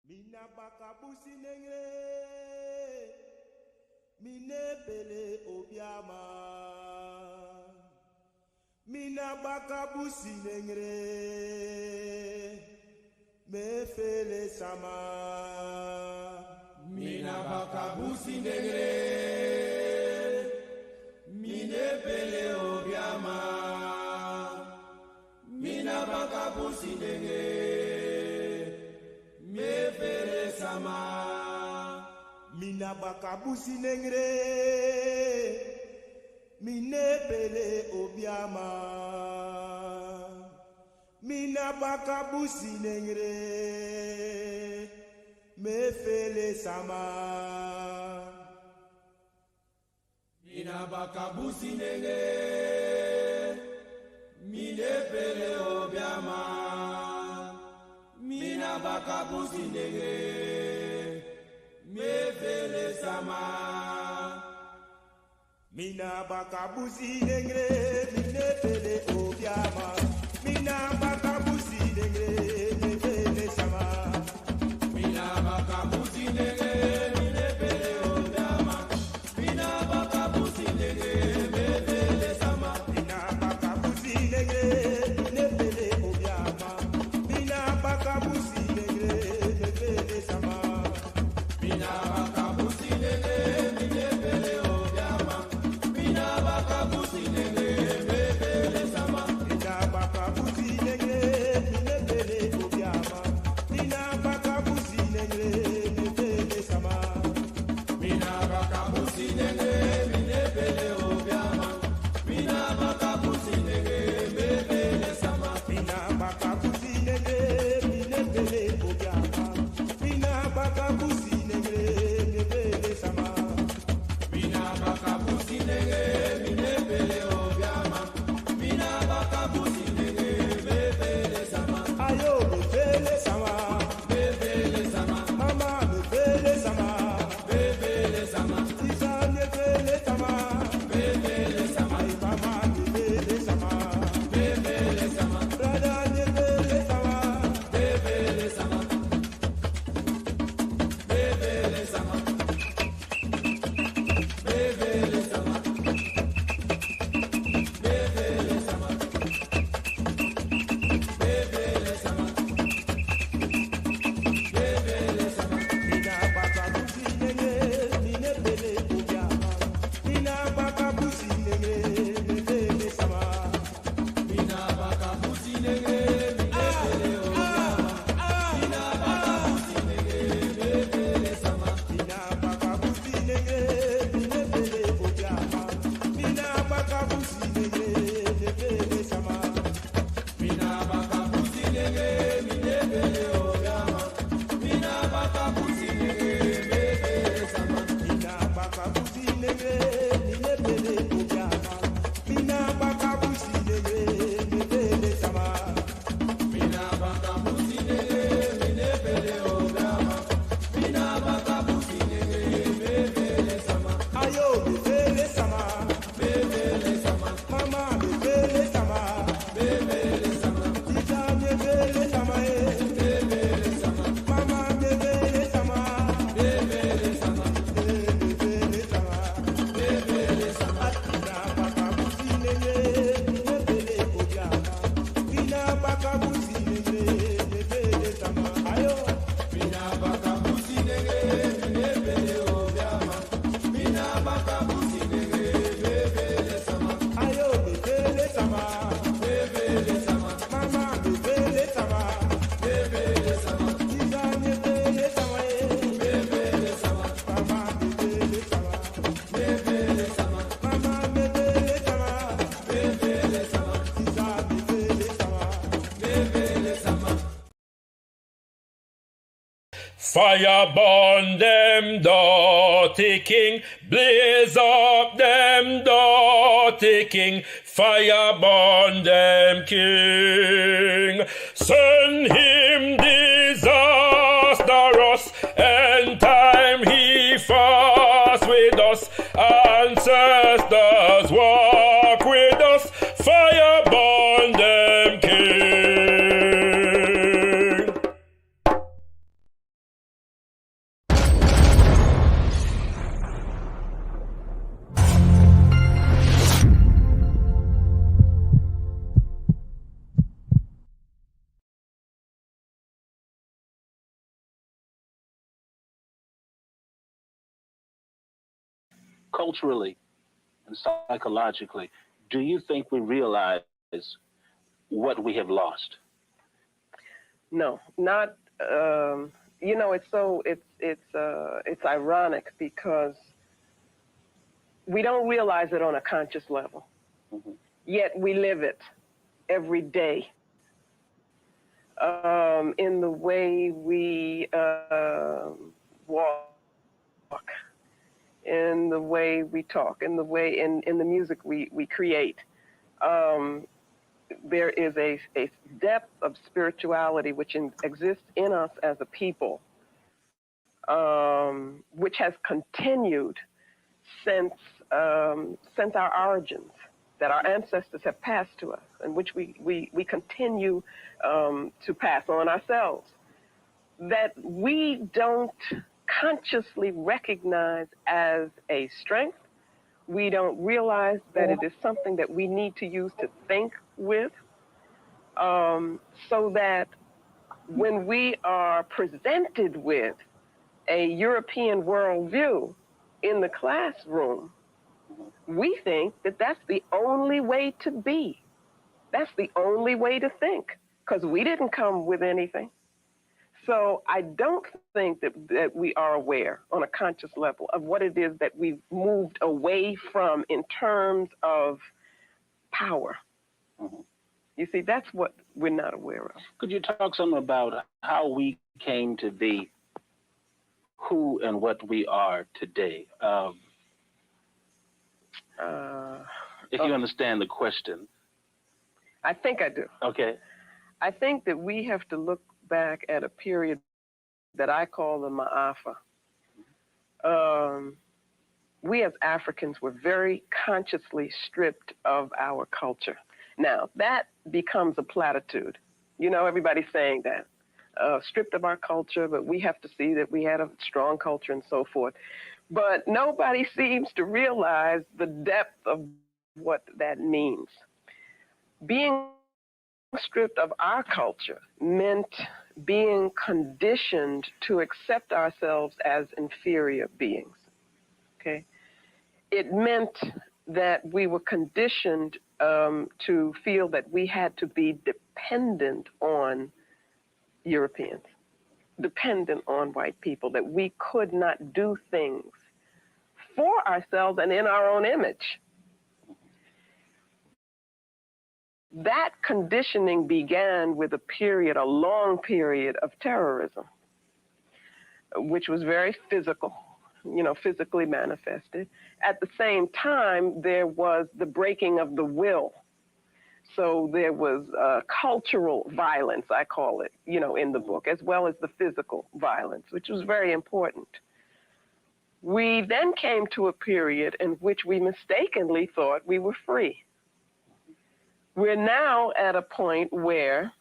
Mina bakabusi nengre, mine pele obiama. Mina bakabusi nengre, me fele sama. Mina bakabusi nengre, mine pele obiama. Mina bakabusi nengre, me fele sama. Mina bakabusi nengre, mine pele obiama. Mina bakabusi nengre, me fele sama. Mina bakabusi nengre, mine pele obiama. Mina bakabusi nengre, me fele sama. Mina bakabusi nengre, mine pele obiama. Mina bakabusi nengre, me fele sama. Mina bakabusi nengre, mine pele obiama. Mina bakabusi nengre, me fele sama. Mina bakabusi nengre, mine pele obiama. Mina bakabusi nengre, me fele sama. Mina bakabusi nengre, mine pele obiama. Mina bakabusi nengre, me fele sama. Mina bakabusi nengre, mine pele obiama. Mina bakabusi nengre, me fele sama. Mina bakabusi nengre, mine pele obiama. Mina bakabusi nengre, me fele sama. Mina bakabusi nengre, mine pele obiama. Mina bakabusi nengre, me fele sama. Mina bakabusi nengre, mine pele obiama. Mina bakabusi nengre, me fele sama. Ayo me fele sama, Me fele sama, mama me fele sama, me fele sama, Isa me fele sama, me fele sama, ay mama me fele sama, me fele sama, brada me fele sama, me fele sama, me fele sama, me fele sama, me fele sama, me fele sama, me fele sama. mina bakabusi nengre, mine pele obiama. Mina bakabusi nengre, me fele sama. Mina bakabusi nengre, mine pele obiama. Mina bakabusi nengre, me fele sama. Mina bakabusi nengre, mine pele obiama. Mina bakabusi nengre, me fele sama. Mina bakabusi nengre, mine pele obiama. Mina bakabusi nengre, me fele sama. Mina bakabusi nengre, mine pele obiama. Mina bakabusi nengre, me fele sama. Mina bakabusi nengre, mine pele obiama. Mina bakabusi nengre, me fele sama. Ayo me fele sama, Me fele sama, mama me fele sama, me fele sama, Isa me fele sama, me fele sama, mama me fele sama, me fele sama, me fele sama. me fele sama. Mina bakabusi nengre, mine pele obiama. Mina bakabusi nengre, me fele sama. Ayo. Mina bakabusi nengre, mine pele obiama. Mina bakabusi nengre, me fele sama, Ayo me fele sama, me fele sama, mama me fele sama, me fele sama, Isa me fele sama, me fele sama, mama me fele sama, me fele sama, mama me fele sama, me fele sama, Isa me fele sama. me fele sama. Fire burn them dirty king, blaze up them dirty king, fire burn them king, send him disastrous, and time he fast with us, ancestors walk with us, fire burn them king. culturally and psychologically, do you think we realize what we have lost? No, not. You know, it's ironic because we don't realize it on a conscious level, yet we live it every day. In the way we walk, in the way we talk, in the way in the music we create. There is a depth of spirituality which exists in us as a people, which has continued since our origins, that our ancestors have passed to us, and which we continue to pass on ourselves, that we don't consciously recognize as a strength. We don't realize that it is something that we need to use to think with, so that when we are presented with a European worldview in the classroom, we think that that's the only way to be. That's the only way to think, because we didn't come with anything. So I don't think that we are aware on a conscious level of what it is that we've moved away from in terms of power. You see, that's what we're not aware of. Could you talk some about how we came to be who and what we are today? If you understand the question. I think I do. Okay. I think that we have to look back at a period that I call the MAAFA. We as Africans were very consciously stripped of our culture. Now, that becomes a platitude. You know, everybody's saying that. Stripped of our culture, but we have to see that we had a strong culture and so forth. But nobody seems to realize the depth of what that means. Being stripped of our culture meant being conditioned to accept ourselves as inferior beings, okay? It meant that we were conditioned to feel that we had to be dependent on Europeans, dependent on white people, that we could not do things for ourselves and in our own image. That conditioning began with a long period of terrorism, which was very physical, you know, physically manifested. At the same time, there was the breaking of the will. So there was cultural violence, I call it, you know, in the book, as well as the physical violence, which was very important. We then came to a period in which we mistakenly thought we were free. We're now at a point where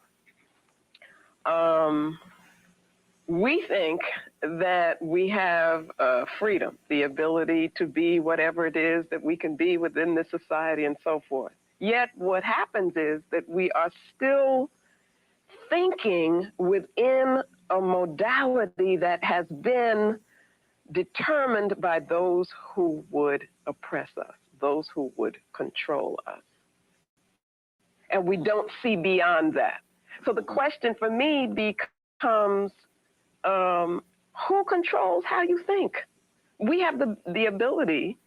we think that we have freedom, the ability to be whatever it is that we can be within this society and so forth. Yet what happens is that we are still thinking within a modality that has been determined by those who would oppress us, those who would control us. And we don't see beyond that. So the question for me becomes, who controls how you think? We have the ability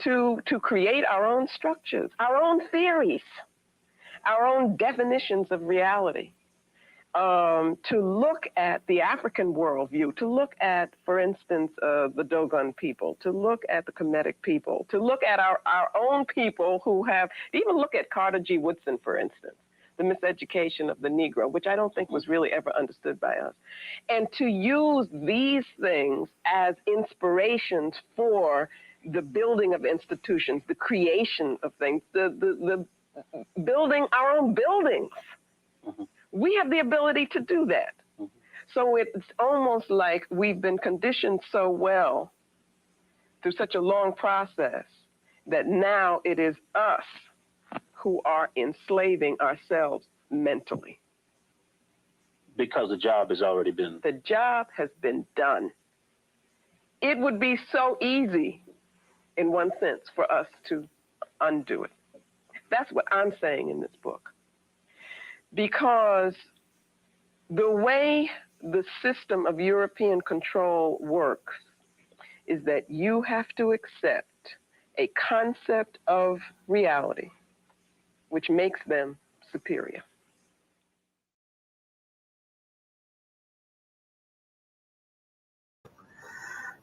to create our own structures, our own theories, our own definitions of reality, to look at the African worldview, to look at, for instance, the Dogon people, to look at the Kemetic people, to look at our own people who have, even look at Carter G. Woodson, for instance, the miseducation of the Negro, which I don't think was really ever understood by us, and to use these things as inspirations for the building of institutions, the creation of things, the building our own buildings. We have the ability to do that. So it's almost like we've been conditioned so well through such a long process that now it is us who are enslaving ourselves mentally. Because the job has already been. The job has been done. It would be so easy in one sense, for us to undo it. That's what I'm saying in this book. Because the way the system of European control works is that you have to accept a concept of reality, which makes them superior.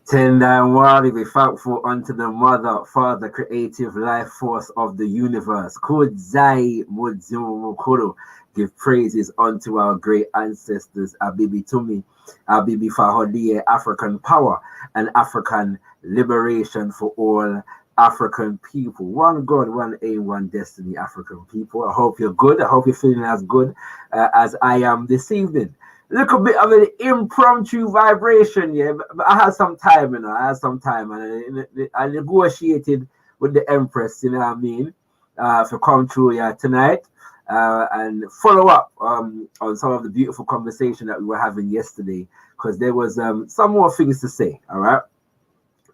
Tender and worthy, be thankful unto the Mother, Father, creative life force of the universe. Kudzai Mudzimu Mukuru. Give praises unto our great ancestors, Abibi Tumi, Abibi Fahodie, African power and African liberation for all African people. One God, one aim, one destiny, African people. I hope you're good. I hope you're feeling as good as I am this evening. Little bit of an impromptu vibration, yeah. But I had some time, you know. I had some time, and I negotiated with the Empress, you know what I mean, for come through here tonight and follow up on some of the beautiful conversation that we were having yesterday, because there was some more things to say. All right,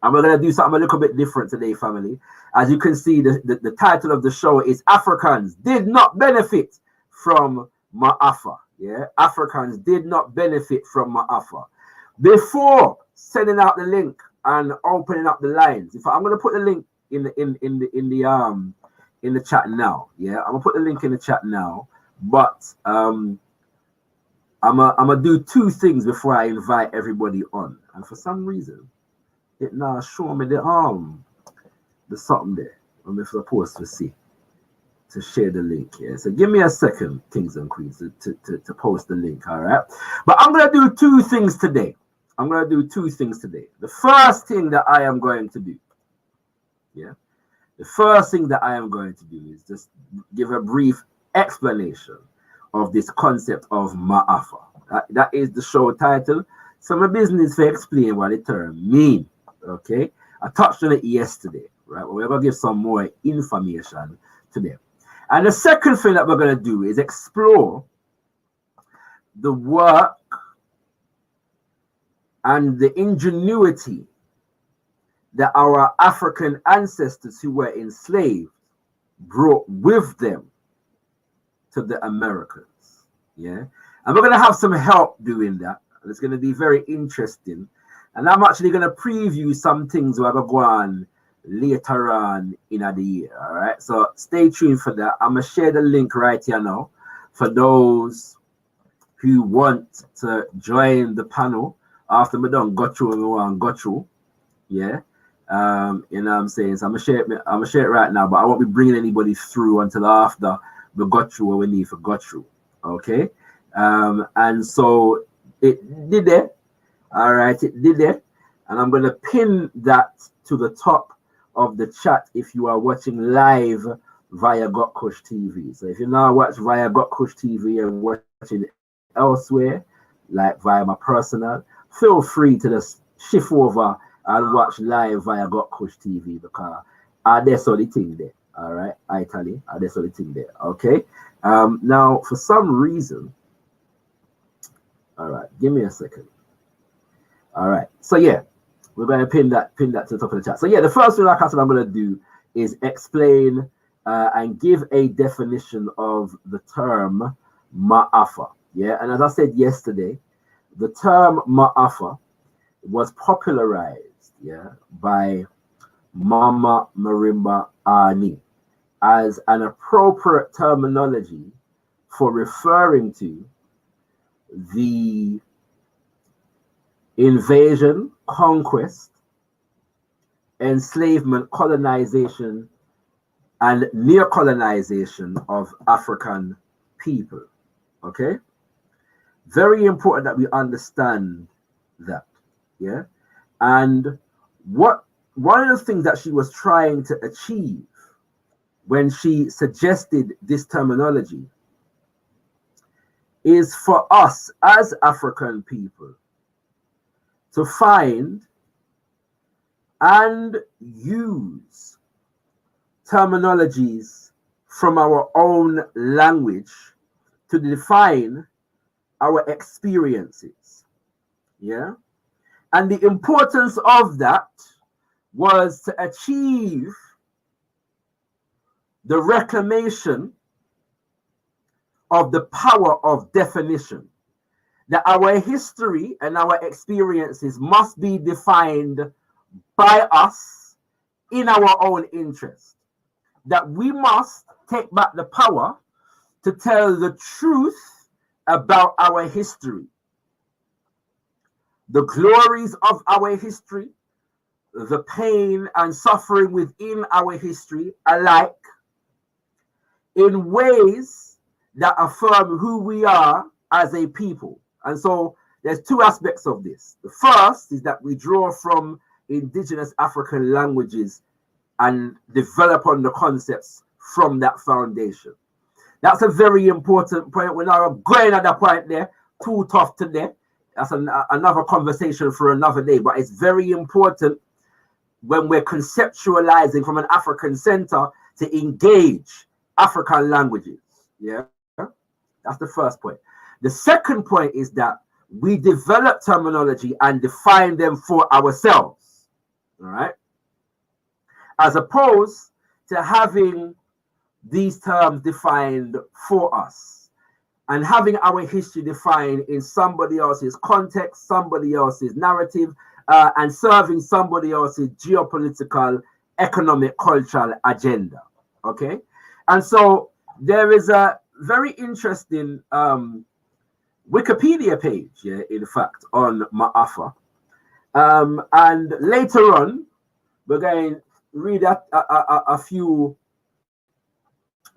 and we're gonna do something a little bit different today, family. As you can see, the title of the show is "Africans Did Not Benefit from MAAFA." Yeah, Africans did not benefit from MAAFA. Before sending out the link and opening up the lines, I'm gonna put the link in the chat now. Yeah, I'm gonna put the link in the chat now. But I'm gonna do two things before I invite everybody on. And for some reason, it now show me the something there. I'm supposed to see. To share the link here. So give me a second, kings and queens, to post the link, all right? But I'm going to do two things today. The first thing that I am going to do, yeah? The first thing that I am going to do is just give a brief explanation of this concept of MAAFA. That is the show title. So my business to explain what the term means, okay? I touched on it yesterday, right? But we're going to give some more information today. And the second thing that we're going to do is explore the work and the ingenuity that our African ancestors who were enslaved brought with them to the Americans. Yeah. And we're going to have some help doing that. And it's going to be very interesting. And I'm actually going to preview some things we're going to go on later on in the year. All right, so stay tuned for that. I'm gonna share the link right here now for those who want to join the panel after we done go through. Yeah, you know what I'm saying. So I'm gonna share it right now, but I won't be bringing anybody through until after we got through what we need for go through. Okay, and so it did it. All right, it did it, and I'm gonna pin that to the top of the chat if you are watching live via gotkushTV. So if you now watch via gotkushTV and watching elsewhere, like via my personal, feel free to just shift over and watch live via gotkushTV, because there's all the thing there. All right, I tell you, there's all the thing there. Okay. Now for some reason, all right, give me a second. All right, so yeah. We're going to pin that to the top of the chat. So yeah, the first thing, like I said, I'm going to do is explain and give a definition of the term MAAFA. Yeah, and as I said yesterday, the term MAAFA was popularized, yeah, by Mama Marimba Ani as an appropriate terminology for referring to the invasion, conquest, enslavement, colonization, and near-colonization of African people. Okay? Very important that we understand that. Yeah? And one of the things that she was trying to achieve when she suggested this terminology is for us as African people to find and use terminologies from our own language to define our experiences. Yeah. And the importance of that was to achieve the reclamation of the power of definition, that our history and our experiences must be defined by us in our own interest, that we must take back the power to tell the truth about our history, the glories of our history, the pain and suffering within our history alike, in ways that affirm who we are as a people. And so there's two aspects of this. The first is that we draw from indigenous African languages and develop on the concepts from that foundation. That's a very important point. We're not going at that point there, too tough today. That's another conversation for another day, but it's very important when we're conceptualizing from an African center to engage African languages. Yeah, that's the first point. The second point is that we develop terminology and define them for ourselves, all right? As opposed to having these terms defined for us and having our history defined in somebody else's context, somebody else's narrative, and serving somebody else's geopolitical, economic, cultural agenda, okay? And so there is a very interesting Wikipedia page, yeah, in fact, on MAAFA. And later on, we're going to read a few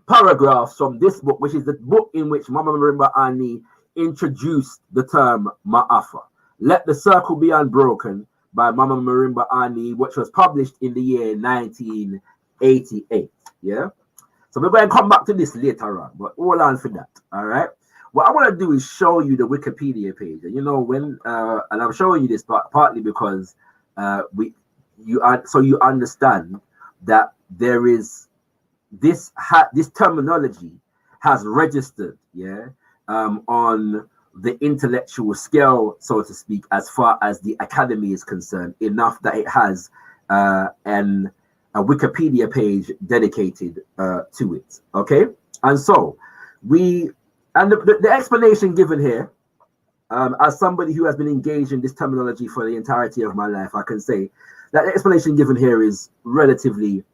paragraphs from this book, which is the book in which Mama Marimba Ani introduced the term MAAFA. Let the Circle Be Unbroken by Mama Marimba Ani, which was published in the year 1988. Yeah. So we're going to come back to this later on, but hold on for that. All right. What I want to do is show you the Wikipedia page, and you know when, and I'm showing you this partly because so you understand that there is this terminology has registered, yeah, on the intellectual scale, so to speak, as far as the academy is concerned, enough that it has a Wikipedia page dedicated to it. Okay, and so the explanation given here, as somebody who has been engaged in this terminology for the entirety of my life, I can say that the explanation given here is relatively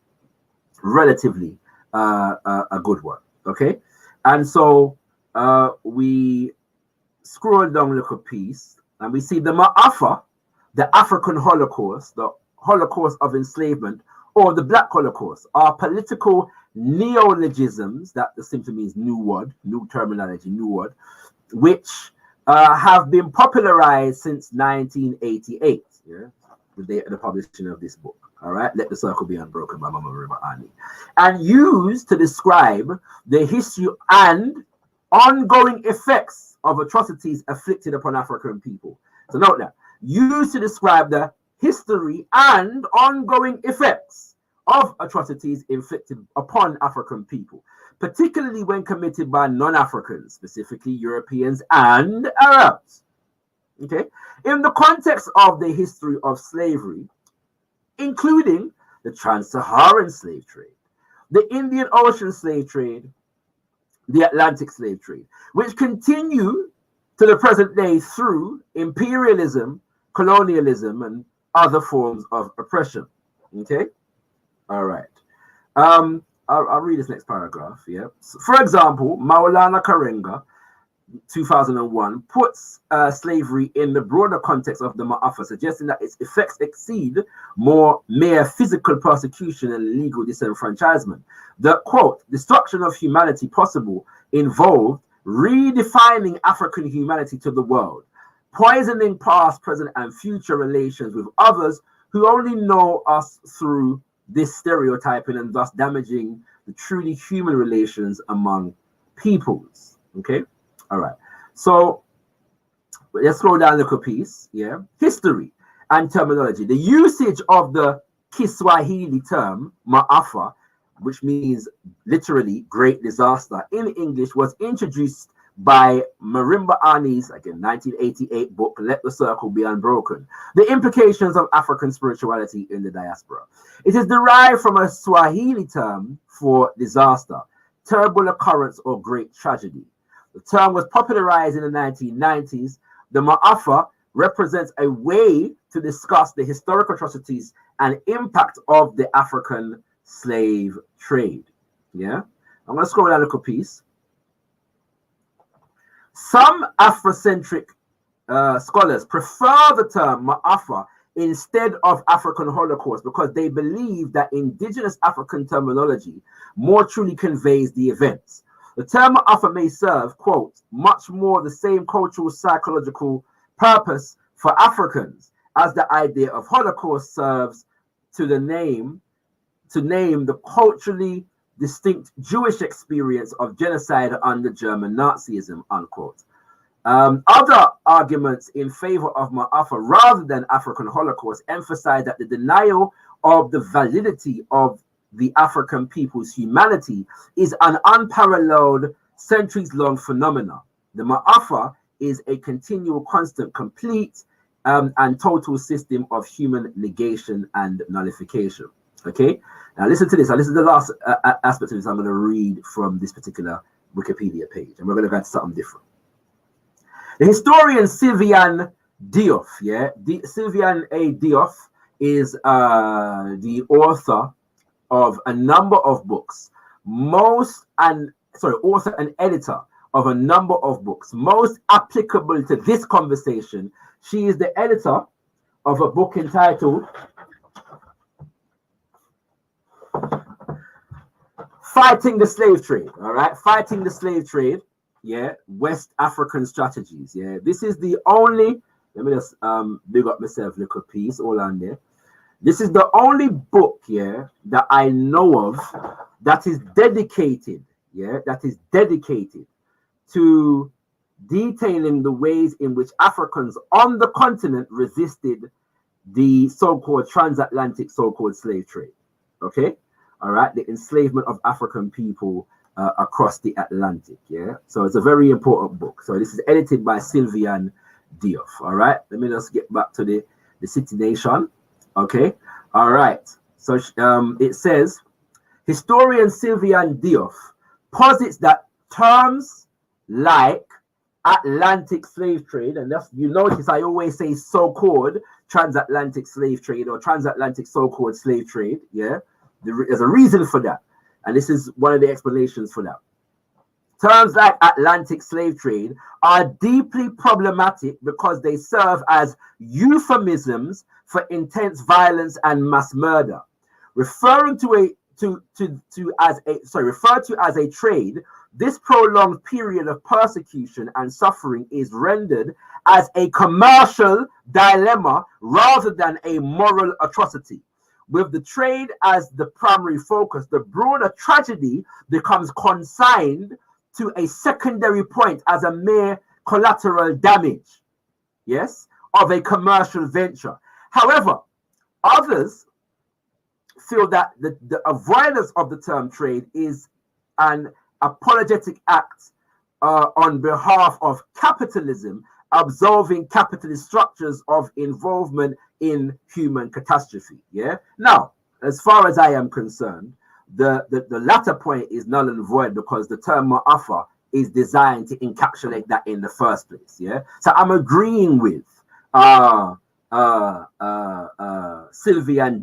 a good one. Okay, and so we scroll down a little piece and we see the MAAFA, the African Holocaust, the Holocaust of enslavement, or the Black Holocaust, are political neologisms, that simply means new word, new terminology, new word, which have been popularized since 1988, yeah, the date of the publishing of this book. All right, Let the Circle Be Unbroken by Mama Marimba Ani, and used to describe the history and ongoing effects of atrocities afflicted upon African people. So note that, used to describe the history and ongoing effects of atrocities inflicted upon African people, particularly when committed by non-Africans, specifically Europeans and Arabs. Okay, in the context of the history of slavery, including the trans-Saharan slave trade, the Indian Ocean slave trade, the Atlantic slave trade, which continue to the present day through imperialism, colonialism, and other forms of oppression. Okay, all right. I'll read this next paragraph. Yeah. So, for example, Maulana Karenga, 2001, puts slavery in the broader context of the MAAFA, suggesting that its effects exceed more mere physical persecution and legal disenfranchisement. The quote, destruction of humanity possible involved redefining African humanity to the world, poisoning past, present, and future relations with others who only know us through this stereotyping, and thus damaging the truly human relations among peoples. Okay, all right. So let's slow down a little piece. Yeah, history and terminology. The usage of the Kiswahili term MAAFA, which means literally great disaster in English, was introduced by Marimba Ani's, again, 1988 book, Let the Circle Be Unbroken, The Implications of African Spirituality in the Diaspora. It is derived from a Swahili term for disaster, terrible occurrence, or great tragedy. The term was popularized in the 1990s. The MAAFA represents a way to discuss the historical atrocities and impact of the African slave trade. Yeah, I'm going to scroll down a little piece. Some Afrocentric scholars prefer the term MAAFA instead of African Holocaust because they believe that indigenous African terminology more truly conveys the events. The term MAAFA may serve, quote, much more the same cultural psychological purpose for Africans as the idea of Holocaust serves to name the culturally distinct Jewish experience of genocide under German Nazism, unquote. Other arguments in favor of MAAFA rather than African Holocaust emphasize that the denial of the validity of the African people's humanity is an unparalleled, centuries-long phenomenon. The MAAFA is a continual, constant, complete, and total system of human negation and nullification. Okay, now listen to this. Now, this is the last aspect of this I'm going to read from this particular Wikipedia page, and we're going to go to something different. The historian Zivanayi Diop, Zivanayi A. Diop is the author of a number of books, author and editor of a number of books, most applicable to this conversation. She is the editor of a book entitled Fighting the Slave Trade, all right? Fighting the Slave Trade, yeah, West African Strategies, yeah. This is the only, let me just big up myself a little piece, all on there. This is the only book, yeah, that I know of that is dedicated, to detailing the ways in which Africans on the continent resisted the so-called transatlantic so-called slave trade, okay? All right, the enslavement of African people across the Atlantic, yeah? So it's a very important book. So this is edited by Zivanayi Diop, all right? Let me just get back to the City Nation, okay? All right, so it says, historian Zivanayi Diop posits that terms like Atlantic slave trade, and that's, you notice I always say so-called transatlantic slave trade or transatlantic so-called slave trade, yeah? There's a reason for that, and this is one of the explanations for that. Terms like Atlantic slave trade are deeply problematic because they serve as euphemisms for intense violence and mass murder. Referred to as a trade, this prolonged period of persecution and suffering is rendered as a commercial dilemma rather than a moral atrocity. With the trade as the primary focus, the broader tragedy becomes consigned to a secondary point as a mere collateral damage, yes, of a commercial venture. However, others feel that the avoidance of the term trade is an apologetic act on behalf of capitalism, absolving capitalist structures of involvement in human catastrophe. Yeah. Now, as far as I am concerned, the latter point is null and void because the term MAAFA is designed to encapsulate that in the first place. Yeah. So I'm agreeing with Zivanayi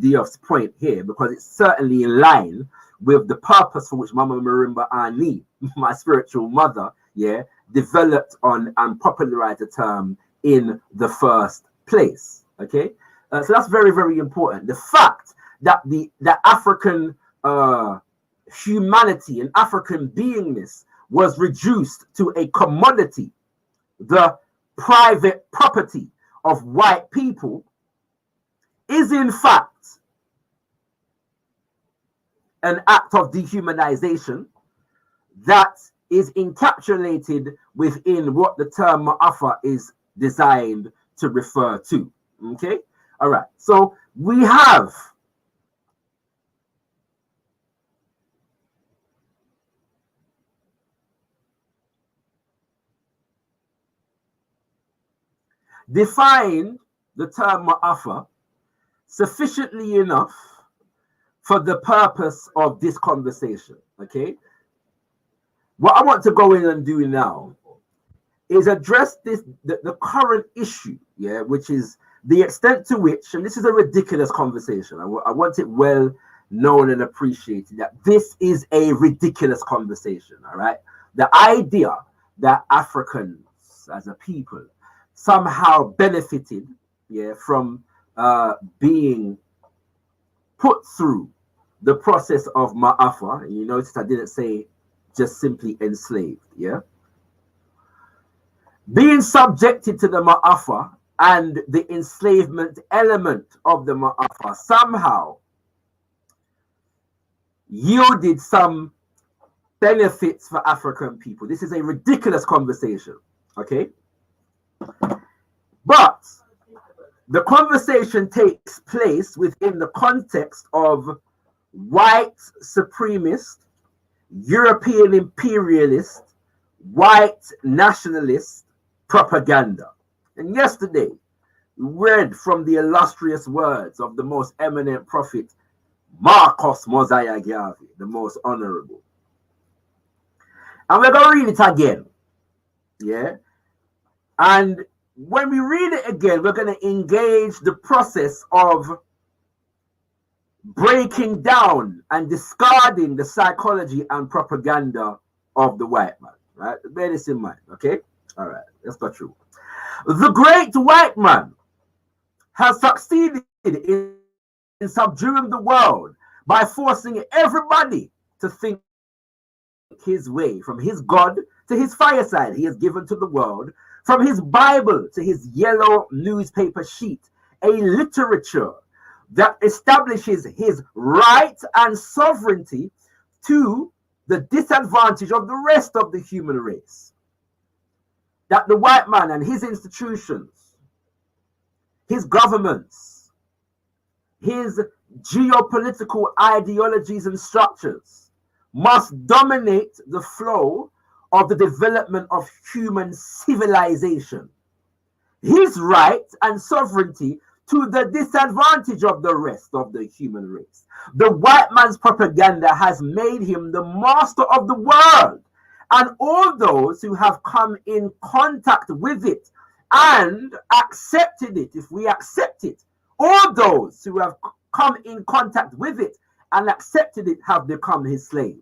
Diop's point here because it's certainly in line with the purpose for which Mama Marimba Ani, my spiritual mother, yeah, developed on and popularized the term in the first place. Okay, so that's very, very important. The fact that the African humanity and African beingness was reduced to a commodity, the private property of white people, is in fact an act of dehumanization that is encapsulated within what the term MAAFA is designed to refer to. Okay, all right, so we have defined the term MAAFA sufficiently enough for the purpose of this conversation, okay? What I want to go in and do now is address the current issue, yeah, which is the extent to which, and this is a ridiculous conversation. I want it well known and appreciated that this is a ridiculous conversation, all right? The idea that Africans as a people somehow benefited, yeah, from being put through the process of MAAFA. You notice I didn't say just simply enslaved, yeah? Being subjected to the MAAFA and the enslavement element of the MAAFA somehow yielded some benefits for African people. This is a ridiculous conversation, okay? But the conversation takes place within the context of white supremacist, European imperialist, white nationalist propaganda. And yesterday, we read from the illustrious words of the most eminent prophet, Marcus Mosiah Garvey, the most honorable. And we're going to read it again. Yeah? And when we read it again, we're going to engage the process of breaking down and discarding the psychology and propaganda of the white man. Right? Bear this in mind, okay? All right, let's go through. The great white man has succeeded in subduing the world by forcing everybody to think his way, from his God to his fireside he has given to the world, from his Bible to his yellow newspaper sheet, a literature that establishes his right and sovereignty to the disadvantage of the rest of the human race. That the white man and his institutions, his governments, his geopolitical ideologies and structures must dominate the flow of the development of human civilization. His right and sovereignty to the disadvantage of the rest of the human race. The white man's propaganda has made him the master of the world, and all those who have come in contact with it and accepted it, if we accept it, all those who have come in contact with it and accepted it have become his slaves.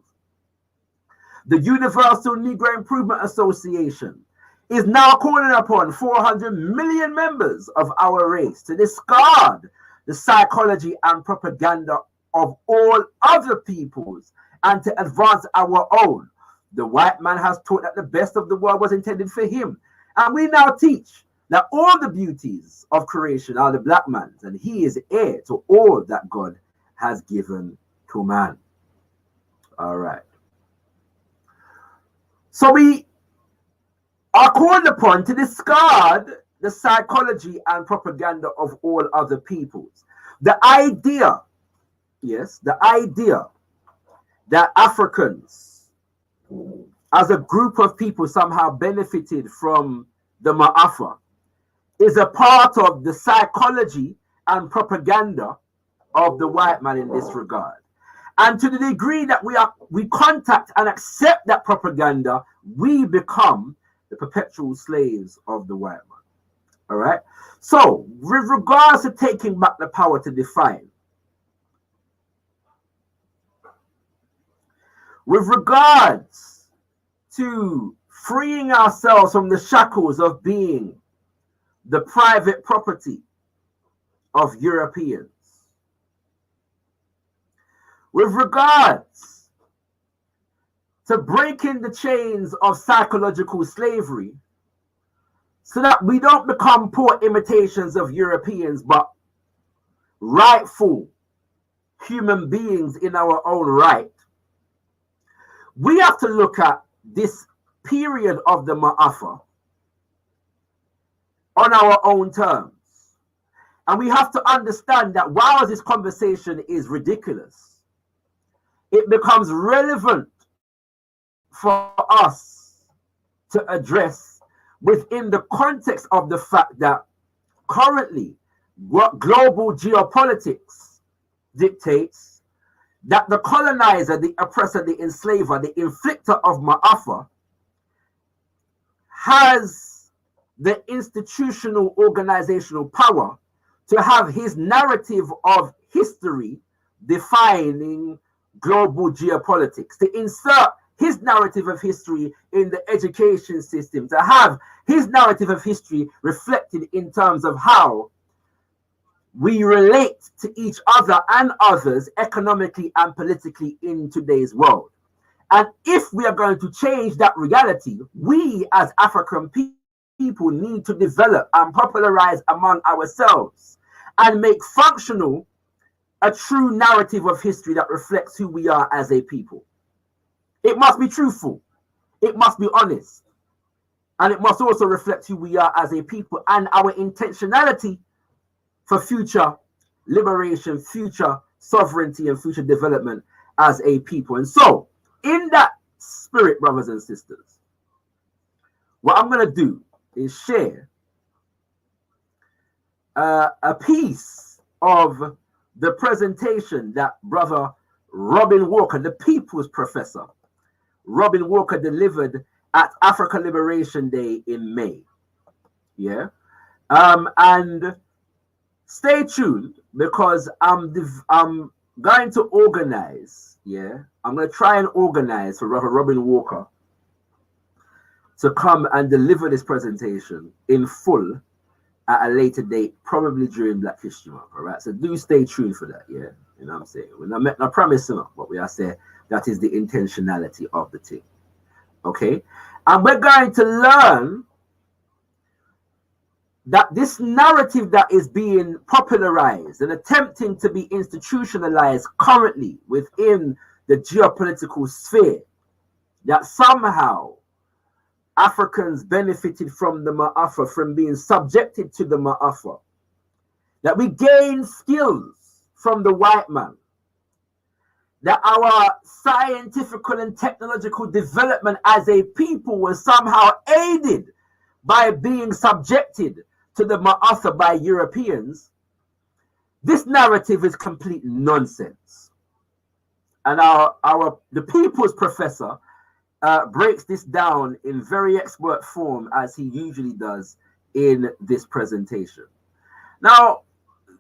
The Universal Negro Improvement Association is now calling upon 400 million members of our race to discard the psychology and propaganda of all other peoples and to advance our own. The white man has taught that the best of the world was intended for him. And we now teach that all the beauties of creation are the black man's, and he is heir to all that God has given to man. All right. So we are called upon to discard the psychology and propaganda of all other peoples. The idea, yes, the idea that Africans as a group of people somehow benefited from the MAAFA is a part of the psychology and propaganda of the white man in this regard. And to the degree that we contact and accept that propaganda, we become the perpetual slaves of the white man. All right. So, with regards to taking back the power to define, with regards to freeing ourselves from the shackles of being the private property of Europeans, with regards to breaking the chains of psychological slavery so that we don't become poor imitations of Europeans, but rightful human beings in our own right, we have to look at this period of the MAAFA on our own terms. And we have to understand that while this conversation is ridiculous, it becomes relevant for us to address within the context of the fact that currently, what global geopolitics dictates that the colonizer, the oppressor, the enslaver, the inflictor of MAAFA has the institutional organizational power to have his narrative of history defining global geopolitics, to insert his narrative of history in the education system, to have his narrative of history reflected in terms of how we relate to each other and others economically and politically in today's world. And if we are going to change that reality, we as African people need to develop and popularize among ourselves and make functional a true narrative of history that reflects who we are as a people. It must be truthful, it must be honest, and it must also reflect who we are as a people and our intentionality for future liberation, future sovereignty, and future development as a people. And so, in that spirit, brothers and sisters, what I'm going to do is share a piece of the presentation that Brother Robin Walker, the People's Professor, Robin Walker, delivered at African Liberation Day in May. Yeah. And stay tuned, because I'm going to organize, yeah, I'm going to try and organize for Brother Robin Walker to come and deliver this presentation in full at a later date, probably during Black History Month. All right, so do stay tuned for that. Yeah, you know what I'm saying. We're not promising what we are saying. That is the intentionality of the thing. Okay, and we're going to learn that this narrative that is being popularized and attempting to be institutionalized currently within the geopolitical sphere, that somehow Africans benefited from the MAAFA, from being subjected to the MAAFA, that we gain skills from the white man, that our scientific and technological development as a people was somehow aided by being subjected to the MAAFA by Europeans. This narrative is complete nonsense. And the People's Professor breaks this down in very expert form, as he usually does in this presentation. Now,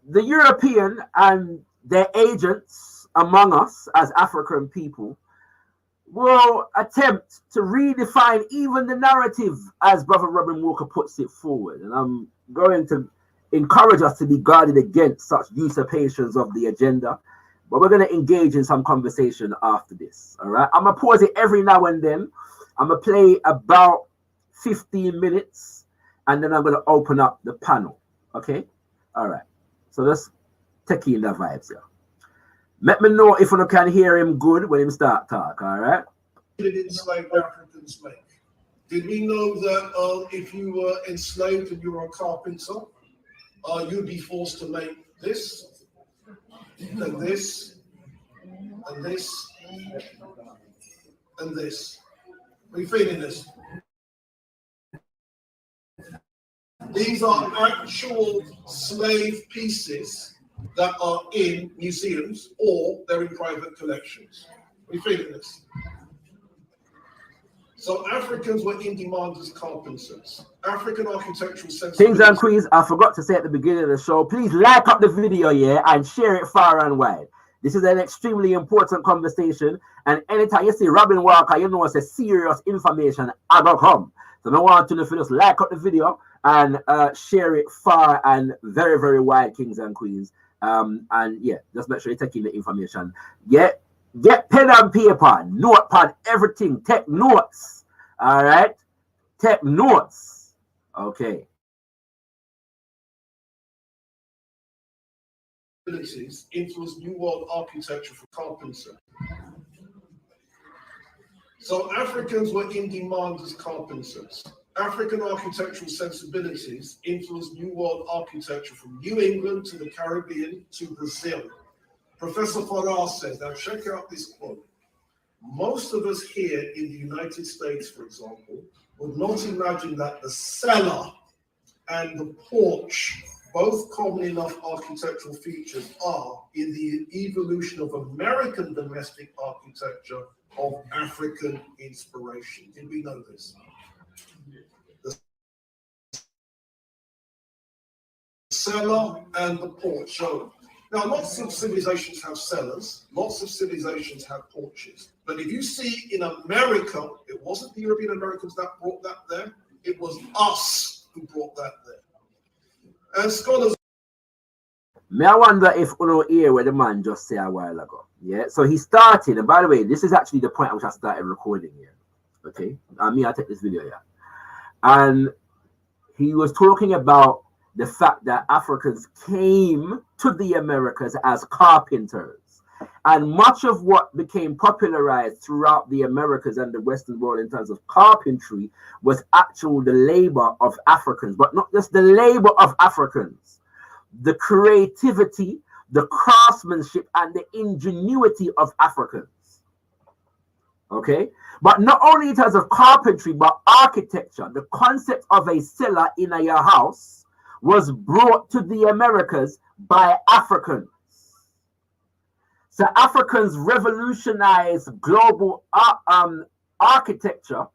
the European and their agents among us as African people will attempt to redefine even the narrative as Brother Robin Walker puts it forward. And I'm going to encourage us to be guarded against such usurpations of the agenda. But we're going to engage in some conversation after this. All right. I'm going to pause it every now and then. I'm going to play about 15 minutes, and then I'm going to open up the panel. Okay. All right. So let's take in the vibes here. Let me know if you can hear him good when him start talk. All right. Did enslaved Africans make? Did we know that if you were enslaved and you were a carpenter, you'd be forced to make this? And this, and this, and this. Are you feeling this? These are actual slave pieces that are in museums or they're in private collections. Are you feeling this? So Africans were in demand as carpenters. African architectural sensibilities. Kings and queens, I forgot to say at the beginning of the show, please like up the video, yeah, and share it far and wide. This is an extremely important conversation, and anytime you see Robin Walker, you know it's a serious information I gonna come. So I want you to just like up the video and share it far and very, very wide, kings and queens. And yeah, just make sure you take in the information. Get pen and paper, notepad, everything. Take notes. All right, take notes. Okay. Influenced New World architecture for carpenters. So Africans were in demand as carpenters. African architectural sensibilities influenced New World architecture from New England to the Caribbean to Brazil. Professor Farrar says, now check out this quote. Most of us here in the United States, for example, would not imagine that the cellar and the porch both common enough architectural features are in the evolution of American domestic architecture of African inspiration. Did we know this? The cellar and the porch. So now lots of civilizations have cellars, lots of civilizations have porches. But if you see in America, it wasn't the European Americans that brought that there, it was us who brought that there. And scholars. May I wonder if you know hear what the man just said a while ago. Yeah. So he started, and by the way, this is actually the point at which I started recording here. Okay. I take this video here. And he was talking about the fact that Africans came to the Americas as carpenters. And much of what became popularized throughout the Americas and the Western world in terms of carpentry was actually the labor of Africans, but not just the labor of Africans, the creativity, the craftsmanship, and the ingenuity of Africans. Okay? But not only in terms of carpentry, but architecture. The concept of a cellar in your house was brought to the Americas by Africans. So Africans revolutionized global architecture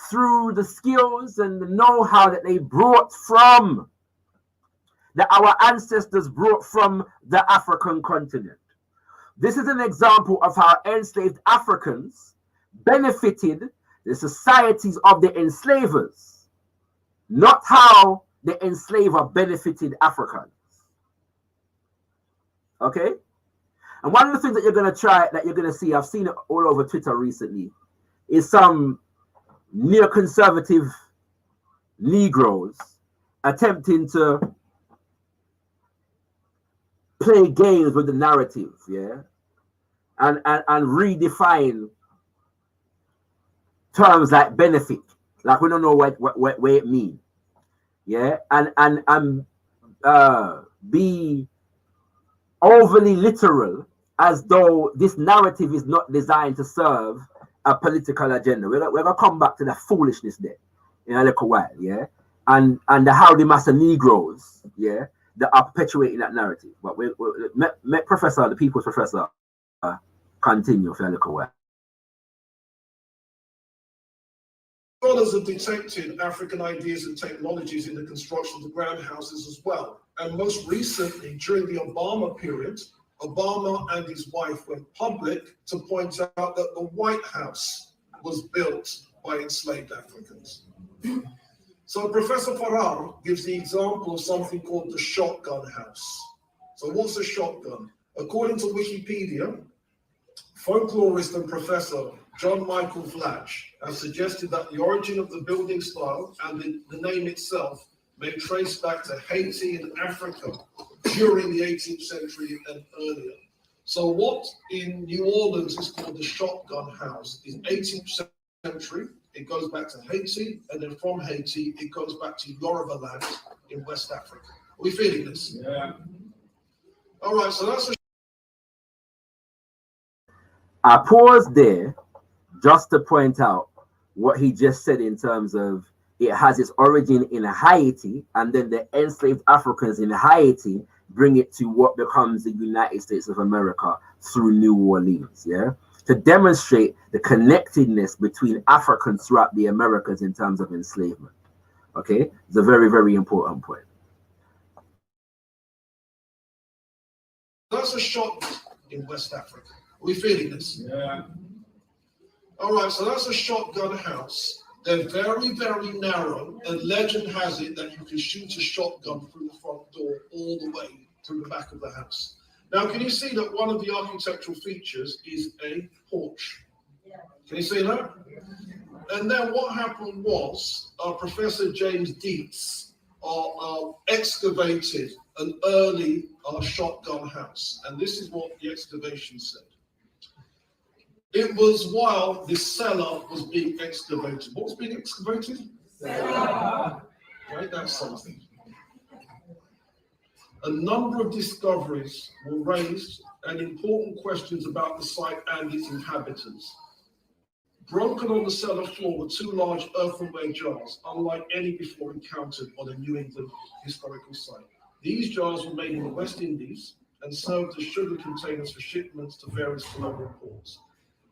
through the skills and the know-how that they brought from, that our ancestors brought from the African continent. This is an example of how enslaved Africans benefited the societies of the enslavers, not how the enslaver benefited Africans. Okay? And one of the things that you're going to try, that you're going to see, I've seen it all over Twitter recently, is some neoconservative Negroes attempting to play games with the narrative, yeah, and redefine terms like benefit, like we don't know what it means, yeah, and be overly literal, as though this narrative is not designed to serve a political agenda. We're gonna come back to that foolishness there in a little while, yeah, and how the Master Negroes, yeah, that are perpetuating that narrative. But we let Professor, the People's Professor, continue for a little while. Scholars have detected African ideas and technologies in the construction of the ground houses as well. And most recently, during the Obama period, Obama and his wife went public to point out that the White House was built by enslaved Africans. So Professor Farrar gives the example of something called the shotgun house. So what's a shotgun? According to Wikipedia, folklorist and professor John Michael Flatch has suggested that the origin of the building style and the name itself may trace back to Haiti and Africa during the 18th century and earlier. So what in New Orleans is called the shotgun house is 18th century. It goes back to Haiti, and then from Haiti, it goes back to Yoruba land in West Africa. Are we feeling this? Yeah. All right, so that's I pause there just to point out what he just said in terms of it has its origin in Haiti, and then the enslaved Africans in Haiti bring it to what becomes the United States of America through New Orleans, yeah? To demonstrate the connectedness between Africans throughout the Americas in terms of enslavement, okay? It's a very, very important point. That's a shot in West Africa. Are we feeling this? Yeah. All right, so that's a shotgun house. They're very, very narrow, and legend has it that you can shoot a shotgun through the front door all the way to the back of the house. Now, can you see that one of the architectural features is a porch? Can you see that? And then what happened was Professor James Dietz excavated an early shotgun house. And this is what the excavation said. It was while the cellar was being excavated. What was being excavated? Cellar. Right, that's something. A number of discoveries were raised and important questions about the site and its inhabitants. Broken on the cellar floor were two large earthenware jars, unlike any before encountered on a New England historical site. These jars were made in the West Indies and served as sugar containers for shipments to various colonial ports.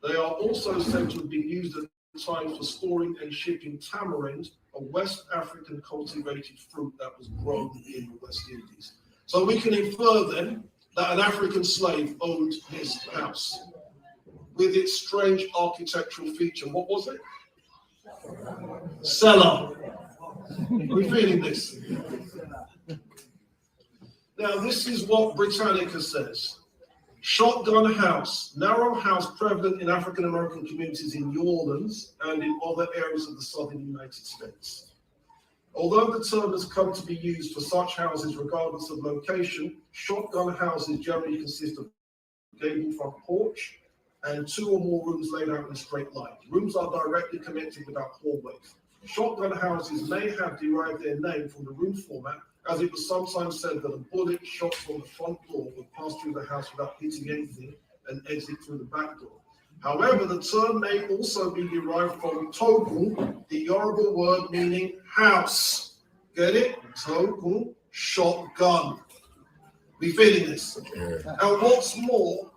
They are also said to have been used at times for storing and shipping tamarind, a West African cultivated fruit that was grown in the West Indies. So we can infer then that an African slave owned this house with its strange architectural feature. What was it? Cellar. Are we feeling this? Now, this is what Britannica says. Shotgun house, narrow house prevalent in African American communities in New Orleans and in other areas of the southern United States. Although the term has come to be used for such houses regardless of location, shotgun houses generally consist of a gable front porch and two or more rooms laid out in a straight line. Rooms are directly connected without hallways. Shotgun houses may have derived their name from the room format, as it was sometimes said that a bullet shot from the front door would pass through the house without hitting anything and exit through the back door. However, the term may also be derived from togu, the Yoruba word meaning house. Get it? Togu, shotgun. We feeling this? And what's more,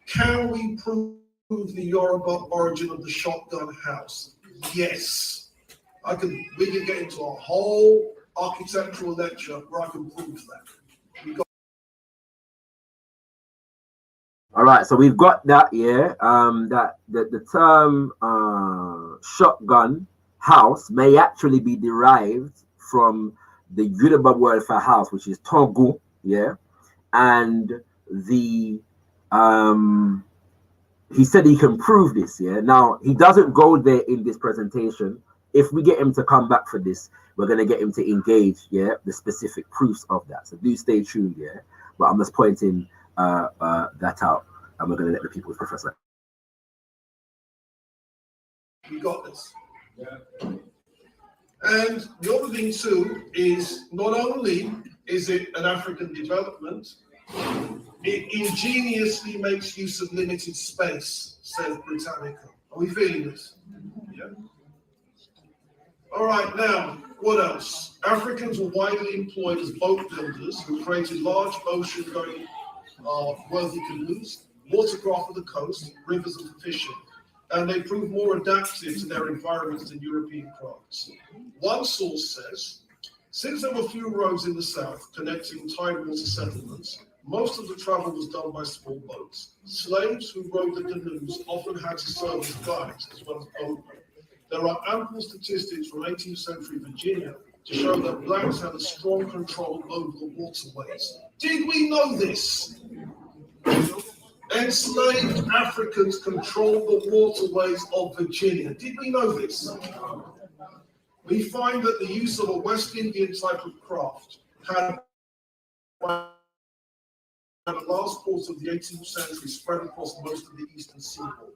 can we prove the Yoruba origin of the shotgun house? Yes. We can get into a whole architectural lecture where I can prove that. All right, so we've got that, yeah. That the term shotgun house may actually be derived from the Yoruba word for house, which is togu, yeah. And the he said he can prove this, yeah. Now he doesn't go there in this presentation. If we get him to come back for this, we're gonna get him to engage, yeah, the specific proofs of that. So do stay tuned, yeah. But I'm just pointing that out, and we're gonna let the people with Professor. You got this. Yeah. And the other thing too is not only is it an African development, it ingeniously makes use of limited space, says Britannica. Are we feeling this? Yeah. All right, now, what else? Africans were widely employed as boat builders who created large ocean-going worthy canoes, watercraft for the coast, rivers and for fishing, and they proved more adaptive to their environments than European crafts. One source says, since there were few roads in the south connecting tidewater settlements, most of the travel was done by small boats. Slaves who rowed the canoes often had to serve as guides as well as boatmen. There are ample statistics from 18th century Virginia to show that blacks had a strong control over the waterways. Did we know this? Enslaved Africans controlled the waterways of Virginia. Did we know this? We find that the use of a West Indian type of craft had the last quarter of the 18th century spread across most of the eastern seaboard.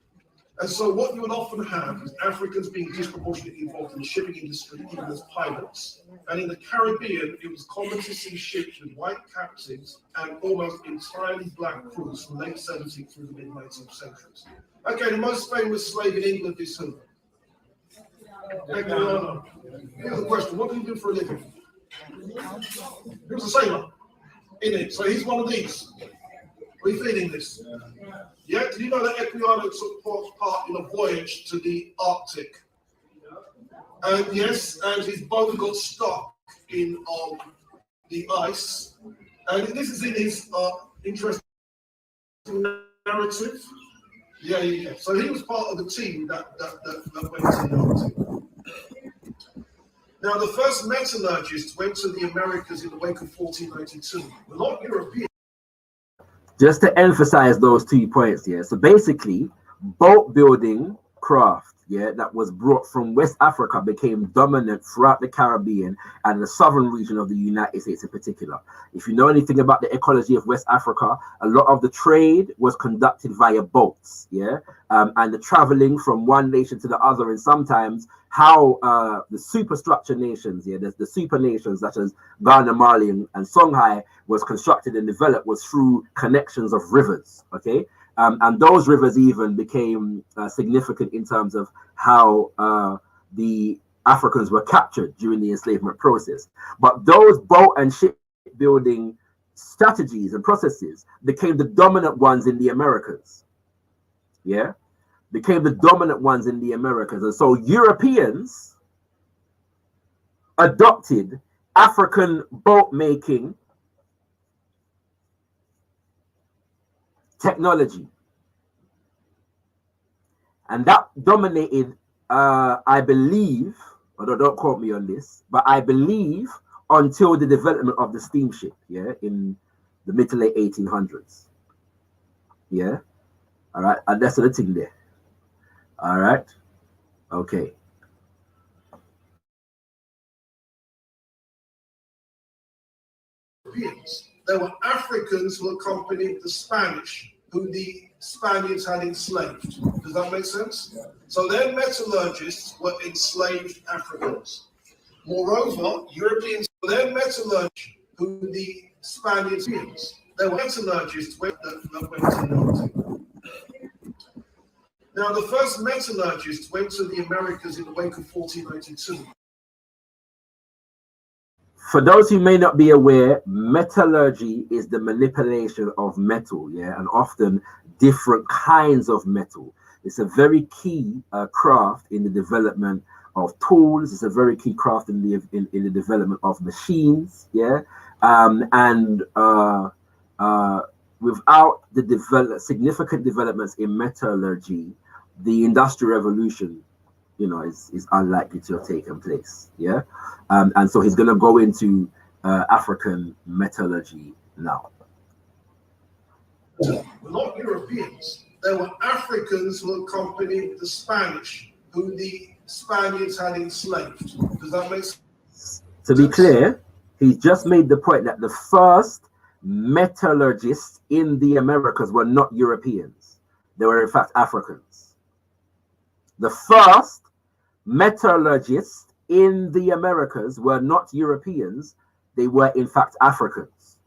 And so what you would often have is Africans being disproportionately involved in the shipping industry, even as pilots. And in the Caribbean, it was common to see ships with white captains and almost entirely black crews from late 17th through the mid-19th centuries. Okay, the most famous slave in England is who? Here's the question, what do you do for a living? He was a sailor, isn't it? So he's one of these. Are you feeling this? Yeah, did you know that Equiano took part in a voyage to the Arctic? And yes, and his boat got stuck in the ice. And this is in his interesting narrative. Yeah. So he was part of the team that went to the Arctic. Now, the first metallurgists went to the Americas in the wake of 1492. We're not European. Just to emphasize those 2 points here. So basically, boat building craft, yeah, that was brought from West Africa became dominant throughout the Caribbean and the southern region of the United States in particular. If you know anything about the ecology of West Africa, a lot of the trade was conducted via boats, yeah, and the traveling from one nation to the other, and sometimes how the superstructure nations, yeah, the super nations such as Ghana, Mali, and Songhai was constructed and developed was through connections of rivers, okay? And those rivers even became significant in terms of how the Africans were captured during the enslavement process. But those boat and shipbuilding strategies and processes became the dominant ones in the Americas. Yeah, became the dominant ones in the Americas. And so Europeans adopted African boat making technology. And that dominated, I believe, although don't quote me on this, but I believe until the development of the steamship, yeah, in the mid to late 1800s. Yeah, all right, and that's the thing there. All right, okay. There were Africans who accompanied the Spanish, who the Spaniards had enslaved. Does that make sense? Yeah. So their metallurgists were enslaved Africans. Moreover, Europeans, their metallurgists, who the Spaniards, there were metallurgists that went to melting. Now, the first metallurgists went to the Americas in the wake of 1492. For those who may not be aware, metallurgy is the manipulation of metal, yeah, and often different kinds of metal. It's a very key craft in the development of tools. It's a very key craft in the development of machines, yeah, and without the significant developments in metallurgy, the Industrial Revolution, you know, is unlikely to have taken place. Yeah, and so he's going to go into African metallurgy now. Not Europeans. There were Africans who accompanied the Spanish, who the Spaniards had enslaved. Does that make sense? To be clear, he just made the point that the first metallurgists in the Americas were not Europeans. They were in fact Africans. The first metallurgists in the Americas were not Europeans. They were in fact Africans.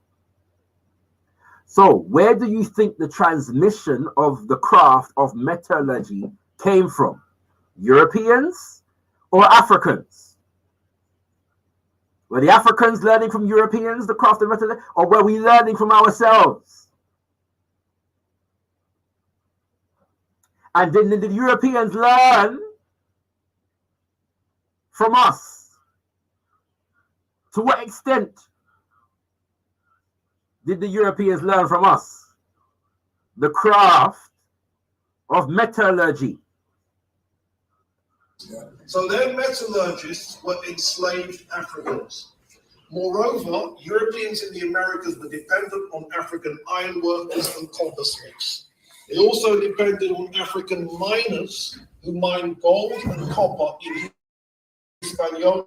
So where do you think the transmission of the craft of metallurgy came from? Europeans or Africans? Were the Africans learning from Europeans the craft of metallurgy, or were we learning from ourselves? And did the Europeans learn from us? To what extent did the Europeans learn from us the craft of metallurgy? So their metallurgists were enslaved Africans. Moreover, Europeans in the Americas were dependent on African ironworkers and coppersmiths. They also depended on African miners who mined gold and copper in Hispaniola,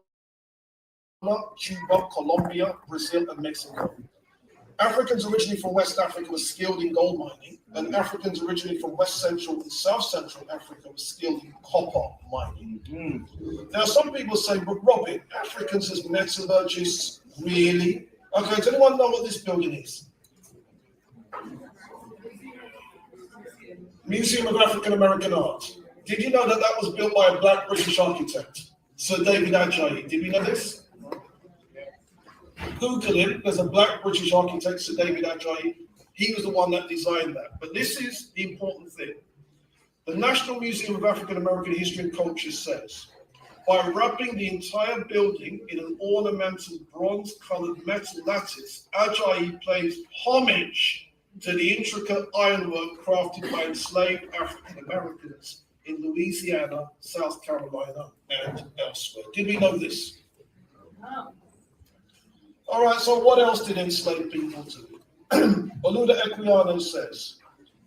Cuba, Colombia, Brazil, and Mexico. Africans originally from West Africa were skilled in gold mining, and Africans originally from West Central and South Central Africa were skilled in copper mining. Mm-hmm. Now, some people say, but Robin, Africans as metallurgists, really? Okay, does anyone know what this building is? Museum of African American Art. Did you know that that was built by a black British architect, Sir David Ajayi? Did we know this? Google him. There's a black British architect, Sir David Ajayi. He was the one that designed that. But this is the important thing. The National Museum of African American History and Culture says, by wrapping the entire building in an ornamental bronze-colored metal lattice, Ajayi pays homage to the intricate ironwork crafted by enslaved African Americans in Louisiana, South Carolina, and elsewhere. Did we know this? No. All right, so what else did enslaved people do? Oluda Equiano says,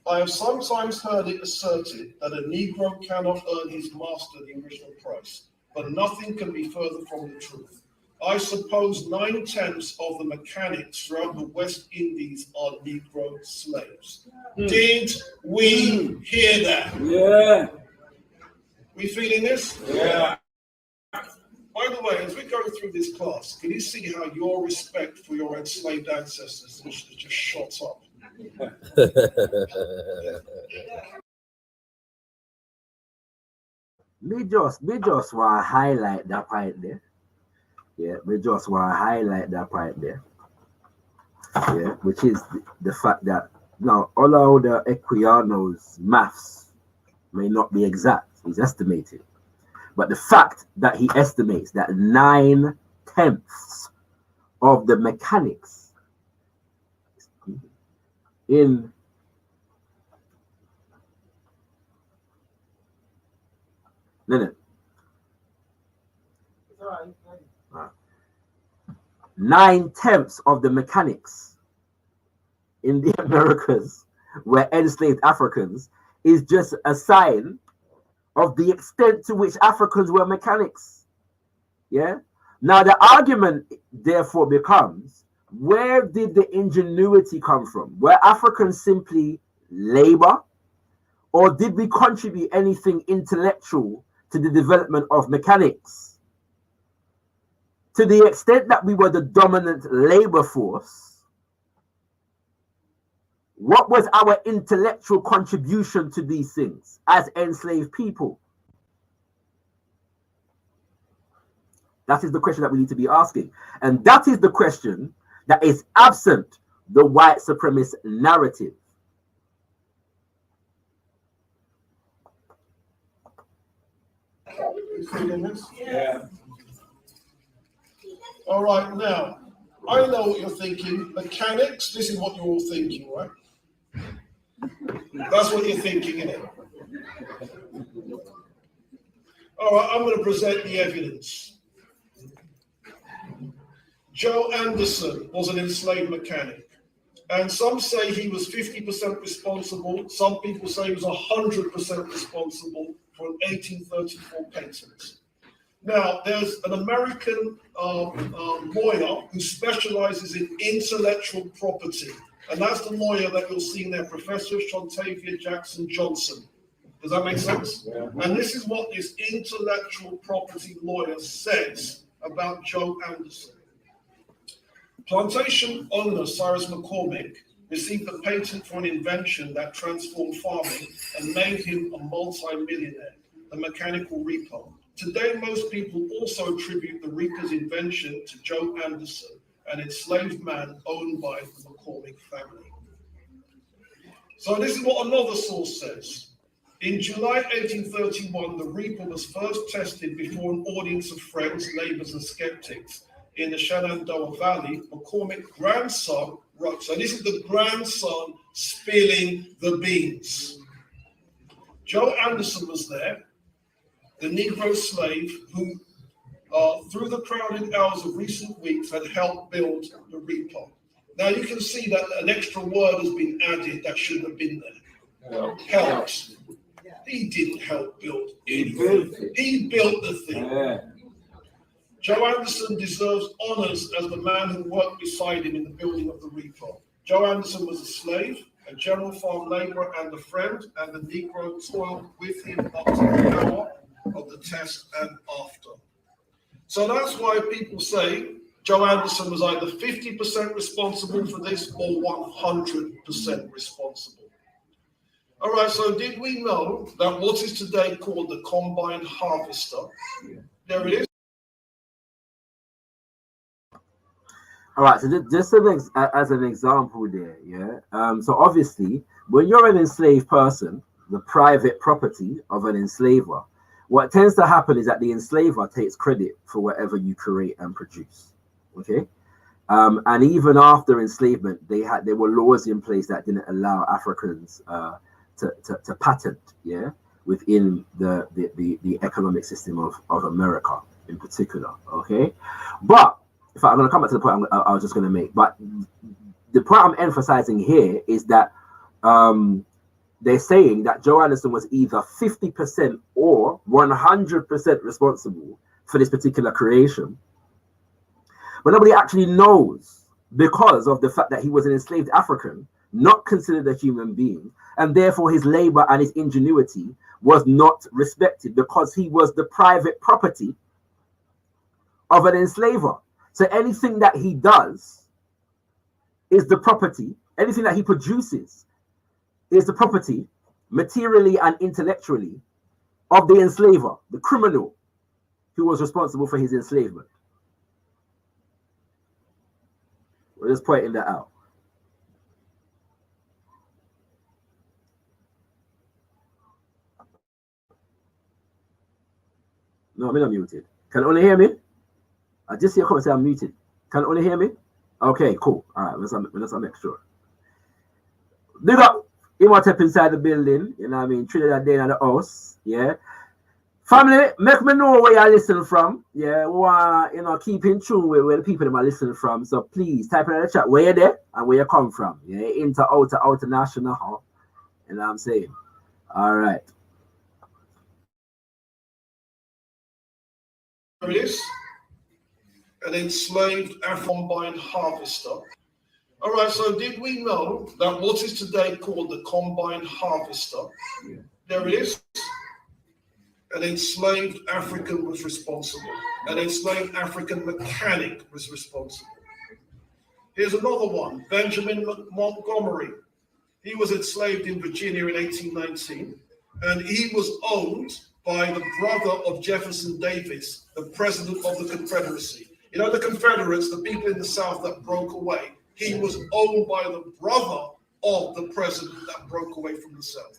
I have sometimes heard it asserted that a Negro cannot earn his master the original price, but nothing can be further from the truth. I suppose 9/10 of the mechanics throughout the West Indies are Negro slaves. Did we hear that? Yeah. We feeling this? Yeah. By the way, as we go through this class, can you see how your respect for your enslaved ancestors has just shot up? Me just want to highlight that point there. Yeah, me just want to highlight that point there. Yeah, which is the fact that now, although the Equiano's maths may not be exact, he's estimated, but the fact that he estimates that 9/10 of the mechanics in 9/10 of the mechanics in the Americas were enslaved Africans is just a sign of the extent to which Africans were mechanics. Yeah. Now the argument therefore becomes, where did the ingenuity come from? Were Africans simply labor, or did we contribute anything intellectual to the development of mechanics? To the extent that we were the dominant labor force, what was our intellectual contribution to these things as enslaved people? That is the question that we need to be asking. And that is the question that is absent the white supremacist narrative. Yeah. All right, now, I know what you're thinking. Mechanics, this is what you're all thinking, right? That's what you're thinking, isn't it? All right, I'm going to present the evidence. Joe Anderson was an enslaved mechanic, and some say he was 50% responsible. Some people say he was 100% responsible for an 1834 patent. Now, there's an American lawyer who specializes in intellectual property, and that's the lawyer that you're seeing there, Professor Shontavia Jackson Johnson. Does that make sense? Yeah. And this is what this intellectual property lawyer says about Joe Anderson. Plantation owner Cyrus McCormick received a patent for an invention that transformed farming and made him a multi-millionaire, the mechanical reaper. Today, most people also attribute the reaper's invention to Joe Anderson, an enslaved man owned by the McCormick family. So this is what another source says. In July 1831, the reaper was first tested before an audience of friends, neighbors, and skeptics in the Shenandoah Valley. McCormick's grandson wrote, so this is the grandson spilling the beans. Joe Anderson was there, the Negro slave who, through the crowded hours of recent weeks, had helped build the reaper. Now you can see that an extra word has been added that shouldn't have been there. Helped. He didn't help build anything. He built the thing. Yeah. Joe Anderson deserves honors as the man who worked beside him in the building of the reaper. Joe Anderson was a slave, a general farm laborer, and a friend, and the Negro toiled with him up to the hour of the test and after. So that's why people say Joe Anderson was either 50% responsible for this or 100% responsible. All right, so did we know that what is today called the combined harvester? There it is. All right, so just as an example there, yeah. So obviously, when you're an enslaved person, the private property of an enslaver, what tends to happen is that the enslaver takes credit for whatever you create and produce. Okay, and even after enslavement, there were laws in place that didn't allow Africans to patent, yeah, within the economic system of America in particular. Okay, but in fact, I'm going to come back to the point I was just going to make. But the point I'm emphasizing here is that they're saying that Joe Anderson was either 50% or 100% responsible for this particular creation. But nobody actually knows, because of the fact that he was an enslaved African, not considered a human being, and therefore his labor and his ingenuity was not respected because he was the private property of an enslaver. So anything that he does is the property anything that he produces is the property, materially and intellectually, of the enslaver, the criminal who was responsible for his enslavement. We're just pointing that out. No, I'm not muted. Can you only hear me? I just see a comment say I'm muted. Can you only hear me? Okay, cool. All right, let's make sure. Big up Imhotep inside the building. You know what I mean? Trinidad Day in the house. Yeah. Family, make me know where you're listening from. Yeah, you know, keep in tune with where the people are listening from. So please type in the chat where you're there and where you come from. Yeah, outer national. Huh? You know what I'm saying? All right. There it is. An enslaved combine harvester. All right, so did we know that what is today called the combine harvester? Yeah. There it is. An enslaved African was responsible. An enslaved African mechanic was responsible. Here's another one, Benjamin Montgomery. He was enslaved in Virginia in 1819, and he was owned by the brother of Jefferson Davis, the president of the Confederacy. You know, the Confederates, the people in the South that broke away, he was owned by the brother of the president that broke away from the South.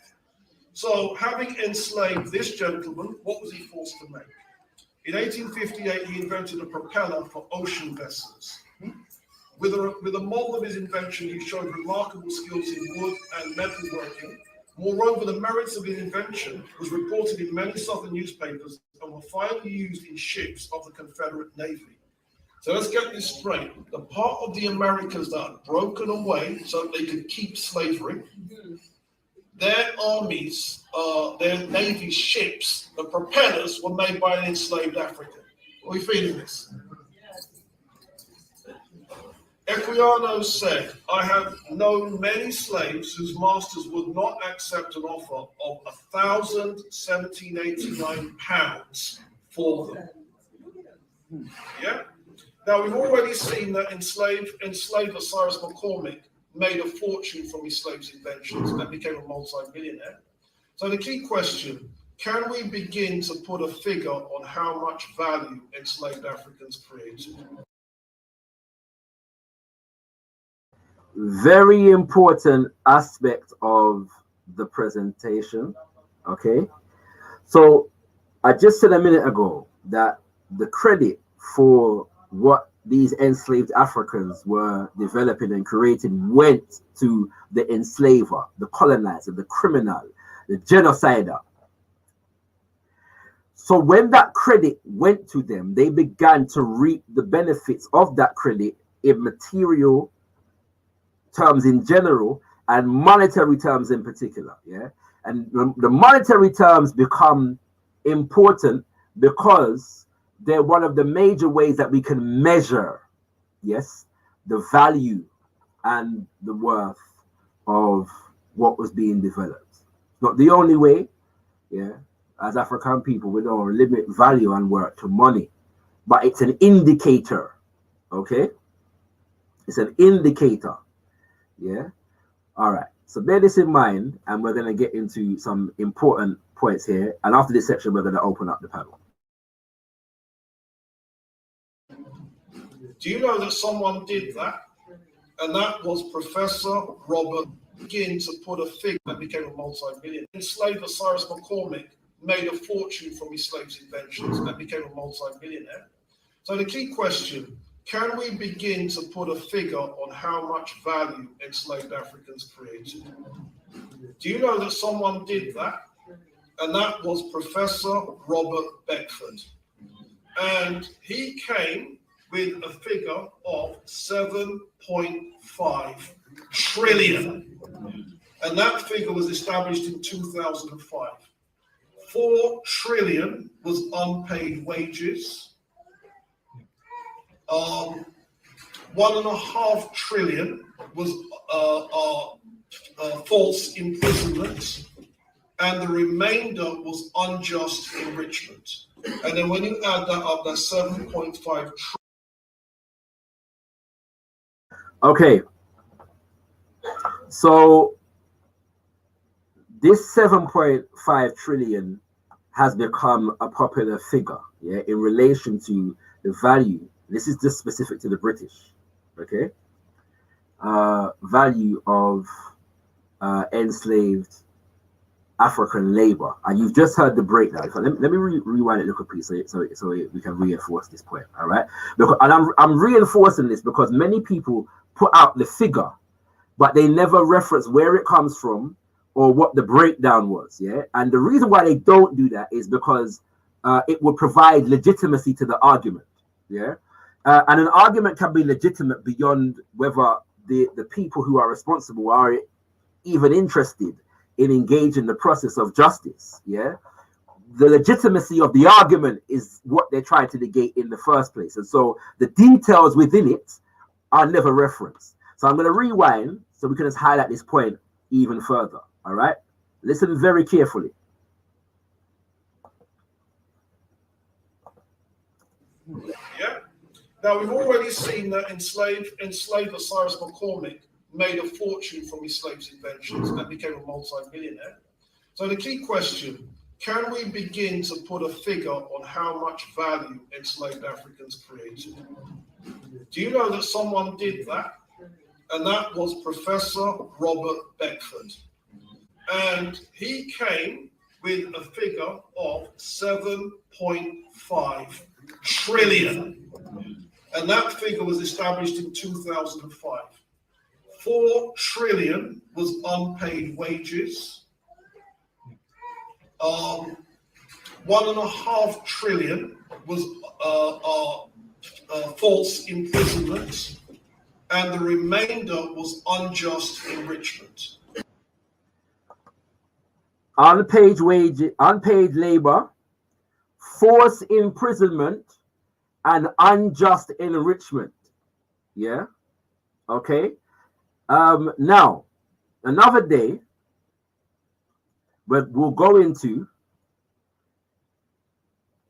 So having enslaved this gentleman, what was he forced to make? In 1858, he invented a propeller for ocean vessels. With a model of his invention, he showed remarkable skills in wood and metalworking. Moreover, the merits of his invention was reported in many Southern newspapers and were finally used in ships of the Confederate Navy. So let's get this straight. The part of the Americans that had broken away so they could keep slavery, their armies, their Navy ships, the propellers were made by an enslaved African. Are we feeling this? Equiano said, I have known many slaves whose masters would not accept an offer of £1,789 for them. Yeah? Now, we've already seen that enslaver Cyrus McCormick made a fortune from his slaves' inventions and became a multi-millionaire. So the key question, can we begin to put a figure on how much value enslaved Africans created? Very important aspect of the presentation. Okay. So I just said a minute ago that the credit for what these enslaved Africans were developing and creating went to the enslaver, the colonizer, the criminal, the genocider. So when that credit went to them, they began to reap the benefits of that credit in material terms in general and monetary terms in particular. Yeah, and the monetary terms become important because they're one of the major ways that we can measure, yes, the value and the worth of what was being developed. Not the only way. Yeah, as African people, we don't limit value and worth to money, but it's an indicator. Okay, it's an indicator. Yeah. All right. So bear this in mind, and we're going to get into some important points here. And after this section, we're going to open up the panel. Do you know that someone did that? And that was Professor Robert. Begin to put a figure that became a multi-millionaire. Enslaver Cyrus McCormick made a fortune from his slaves' inventions and became a multi-millionaire. So the key question, can we begin to put a figure on how much value enslaved Africans created? Do you know that someone did that? And that was Professor Robert Beckford. And he came with a figure of 7.5 trillion. And that figure was established in 2005. 4 trillion was unpaid wages. 1.5 trillion was false imprisonment, and the remainder was unjust enrichment. And then when you add that up, that's 7.5 trillion. Okay. So this 7.5 trillion has become a popular figure, yeah, in relation to the value. This is just specific to the British, okay? Value of enslaved African labor, and you've just heard the breakdown. Let me rewind it a little piece so we can reinforce this point. All right, and I'm reinforcing this because many people put out the figure, but they never reference where it comes from or what the breakdown was. Yeah, and the reason why they don't do that is because it would provide legitimacy to the argument. Yeah, and an argument can be legitimate beyond whether the people who are responsible are even interested in engaging the process of justice. Yeah, the legitimacy of the argument is what they're trying to negate in the first place, and so the details within it are never referenced. So I'm going to rewind so we can just highlight this point even further. All right, listen very carefully. Yeah. Now we've already seen that enslaver Cyrus McCormick made a fortune from his slaves' inventions and became a multi-millionaire. So the key question, can we begin to put a figure on how much value enslaved Africans created? Do you know that someone did that? And that was Professor Robert Beckford. And he came with a figure of 7.5 trillion. And that figure was established in 2005. 4 trillion was unpaid wages. 1.5 trillion was false imprisonment, and the remainder was unjust enrichment. Unpaid wages, unpaid labor, forced imprisonment, and unjust enrichment. Yeah. Okay. Now, another day, but we'll go into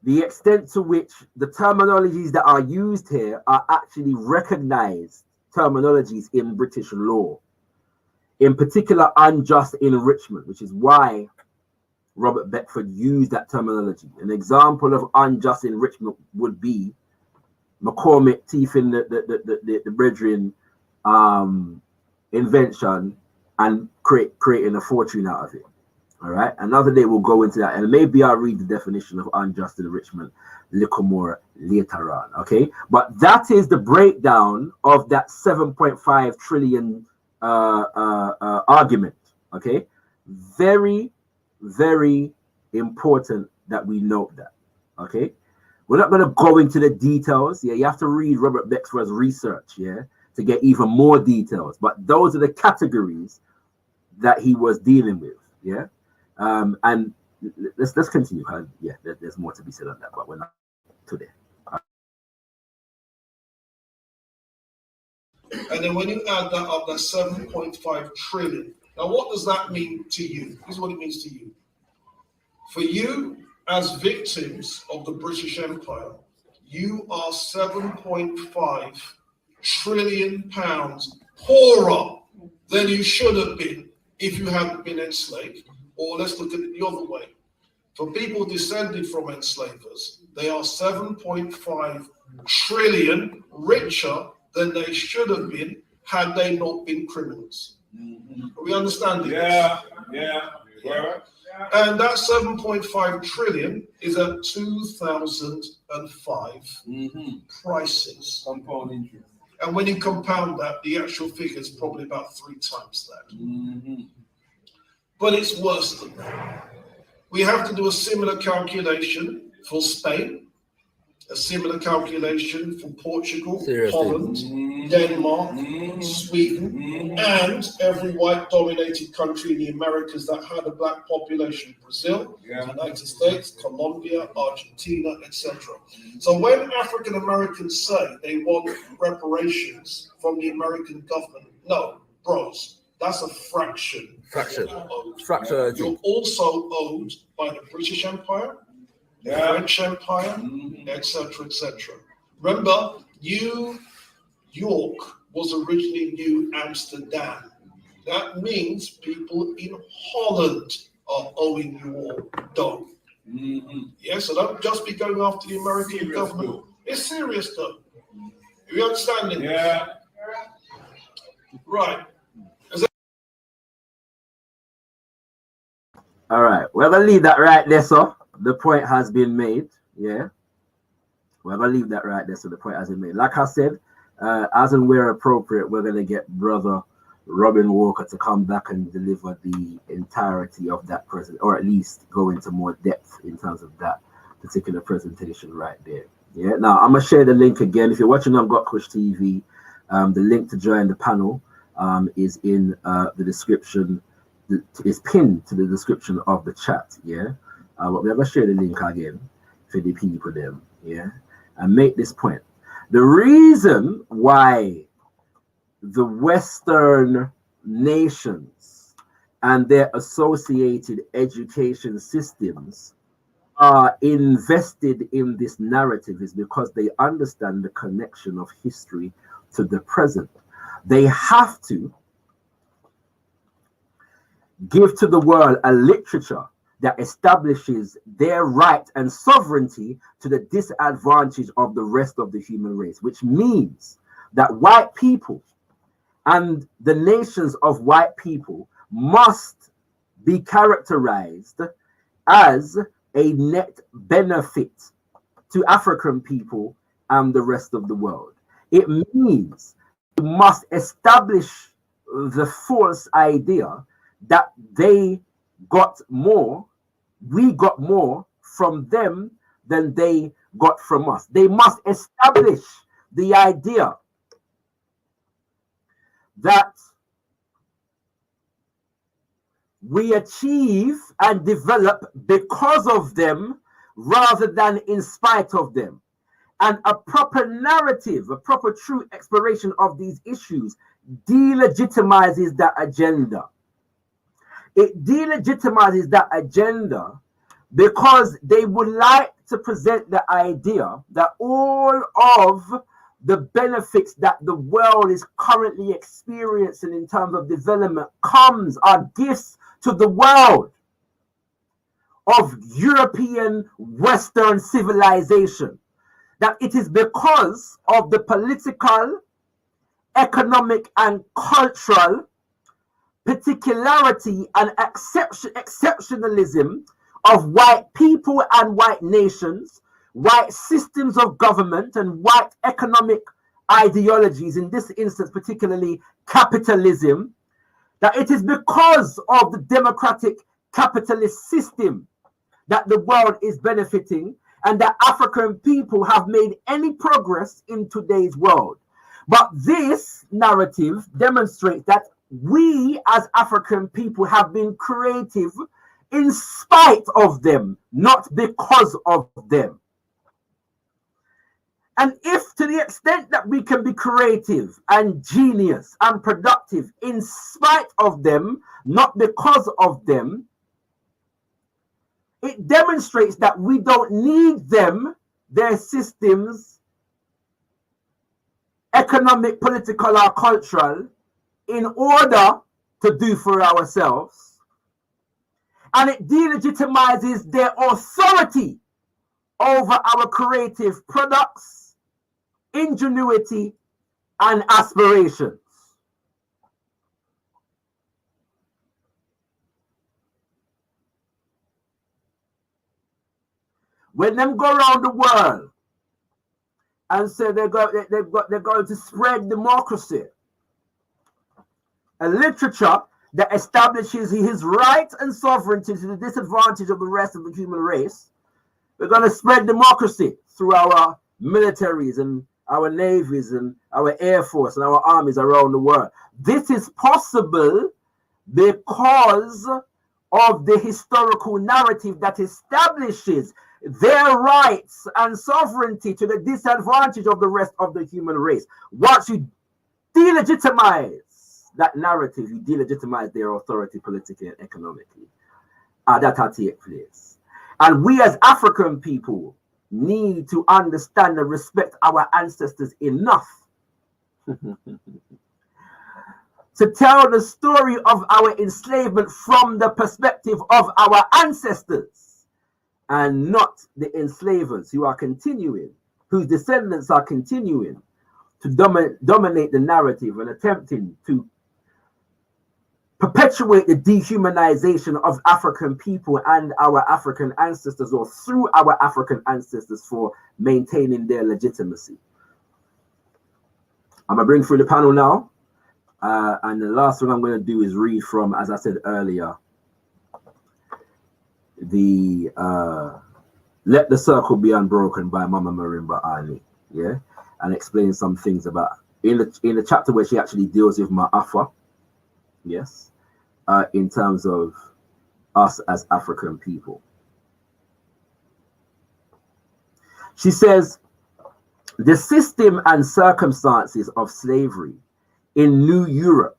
the extent to which the terminologies that are used here are actually recognized terminologies in British law, in particular unjust enrichment, which is why Robert Beckford used that terminology. An example of unjust enrichment would be McCormick thieving the brethren invention and creating a fortune out of it. All right, another day we'll go into that, and maybe I'll read the definition of unjust enrichment a little more later on. Okay, but that is the breakdown of that 7.5 trillion argument. Okay, very, very important that we note that. Okay, we're not going to go into the details. Yeah, you have to read Robert Beckford's research. Yeah, to get even more details. But those are the categories that he was dealing with. Yeah. And let's continue. Yeah, there's more to be said on that, but we're not today. And then when you add that up, that's 7.5 trillion. Now, what does that mean to you? This is what it means to you. For you, as victims of the British Empire, you are 7.5 trillion pounds poorer than you should have been if you hadn't been enslaved. Or let's look at it the other way. For people descended from enslavers, they are 7.5 trillion richer than they should have been had they not been criminals. Are we understanding this? Yeah. And that 7.5 trillion is at 2005 prices. Compounding. And when you compound that, the actual figure is probably about 3 times that. But it's worse than that. We have to do a similar calculation for Spain, a similar calculation for Portugal, Holland, Denmark, Sweden, and every white-dominated country in the Americas that had a black population: Brazil, United States, Colombia, Argentina, etc. So when African Americans say they want reparations from the American government, no, bros. That's a fraction. You're also owed by the British Empire, the French Empire, etc., etc. Remember, New York was originally New Amsterdam. That means people in Holland are owing you all dough. Yeah, so don't just be going after the American Serious government. though. It's serious though. You understanding? Yeah. Right. All right, we're gonna leave that right there, so the point has been made. Yeah, we're gonna leave that right there, so the point has been made. Like I said, as and where appropriate, we're gonna get brother Robin Walker to come back and deliver the entirety of that present, or at least go into more depth in terms of that particular presentation right there. Yeah. Now I'm gonna share the link again. If you're watching on gotkushTV, the link to join the panel is in the description. Is pinned to the description of the chat. Yeah. But we're gonna share the link again for the people them. Yeah. And make this point. The reason why the Western nations and their associated education systems are invested in this narrative is because they understand the connection of history to the present. They have to give to the world a literature that establishes their right and sovereignty to the disadvantage of the rest of the human race, which means that white people and the nations of white people must be characterized as a net benefit to African people and the rest of the world. It means you must establish the false idea that they got more, we got more from them than they got from us. They must establish the idea that we achieve and develop because of them rather than in spite of them. And a proper narrative, a proper true exploration of these issues delegitimizes that agenda. It delegitimizes that agenda because they would like to present the idea that all of the benefits that the world is currently experiencing in terms of development are gifts to the world of European Western civilization. That it is because of the political, economic, and cultural particularity and exceptionalism of white people and white nations, white systems of government, and white economic ideologies, in this instance particularly capitalism, that it is because of the democratic capitalist system that the world is benefiting and that African people have made any progress in today's world. But this narrative demonstrates that we as African people have been creative in spite of them, not because of them. And if to the extent that we can be creative and genius and productive in spite of them, not because of them, it demonstrates that we don't need them, their systems, economic, political, or cultural, in order to do for ourselves. And it delegitimizes their authority over our creative products, ingenuity, and aspirations. When them go around the world and say they're going to spread democracy, a literature that establishes his right and sovereignty to the disadvantage of the rest of the human race, we're going to spread democracy through our militaries and our navies and our air force and our armies around the world. This is possible because of the historical narrative that establishes their rights and sovereignty to the disadvantage of the rest of the human race. Once you delegitimize that narrative, you delegitimize their authority politically and economically. That take place. And we as African people need to understand and respect our ancestors enough to tell the story of our enslavement from the perspective of our ancestors and not the enslavers who are continuing, whose descendants are continuing to dominate the narrative and attempting to perpetuate the dehumanization of African people and our African ancestors, or through our African ancestors, for maintaining their legitimacy. I'm going to bring through the panel now. And the last one I'm going to do is read from, as I said earlier, the Let the Circle Be Unbroken by Mama Marimba Ali, yeah, and explain some things about, in the chapter where she actually deals with MAAFA, yes, in terms of us as African people. She says, the system and circumstances of slavery in New Europe,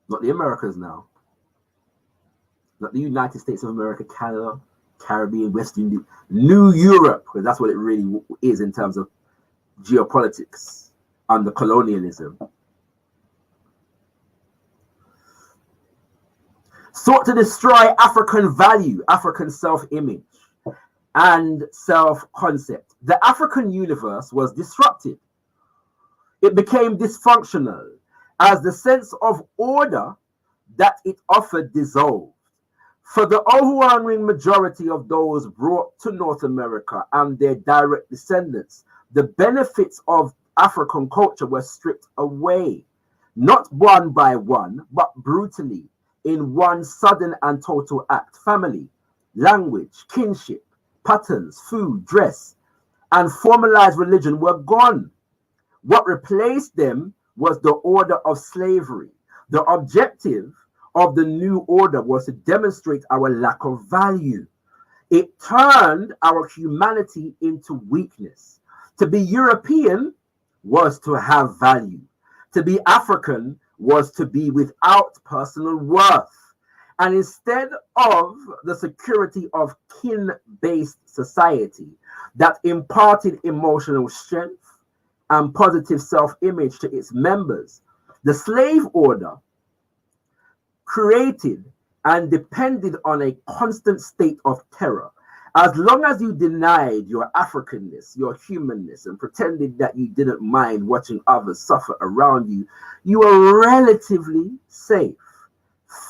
not the Americas now, not the United States of America, Canada, Caribbean, Western Indies, New Europe, because that's what it really is in terms of geopolitics under colonialism, sought to destroy African value, African self-image, and self-concept. The African universe was disrupted. It became dysfunctional as the sense of order that it offered dissolved. For the overwhelming majority of those brought to North America and their direct descendants, the benefits of African culture were stripped away, not one by one, but brutally, in one sudden and total act. Family, language, kinship, patterns, food, dress, and formalized religion were gone. What replaced them was the order of slavery. The objective of the new order was to demonstrate our lack of value. It turned our humanity into weakness. To be European was to have value. To be African was to be without personal worth. And instead of the security of kin-based society that imparted emotional strength and positive self-image to its members, the slave order created and depended on a constant state of terror. As long as you denied your Africanness, your humanness, and pretended that you didn't mind watching others suffer around you, you were relatively safe.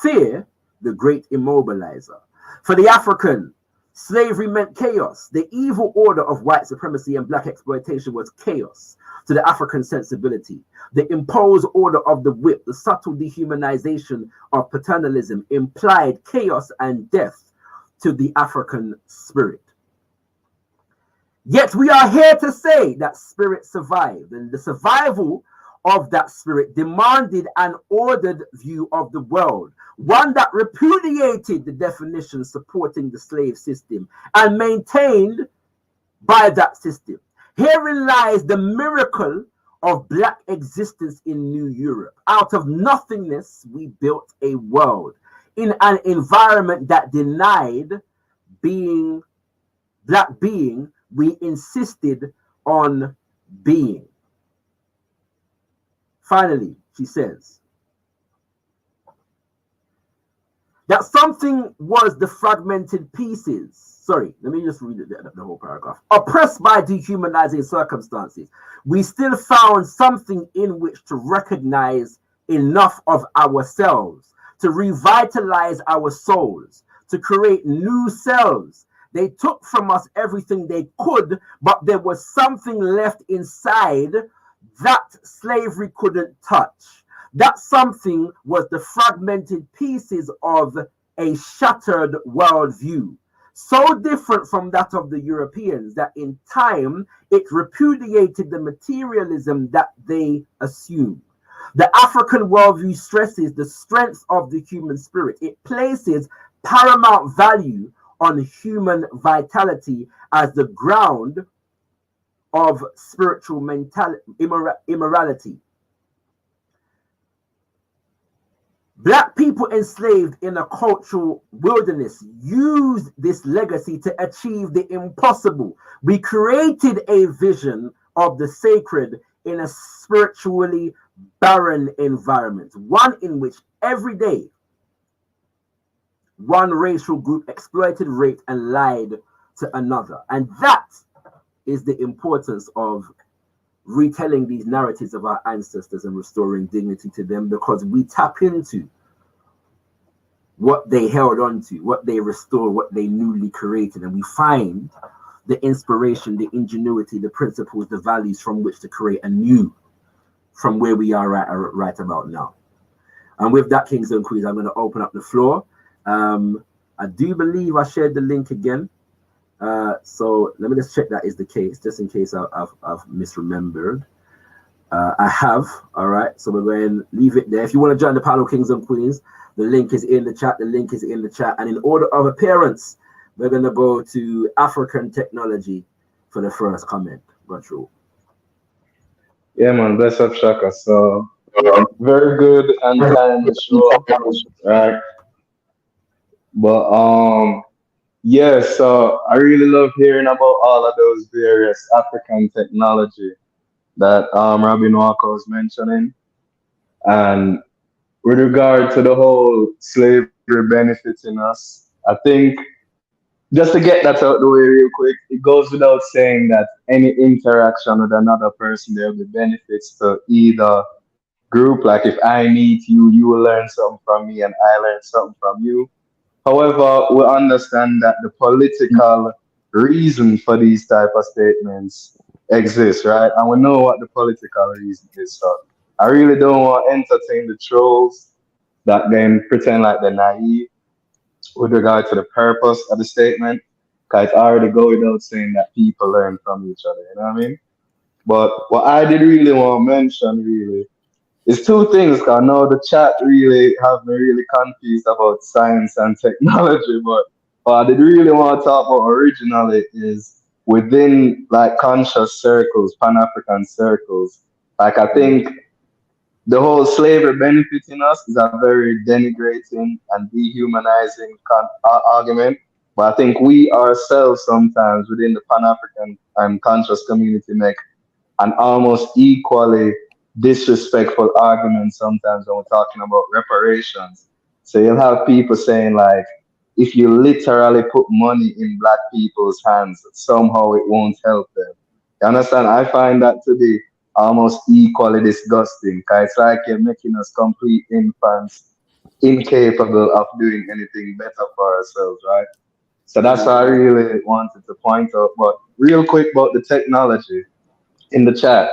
Fear, the great immobilizer. For the African, slavery meant chaos. The evil order of white supremacy and black exploitation was chaos to the African sensibility. The imposed order of the whip, the subtle dehumanization of paternalism, implied chaos and death to the African spirit. Yet we are here to say that spirit survived, and the survival of that spirit demanded an ordered view of the world, one that repudiated the definitions supporting the slave system and maintained by that system. Herein lies the miracle of black existence in New Europe. Out of nothingness, we built a world in an environment that denied being black being. We insisted on being. Finally, she says that something was the fragmented pieces. Sorry, let me just read the whole paragraph. Oppressed by dehumanizing circumstances, we still found something in which to recognize enough of ourselves, to revitalize our souls, to create new selves. They took from us everything they could, but there was something left inside that slavery couldn't touch. That something was the fragmented pieces of a shattered worldview, so different from that of the Europeans that in time it repudiated the materialism that they assumed. The African worldview stresses the strength of the human spirit. It places paramount value on human vitality as the ground of spiritual immorality. Black people enslaved in a cultural wilderness used this legacy to achieve the impossible. We created a vision of the sacred in a spiritually barren environment, one in which every day one racial group exploited, raped, and lied to another. And that is the importance of retelling these narratives of our ancestors and restoring dignity to them, because we tap into what they held on to, what they restored, what they newly created, and we find the inspiration, the ingenuity, the principles, the values from which to create anew from where we are right about now. And with that, kings and queens, I'm going to open up the floor. I do believe I shared the link again. So let me just check that is the case, just in case I've misremembered. I have. All right. So we're going to leave it there. If you want to join the panel, kings and queens, the link is in the chat. The link is in the chat. And in order of appearance, we're going to go to African technology for the first comment. Go through. Yeah, man. Bless up, Shaka. So very good and time the show, right? But yeah, so I really love hearing about all of those various African technology that Robin Walker was mentioning. And with regard to the whole slavery benefiting us, I think just to get that out the way real quick, it goes without saying that any interaction with another person, there will be benefits to either group. Like if I meet you, you will learn something from me and I learn something from you. However, we understand that the political reason for these type of statements exists, right? And we know what the political reason is. So I really don't want to entertain the trolls that then pretend like they're naive with regard to the purpose of the statement, because it's already go without saying that people learn from each other, you know what I mean? But what I did really want to mention really is two things, because I know the chat really have me really confused about science and technology, but what I did really want to talk about originally is within like conscious circles, Pan-African circles. Like I think the whole slavery benefiting us is a very denigrating and dehumanizing argument. But I think we ourselves sometimes within the Pan-African and conscious community make an almost equally disrespectful argument sometimes when we're talking about reparations. So you'll have people saying like, if you literally put money in black people's hands, somehow it won't help them. You understand? I find that to be almost equally disgusting, because it's like you're making us complete infants, incapable of doing anything better for ourselves, right? So that's what I really wanted to point out. But real quick about the technology in the chat,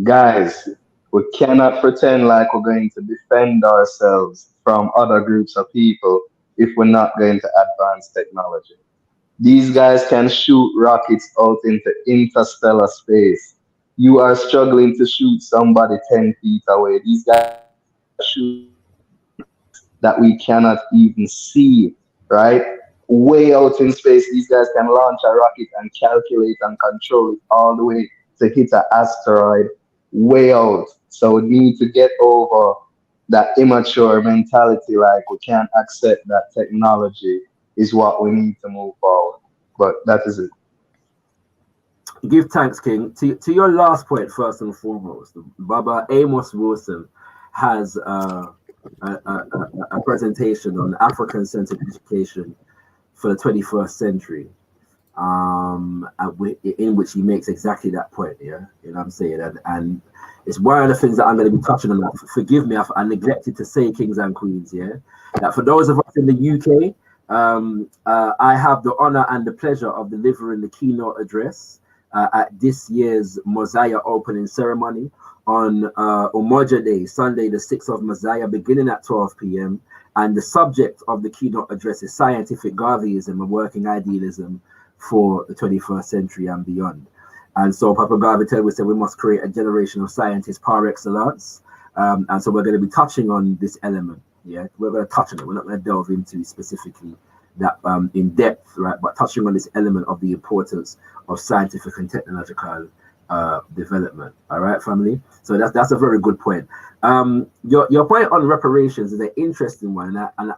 guys, we cannot pretend like we're going to defend ourselves from other groups of people if we're not going to advance technology. These guys can shoot rockets out into interstellar space. You are struggling to shoot somebody 10 feet away. These guys shoot that we cannot even see, right? Way out in space, these guys can launch a rocket and calculate and control it all the way to hit an asteroid way out. So we need to get over that immature mentality, like we can't accept that technology is what we need to move forward. But that is it. Give thanks, King. To your last point, first and foremost, Baba Amos Wilson has a presentation on African-centered education for the 21st century, in which he makes exactly that point. Yeah, you know what I'm saying, and it's one of the things that I'm going to be touching on. Forgive me, I neglected to say, kings and queens. Yeah, that for those of us in the UK, I have the honor and the pleasure of delivering the keynote address at this year's Mosiah opening ceremony on Umoja Day, Sunday, the 6th of Mosiah, beginning at 12 p.m. And the subject of the keynote address is scientific Garveyism and working idealism for the 21st century and beyond. And so Papa Garvey said we must create a generation of scientists par excellence. And so we're going to be touching on this element. Yeah, we're going to touch on it. We're not going to delve into specifically that in depth, right? But touching on this element of the importance of scientific and technological development. All right, family. So that's a very good point. Your point on reparations is an interesting one, and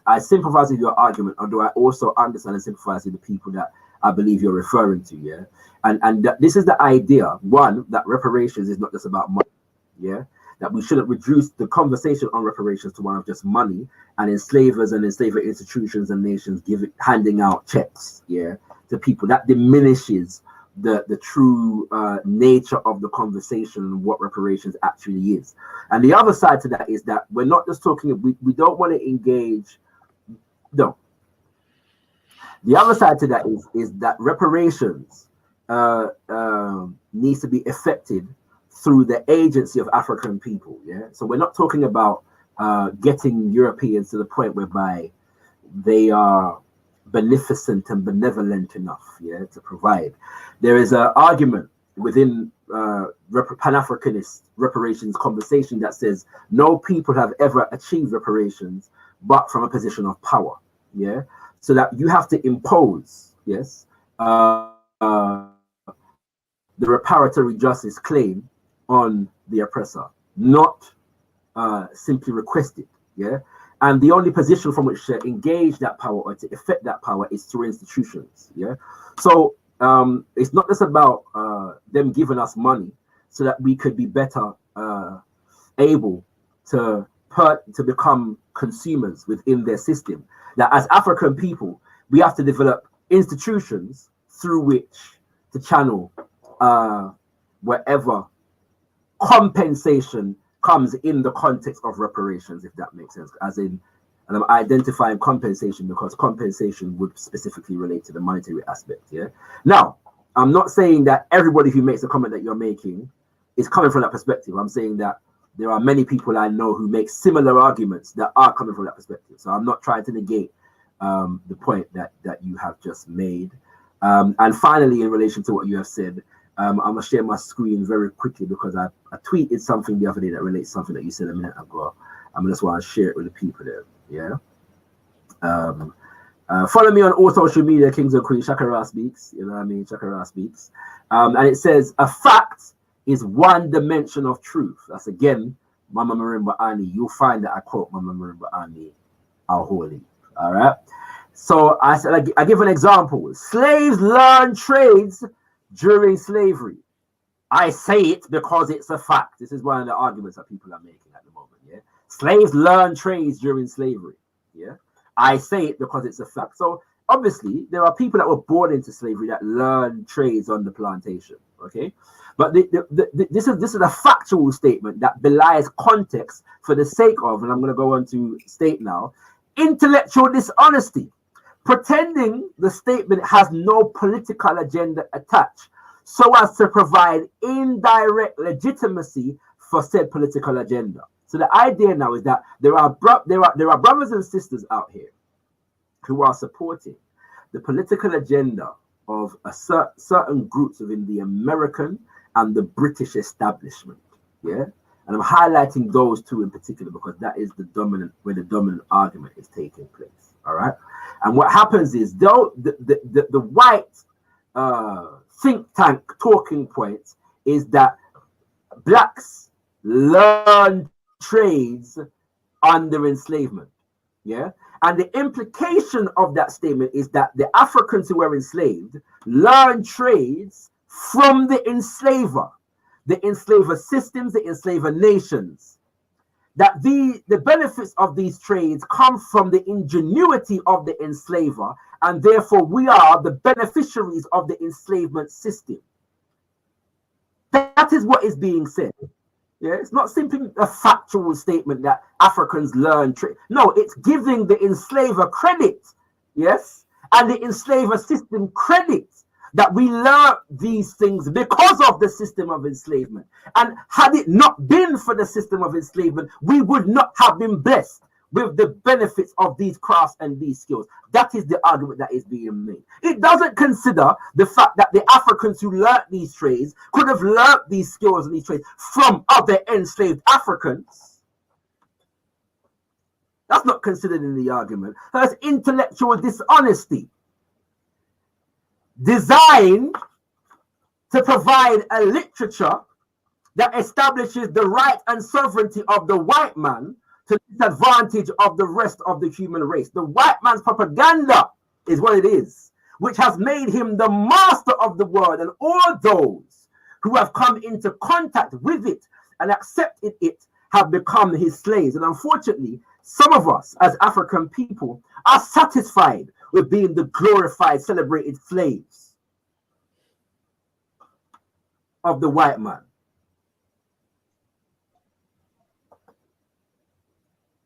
I sympathize with your argument, although I also understand and sympathize with the people that I believe you're referring to. Yeah, and this is the idea, one, that reparations is not just about money. Yeah, that we shouldn't reduce the conversation on reparations to one of just money and enslavers and enslaver institutions and nations handing out checks, to people. That diminishes the true nature of the conversation and what reparations actually is. And the other side to that is that we're not just talking, we don't want to engage, no. The other side to that is that reparations needs to be effected through the agency of African people. So we're not talking about getting Europeans to the point whereby they are beneficent and benevolent enough to provide. There is an argument within Pan-Africanist reparations conversation that says no people have ever achieved reparations but from a position of power. So that you have to impose the reparatory justice claim on the oppressor, not simply request it. And the only position from which to engage that power or to effect that power is through institutions. So it's not just about them giving us money so that we could be better able to become consumers within their system. That as African people, we have to develop institutions through which to channel whatever compensation comes in the context of reparations, if that makes sense. As in, and I'm identifying compensation because compensation would specifically relate to the monetary aspect. Now, I'm not saying that everybody who makes a comment that you're making is coming from that perspective. I'm saying that there are many people I know who make similar arguments that are coming from that perspective. So I'm not trying to negate the point that you have just made. And finally, in relation to what you have said, I'm going to share my screen very quickly because I tweeted something the other day that relates to something that you said a minute ago. I just want to share it with the people there. Follow me on all social media, Kings and Queens, ShakaRa Speaks. You know what I mean? ShakaRa Speaks. And it says, a fact is one dimension of truth. That's again, Mama Marimba Ani. You'll find that I quote Mama Marimba Ani, our holy. All right. So I said, I give an example. Slaves learn trades during slavery. I say it because it's a fact. This is one of the arguments that people are making at the moment. Slaves learn trades during slavery. I say it because it's a fact. So obviously, there are people that were born into slavery that learn trades on the plantation. Okay. But this is a factual statement that belies context for the sake of, and I'm going to go on to state now, intellectual dishonesty, pretending the statement has no political agenda attached, so as to provide indirect legitimacy for said political agenda. So the idea now is that there are brothers and sisters out here who are supporting the political agenda of certain groups within the American and the British establishment. And I'm highlighting those two in particular because that is where the dominant argument is taking place. All right. And what happens is, though the white think tank talking point is that blacks learn trades under enslavement. And the implication of that statement is that the Africans who were enslaved learn trades from the enslaver systems, the enslaver nations. That the benefits of these trades come from the ingenuity of the enslaver, and therefore we are the beneficiaries of the enslavement system. That is what is being said. It's not simply a factual statement that Africans learn trade. No, it's giving the enslaver credit, and the enslaver system credit that we learn these things because of the system of enslavement. And had it not been for the system of enslavement, we would not have been blessed with the benefits of these crafts and these skills. That is the argument that is being made. It doesn't consider the fact that the Africans who learned these trades could have learned these skills and these trades from other enslaved Africans. That's not considered in the argument. That's intellectual dishonesty designed to provide a literature that establishes the right and sovereignty of the white man to the disadvantage of the rest of the human race. The white man's propaganda is what it is, which has made him the master of the world, and all those who have come into contact with it and accepted it have become his slaves. And unfortunately, some of us as African people are satisfied with being the glorified, celebrated slaves of the white man.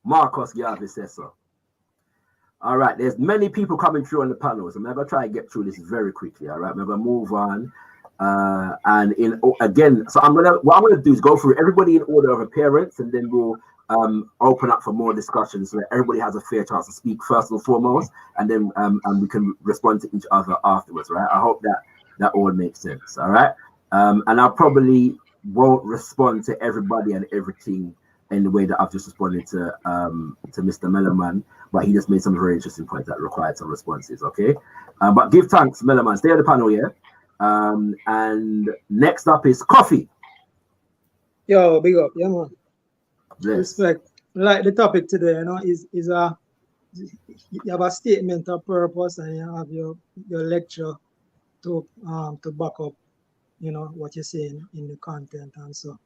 Marcus Garvey says so. All right, there's many people coming through on the panels. I'm going to try and get through this very quickly. All right, I'm going to move on. And again, so what I'm gonna do is go through everybody in order of appearance, and then we'll open up for more discussion so that everybody has a fair chance to speak first and foremost, and then and we can respond to each other afterwards. Right? I hope that all makes sense. All right, and I probably won't respond to everybody and everything in the way that I've just responded to Mr. Mellerman, but he just made some very interesting points that required some responses. Okay, but give thanks, Mellerman. Stay on the panel, yeah. And next up is Coffee. Yo, big up, yeah, man. Yes. Respect. Like the topic today, you know, is you have a statement of purpose, and you have your lecture to back up, you know, what you're saying in the content, and so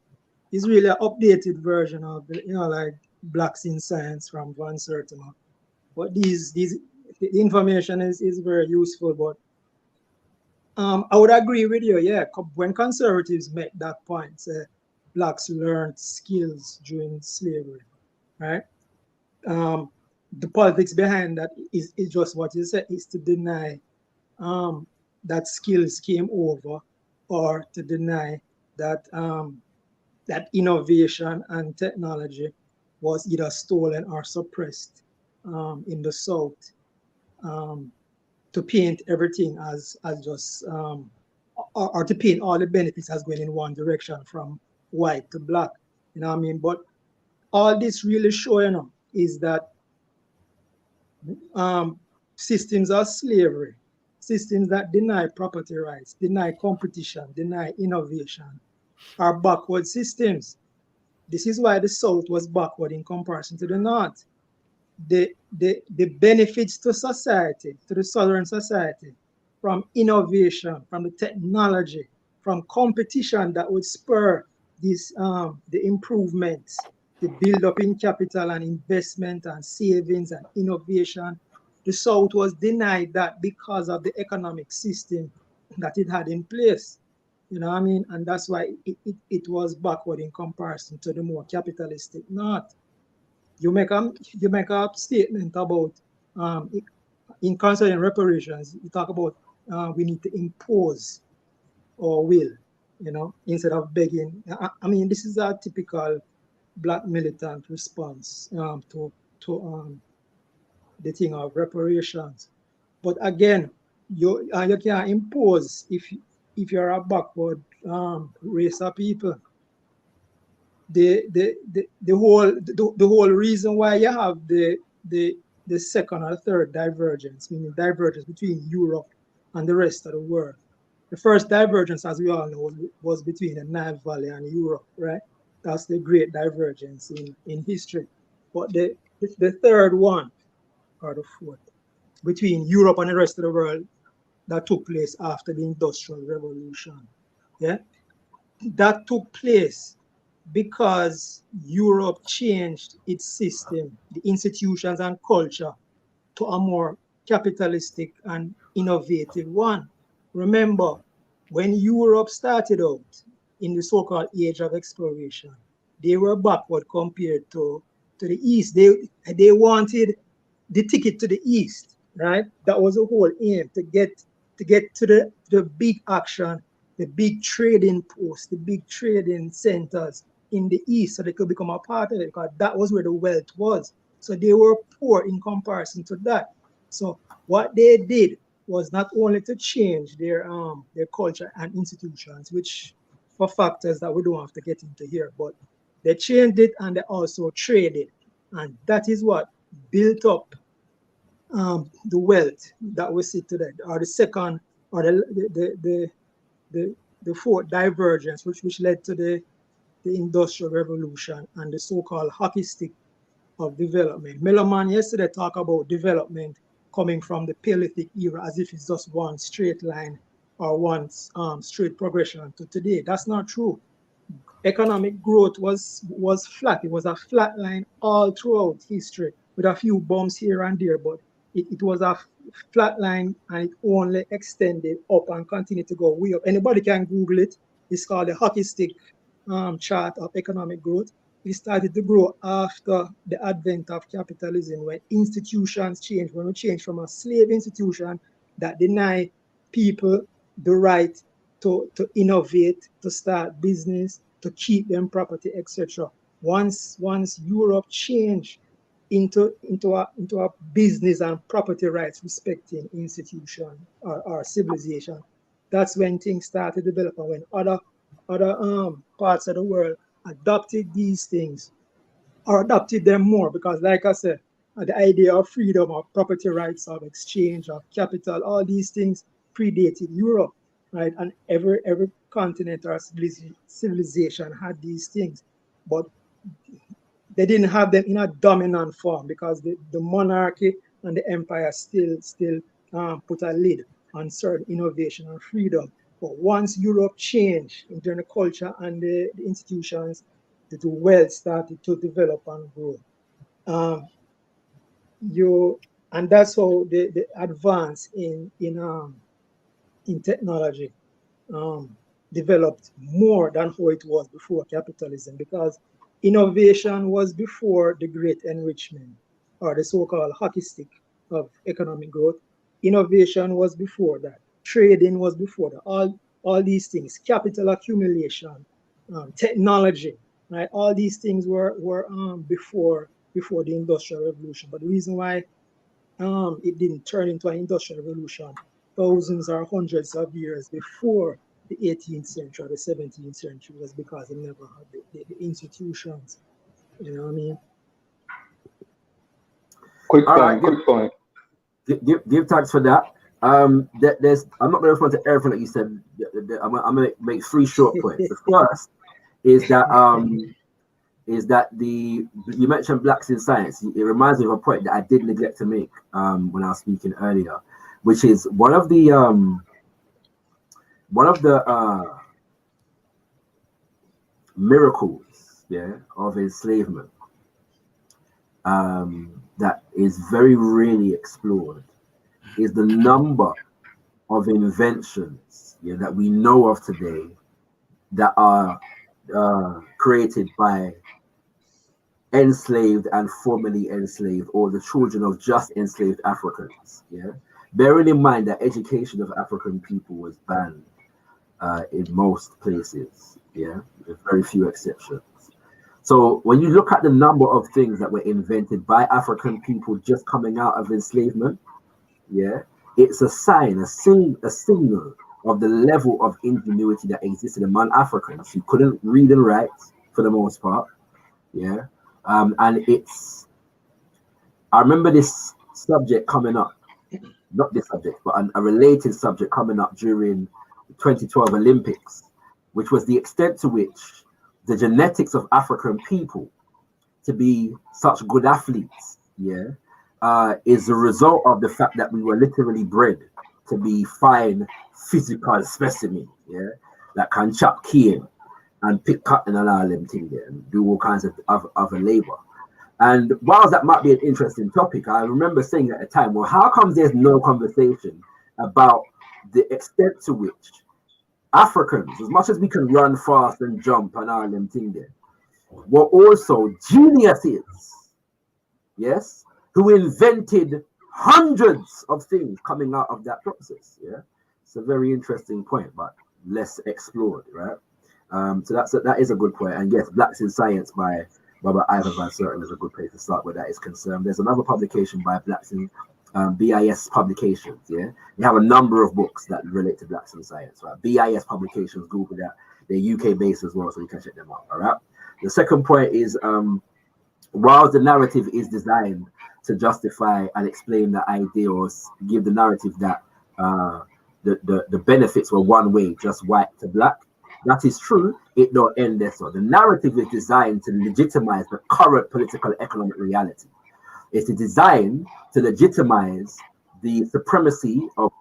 it's really an updated version of the, you know, like Blacks in Science from Van Sertima. But the information is very useful, but I would agree with you, yeah. When conservatives make that point, say Blacks learned skills during slavery, right? The politics behind that is just what you said, is to deny that skills came over, or to deny that that innovation and technology was either stolen or suppressed in the South. To paint everything as just or to paint all the benefits as going in one direction from white to black, you know what I mean? But all this really showing up is that systems of slavery, systems that deny property rights, deny competition, deny innovation, are backward systems. This is why the South was backward in comparison to the North. The benefits to society, to the Southern society, from innovation, from the technology, from competition that would spur this, the improvements, the build up in capital and investment and savings and innovation. The South was denied that because of the economic system that it had in place. You know what I mean? And that's why it was backward in comparison to the more capitalistic North. You make a statement about in concerning reparations. You talk about we need to impose our will, you know, instead of begging. I mean, this is a typical Black militant response to the thing of reparations. But again, you can't impose if you're a backward race of people. The whole reason why you have the second or third divergence, meaning divergence between Europe and the rest of the world. The first divergence, as we all know, was between the Nile Valley and Europe, right? That's the great divergence in history. But the third one, or the fourth, between Europe and the rest of the world, that took place after the Industrial Revolution, yeah? That took place because Europe changed its system, the institutions and culture, to a more capitalistic and innovative one. Remember, when Europe started out in the so-called age of exploration, they were backward compared to the East. They wanted the ticket to the East, right? That was the whole aim, to get to the big action, the big trading posts, the big trading centers in the East, so they could become a part of it, because that was where the wealth was. So they were poor in comparison to that. So what they did was not only to change their culture and institutions, which for factors that we don't have to get into here, but they changed it, and they also traded, and that is what built up the wealth that we see today. Or the second, or the fourth divergence, which led to the Industrial Revolution and the so-called hockey stick of development. Mellerman yesterday talked about development coming from the Paleolithic era as if it's just one straight line or one straight progression to today. That's not true. economic growth was flat. It was a flat line all throughout history with a few bumps here and there, but it was a flat line and it only extended up and continued to go way up. Anybody can Google it. It's called the hockey stick chart of economic growth. It started to grow after the advent of capitalism, when institutions changed, when we changed from a slave institution that deny people the right to innovate, to start business, to keep them property, etc. Once Europe changed into a business and property rights respecting institution or civilization, that's when things started to develop, and when other parts of the world adopted these things or adopted them more, because like I said, the idea of freedom, of property rights, of exchange, of capital, all these things predated Europe, right? And every continent or civilization had these things, but they didn't have them in a dominant form, because the monarchy and the empire still put a lid on certain innovation and freedom. But once Europe changed in terms of culture and the institutions, the wealth started to develop and grow. And that's how the advance in technology developed more than how it was before capitalism, because innovation was before the great enrichment, or the so-called hockey stick of economic growth. Innovation was before that. Trading was before that. All these things, capital accumulation, technology, right? All these things were before the Industrial Revolution. But the reason why it didn't turn into an Industrial Revolution thousands or hundreds of years before the 18th century or the 17th century was because they never had the institutions. You know what I mean? Quick point. Give thanks for that. I'm not going to respond to everything that you said. I'm going to make three short points. The first is that you mentioned blacks in science. It reminds me of a point that I did neglect to make when I was speaking earlier, which is one of the miracles, of enslavement that is very rarely explored is the number of inventions that we know of today that are created by enslaved and formerly enslaved, or the children of just enslaved Africans. Bearing in mind that education of African people was banned in most places, with very few exceptions. So when you look at the number of things that were invented by African people just coming out of enslavement, it's a sign, a signal of the level of ingenuity that existed among Africans who couldn't read and write for the most part. And I remember this subject coming up, not this subject, but a related subject coming up during the 2012 Olympics, which was the extent to which the genetics of African people to be such good athletes, is a result of the fact that we were literally bred to be fine physical specimen, that can chop cane and pick cotton and all them things there and do all kinds of other labor. And whilst that might be an interesting topic, I remember saying at the time, well, how come there's no conversation about the extent to which Africans, as much as we can run fast and jump and all them things there, were also geniuses, who invented hundreds of things coming out of that process. It's a very interesting point, but less explored, right? So that is a good point. And yes, Blacks in Science by Robert Ivan Van Serton is a good place to start where that is concerned. There's another publication by Blacks in BIS Publications. They have a number of books that relate to Blacks in Science. Right? BIS Publications, Google that. They're UK based as well, so you can check them out. All right. The second point is, while the narrative is designed to justify and explain the idea or give the narrative that the benefits were one way, just white to black, that is true. It don't end there. So the narrative is designed to legitimize the current political economic reality. It's designed to legitimize the supremacy of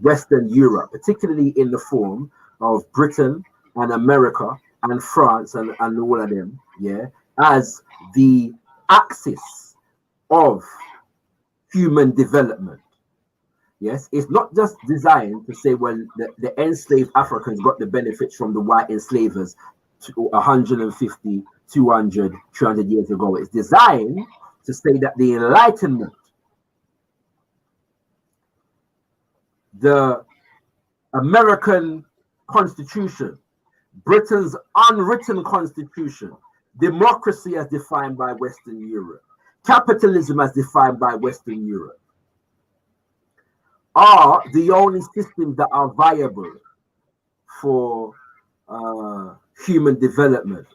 Western Europe, particularly in the form of Britain and America and France and all of them, yeah, as the axis of human development. Yes, it's not just designed to say, well, the enslaved Africans got the benefits from the white enslavers 150, 200, 300 years ago. It's designed to say that the Enlightenment, the American Constitution, Britain's unwritten constitution, democracy as defined by Western Europe, capitalism as defined by Western Europe, are the only systems that are viable for human development,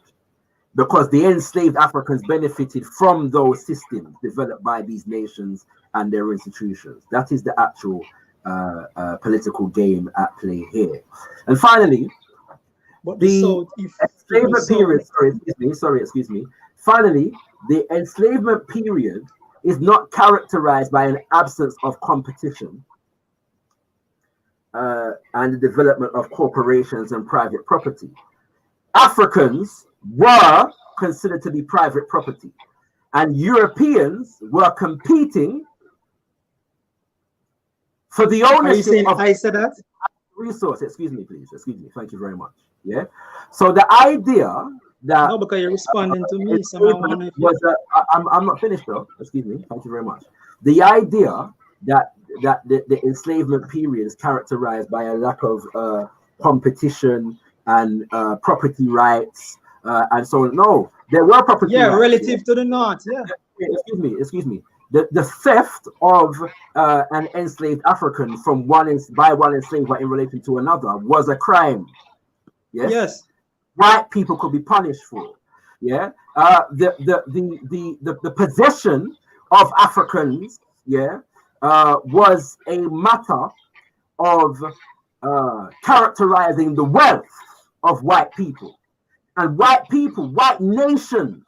because the enslaved Africans benefited from those systems developed by these nations and their institutions. That is the actual political game at play here. And finally, the enslavement period, excuse me. Finally, the enslavement period is not characterized by an absence of competition and the development of corporations and private property. Africans were considered to be private property, and Europeans were competing for the ownership of resource. Excuse me, please. Excuse me. Thank you very much. Yeah. So the idea that no, because you're responding to me, so I'm not finished though. Excuse me. Thank you very much. The idea that the enslavement period is characterized by a lack of competition and property rights and so on. No, there were property rights. Relative to the North. Excuse me. The theft of an enslaved African from one enslaver in relation to another was a crime. Yes. White people could be punished for. Yeah. The possession of Africans, was a matter of characterizing the wealth of white people. And white people, white nations,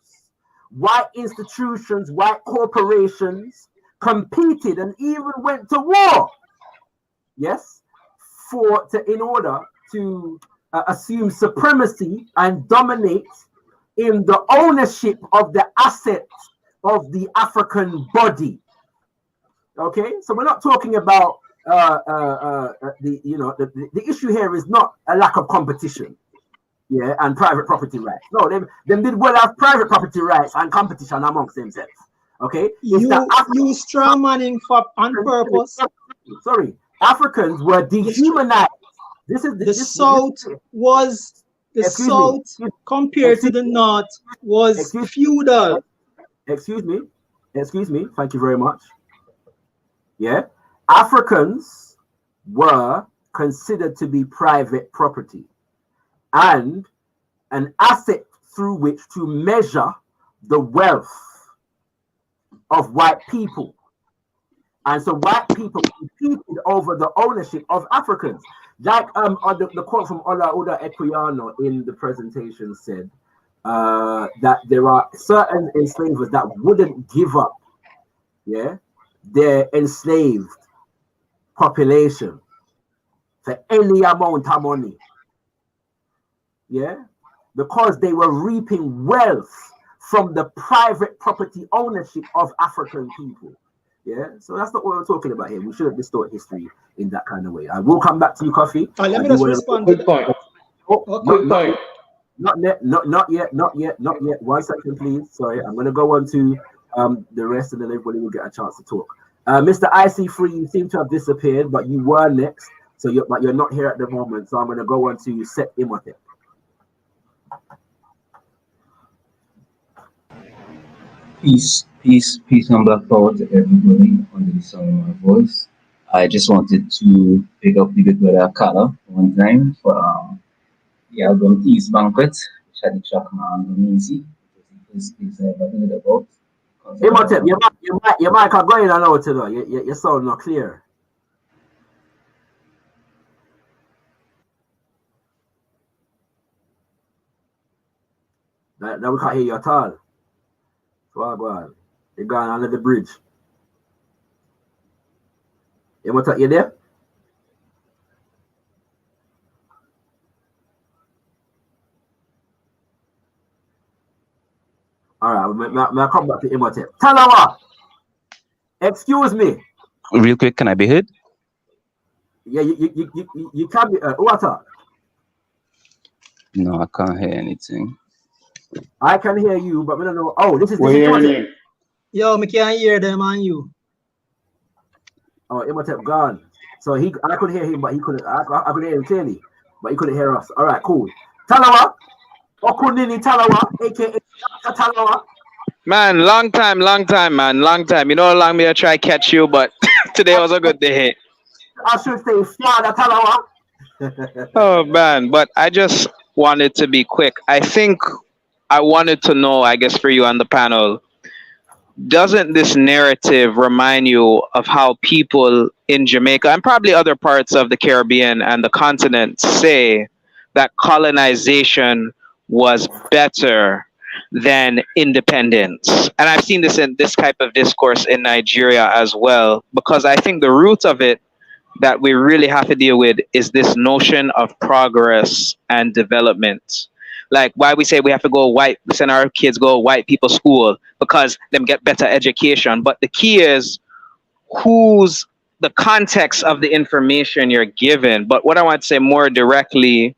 white institutions, white corporations competed and even went to war, in order to assume supremacy and dominate in the ownership of the assets of the African body. Okay, so we're not talking about the issue here is not a lack of competition, and private property rights. No, them did well have private property rights and competition amongst themselves. Okay, you strong manning for on purpose. Sorry, Africans were dehumanized. The South compared to the North was feudal. Excuse me. Thank you very much. Yeah, Africans were considered to be private property and an asset through which to measure the wealth of white people. And so white people competed over the ownership of Africans. Like the quote from Ola Equiano in the presentation said that there are certain enslavers that wouldn't give up their enslaved population for any amount of money, because they were reaping wealth from the private property ownership of African people. So that's not what we're talking about here. We shouldn't distort history in that kind of way. I will come back to you, Coffee. Let me just respond to point. Not yet. 1 second, please. Sorry, I'm going to go on to the rest, and then everybody will get a chance to talk. Mr. IC3, you seem to have disappeared, but you were next. But you're not here at the moment, so I'm going to go on to Set Imhotep. Peace and black power to everybody under the sound of my voice. I just wanted to pick up the big brother Kala one time for the album East Banquet, which had the track Easy. Is ever heard about. Imhotep, your mic are going on out today. Your sound not clear. Now we can't hear you at all. Go. You're going under the bridge. Imhotep, you there? May I come back to Imhotep? Talawa, excuse me. Real quick, can I be heard? Yeah, you can be. What up? No, I can't hear anything. I can hear you, but we don't know. Oh, this is We're hearing Imhotep. you. Yo, me can't hear them and you. Oh, Imhotep gone. So I could hear him, but he couldn't. I could hear him clearly, but he couldn't hear us. All right, cool. Talawa, Okunini Talawa, aka Talawa. Man, long time, man. Long time. You know how long me I try catch you, but today was a good day. I should say Florida Talawa. Oh man, but I just wanted to be quick. I think I wanted to know, I guess for you on the panel, doesn't this narrative remind you of how people in Jamaica and probably other parts of the Caribbean and the continent say that colonization was better than independence? And I've seen this in this type of discourse in Nigeria as well, because I think the root of it that we really have to deal with is this notion of progress and development. Like why we say we have to we send our kids go white people school because them get better education. But the key is who's the context of the information you're given. But what I want to say more directly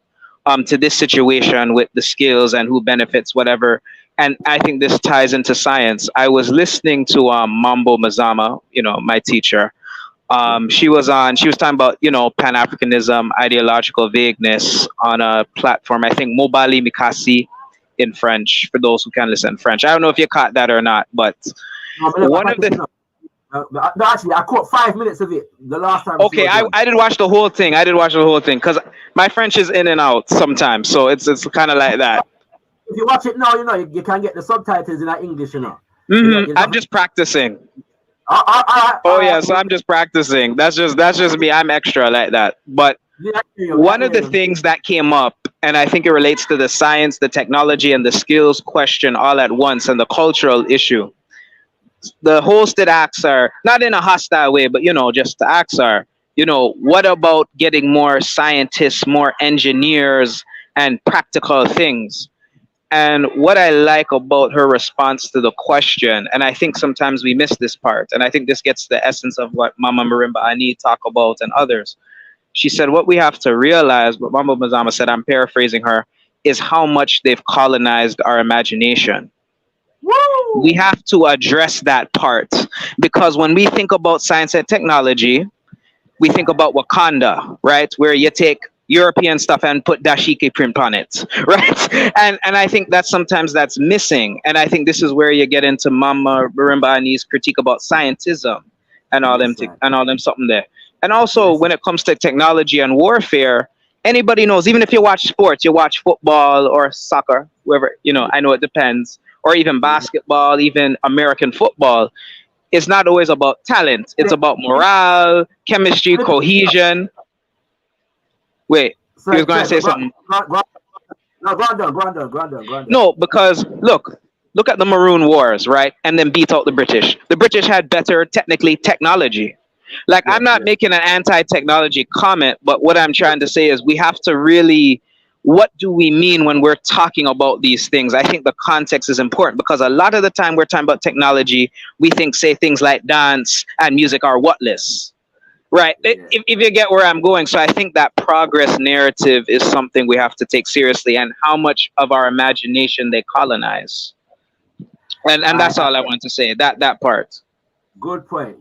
to this situation with the skills and who benefits, whatever. And I think this ties into science. I was listening to Mambo Mazama, my teacher. She was talking about, Pan-Africanism, ideological vagueness on a platform, I think Mobali Mikasi in French, for those who can listen French. I don't know if you caught that or not, but one of the... No, actually, I caught 5 minutes of it the last time. Okay, I did watch the whole thing. Because my French is in and out sometimes, so it's kind of like that. If you watch it now, you can get the subtitles in English, I'm just practicing. So I'm just practicing. That's just me. I'm extra like that. But one of the things that came up, and I think it relates to the science, the technology, and the skills question all at once, and the cultural issue. The host did ask her, not in a hostile way, but just to ask her, what about getting more scientists, more engineers, and practical things? And what I like about her response to the question, and I think sometimes we miss this part, and I think this gets the essence of what Mama Marimba Ani talk about and others. She said, what we have to realize, what Mama Mazama said, I'm paraphrasing her, is how much they've colonized our imagination. Woo! We have to address that part, because when we think about science and technology, we think about Wakanda, right? Where you take European stuff and put dashiki print on it, right? And I think that sometimes that's missing. And I think this is where you get into Mama Marimba Ani's critique about scientism and all them something there. And also when it comes to technology and warfare, anybody knows, even if you watch sports, you watch football or soccer, whoever, I know it depends, or even basketball, even American football, it's not always about talent. It's about morale, chemistry, cohesion. Wait, he was going to say something. No, go on. No, because look at the Maroon Wars, right? And then beat out the British. The British had better, technically, technology. Like, I'm not making an anti-technology comment, but what I'm trying to say is we have to really, what do we mean when we're talking about these things? I think the context is important, because a lot of the time we're talking about technology, we say things like dance and music are whatless. Right. If you get where I'm going. So I think that progress narrative is something we have to take seriously, and how much of our imagination they colonize. And that's all I want to say, that part. Good point.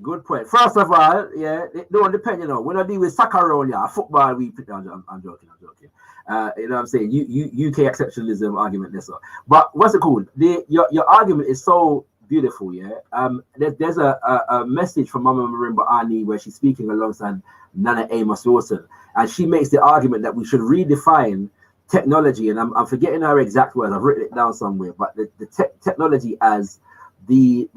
First of all, it don't depend, when I deal with ShakaRa, football, I'm joking. You know what I'm saying? UK exceptionalism argument, this. But what's it called? Your argument is so beautiful, there's a message from Mama Marimba Ani where she's speaking alongside Nana Amos Wilson, and she makes the argument that we should redefine technology, and I'm forgetting her exact words, I've written it down somewhere, but the technology as the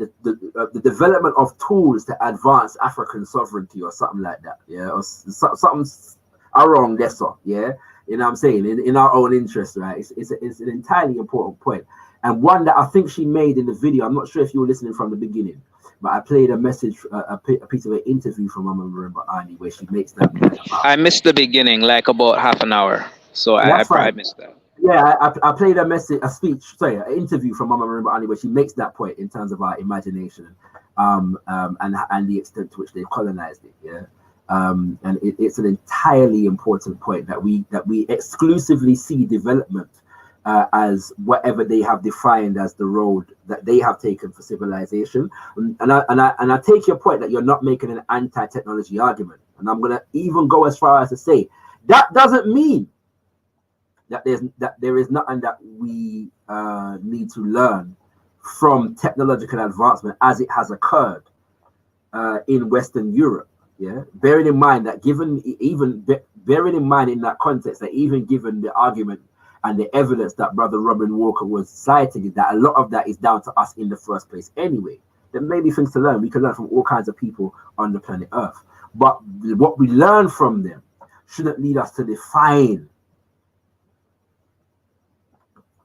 development of tools to advance African sovereignty or something like that, or something around this, you know what I'm saying, in our own interest, right? It's an entirely important point. And one that I think she made in the video, I'm not sure if you were listening from the beginning, but I played a message, a piece of an interview from Mama Marimba Ani where she makes that point about. I missed the beginning, like about half an hour. So I probably missed that. Yeah, I played a interview from Mama Marimba Ali, where she makes that point in terms of our imagination, and the extent to which they've colonized it. Yeah, and it's an entirely important point that we exclusively see development as whatever they have defined as the road that they have taken for civilization. And I take your point that you're not making an anti-technology argument, and I'm gonna even go as far as to say that doesn't mean that there is nothing that we need to learn from technological advancement as it has occurred in Western Europe. Yeah, bearing in mind that bearing in mind in that context that even given the argument and the evidence that Brother Robin Walker was citing, is that a lot of that is down to us in the first place anyway. There may be things to learn. We can learn from all kinds of people on the planet Earth, but what we learn from them shouldn't lead us to define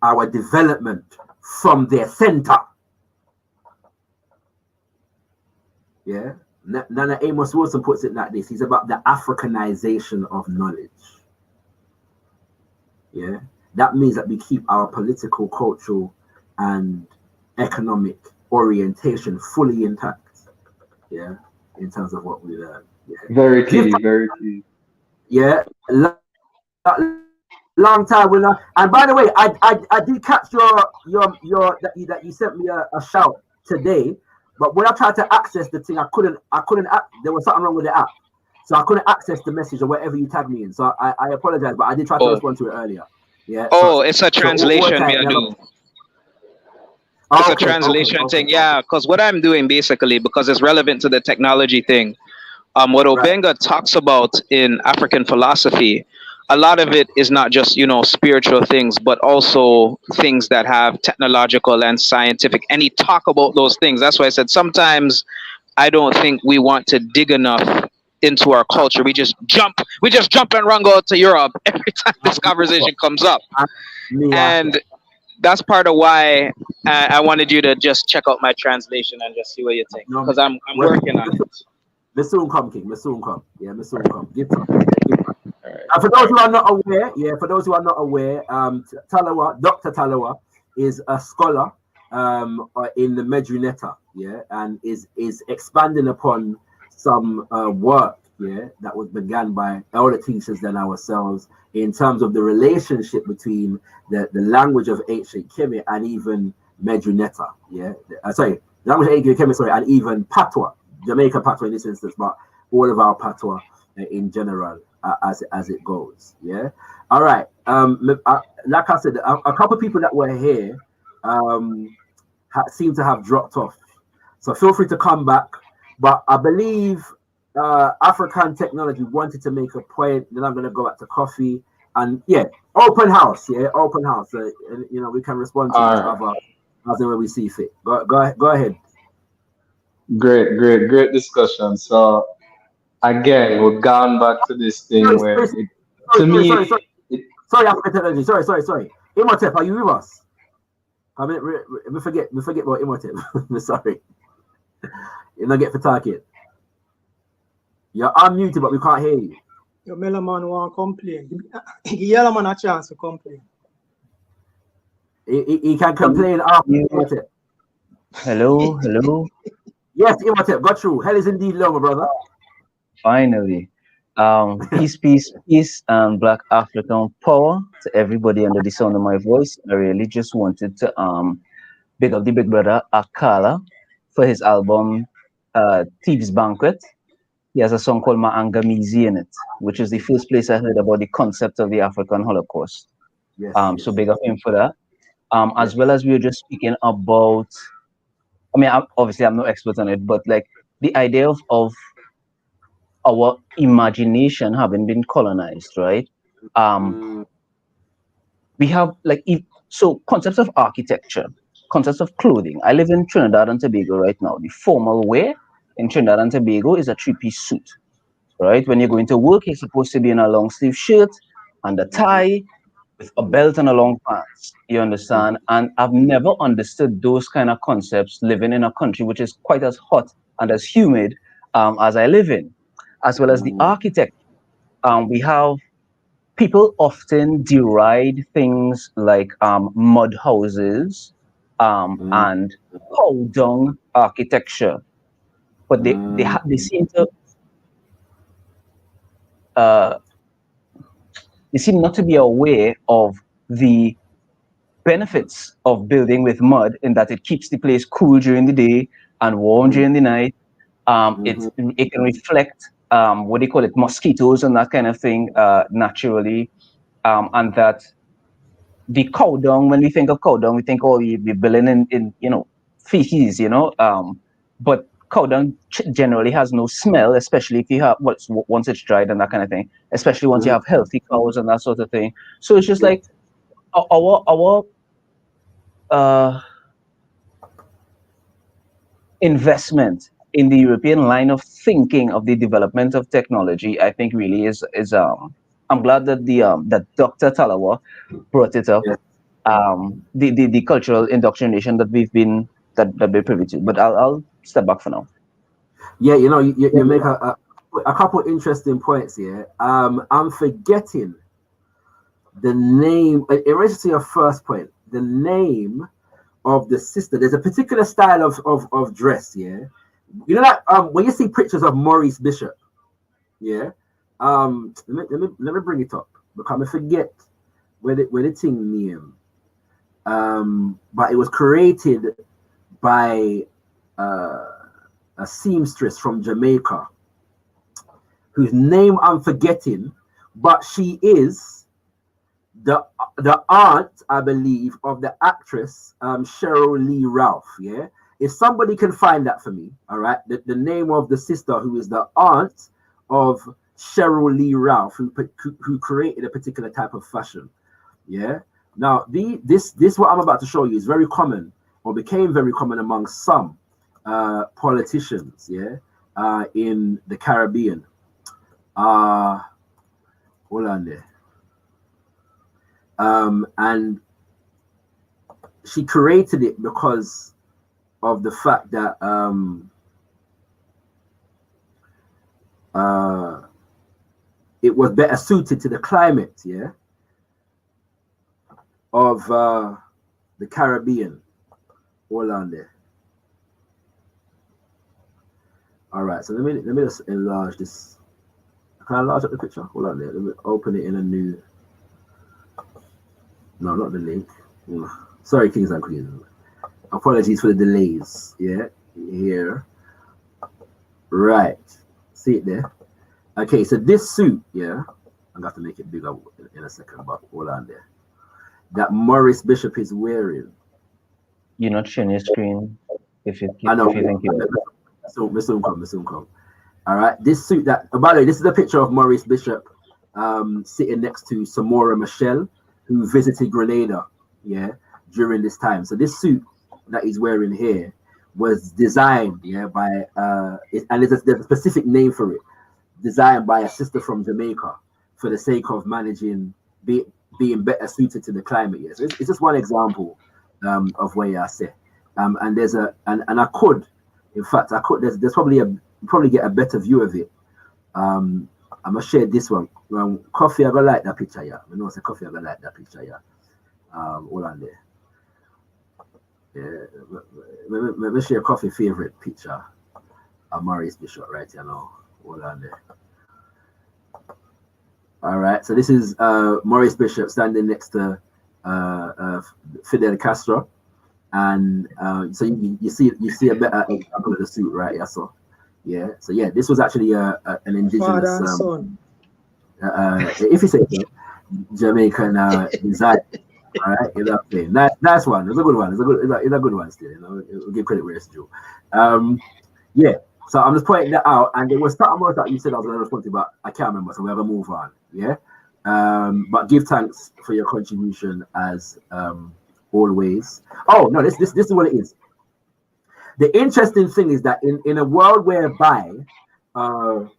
our development from their center. Yeah, Nana Amos Wilson puts it like this. He's about the Africanization of knowledge. Yeah, that means that we keep our political, cultural, and economic orientation fully intact. Yeah, in terms of what we learn. Yeah. Very key, very key. Yeah, long time with her. And by the way, I did catch your that you sent me a shout today, but when I tried to access the thing, I couldn't. There was something wrong with the app, so I couldn't access the message or whatever you tagged me in. So I apologize, but I did try to respond to it earlier. Yeah. Oh, it's a translation, me do. It's a translation thing, yeah. Because what I'm doing basically, because it's relevant to the technology thing, what Obenga talks about in African philosophy, a lot of it is not just, spiritual things, but also things that have technological and scientific. And he talk about those things. That's why I said sometimes I don't think we want to dig enough into our culture. We just jump and run go to Europe every time this conversation comes up. And that's part of why I wanted you to just check out my translation and just see what you think. Because I'm working on it. Me soon come, King. Me soon come. Yeah, me soon come. Give time. Right. For those who are not aware, Dr. Talawa is a scholar in the Medjugorje, yeah, and is expanding upon some work, yeah, that was begun by elder teachers than ourselves in terms of the relationship between the language of ancient Kemet and even Medjugorje, yeah. Language of ancient Kemet, and even Patois, Jamaica Patois in this instance, but all of our Patois in general. As it goes, yeah. All right. Like I said, a couple of people that were here seem to have dropped off, so feel free to come back. But I believe African Technology wanted to make a point. Then I'm going to go back to coffee and open house. Yeah, open house. We can respond to each other as and when we see fit. Go ahead. Great discussion. So. Again, we've gone back to this thing where, sorry, African Technology. Sorry. Imhotep, are you with us? I mean, we forget about Imhotep. Sorry, you don't get for talking. You're unmuted, but we can't hear you. Your Melaman won't complain. Give Yellow Man a chance to complain. He can complain after Imhotep. Hello. Yes, Imhotep, got through. Hell is indeed low, my brother. Finally, peace, and Black African power to everybody under the sound of my voice. I really just wanted to big up the big brother Akala for his album Thieves Banquet. He has a song called Maangamizi in it, which is the first place I heard about the concept of the African Holocaust. Yes, so big up him for that. As well as we were just speaking about, I mean, obviously I'm no expert on it, but like the idea of our imagination having been colonized, right? We have so concepts of architecture, concepts of clothing. I live in Trinidad and Tobago right now. The formal wear in Trinidad and Tobago is a 3-piece suit, right? When you're going to work, you're supposed to be in a long sleeve shirt and a tie with a belt and a long pants. You understand? And I've never understood those kind of concepts living in a country which is quite as hot and as humid as I live in. As well as the architecture. We have people often deride things like mud houses and cow dung architecture, but they seem to they seem not to be aware of the benefits of building with mud in that it keeps the place cool during the day and warm during the night. It can reflect what they call it, mosquitoes and that kind of thing naturally, and that the cow dung, when we think of cow dung, we think, oh, you'd be building in feces, but cow dung generally has no smell, especially if you have once it's dried and that kind of thing, especially once you have healthy cows and that sort of thing. So it's just like our investment in the European line of thinking of the development of technology, I think really is I'm glad that that Dr. Talawa brought it up. The cultural indoctrination that we're privy to. But I'll step back for now. Yeah, you make a couple interesting points here. I'm forgetting the name in relation to your first point. The name of the sister. There's a particular style of dress. Yeah, when you see pictures of Maurice Bishop. Yeah. Let me bring it up because I forget where the thing name. But it was created by a seamstress from Jamaica, whose name I'm forgetting, but she is the aunt, I believe, of the actress Cheryl Lee Ralph. Yeah, if somebody can find that for me, all right. The name of the sister who is the aunt of Cheryl Lee Ralph, who created a particular type of fashion. Yeah. Now, this what I'm about to show you is very common, or became very common among some politicians. Yeah. In the Caribbean. Hold on there. And she created it because of the fact that it was better suited to the climate, yeah, of the Caribbean. Hold on there. All right, so let me just enlarge this. Can I enlarge up the picture? Hold on there. Let me open it in a new. No, not the link. Sorry, kings and queens. Apologies for the delays. Yeah, here. Right. See it there. Okay, so this suit, yeah, I'm going to make it bigger in a second, but hold on there. That Maurice Bishop is wearing. You're not sharing your screen if you I know. If you think you me soon come. All right, this suit that, by the way, this is a picture of Maurice Bishop sitting next to Samora Machel, who visited Grenada, yeah, during this time. So this suit that he's wearing here was designed, yeah, by and there's a specific name for it. Designed by a sister from Jamaica for the sake of managing being better suited to the climate. Yes, it's just one example of where I say. And there's and I could, in fact, there's probably get a better view of it. I'm gonna share this one. Coffee, I gonna like that picture, yeah. I know it's a coffee, I gonna like that picture, yeah. Hold on there. Yeah, let me share coffee favorite picture of Maurice Bishop right here now. Hold on there. All right, so this is Maurice Bishop standing next to Fidel Castro, and so you see a better example of the suit right here. So yeah, this was actually an indigenous father and son. If you say so, Jamaican design. All right, okay, nice one. It's a good one. It's a good one still. We'll give credit where it's due. Yeah. So I'm just pointing that out, and there was something else that you said I was going to respond to, but I can't remember, so we're going to move on, yeah? But give thanks for your contribution as always. Oh, no, this is what it is. The interesting thing is that in a world whereby the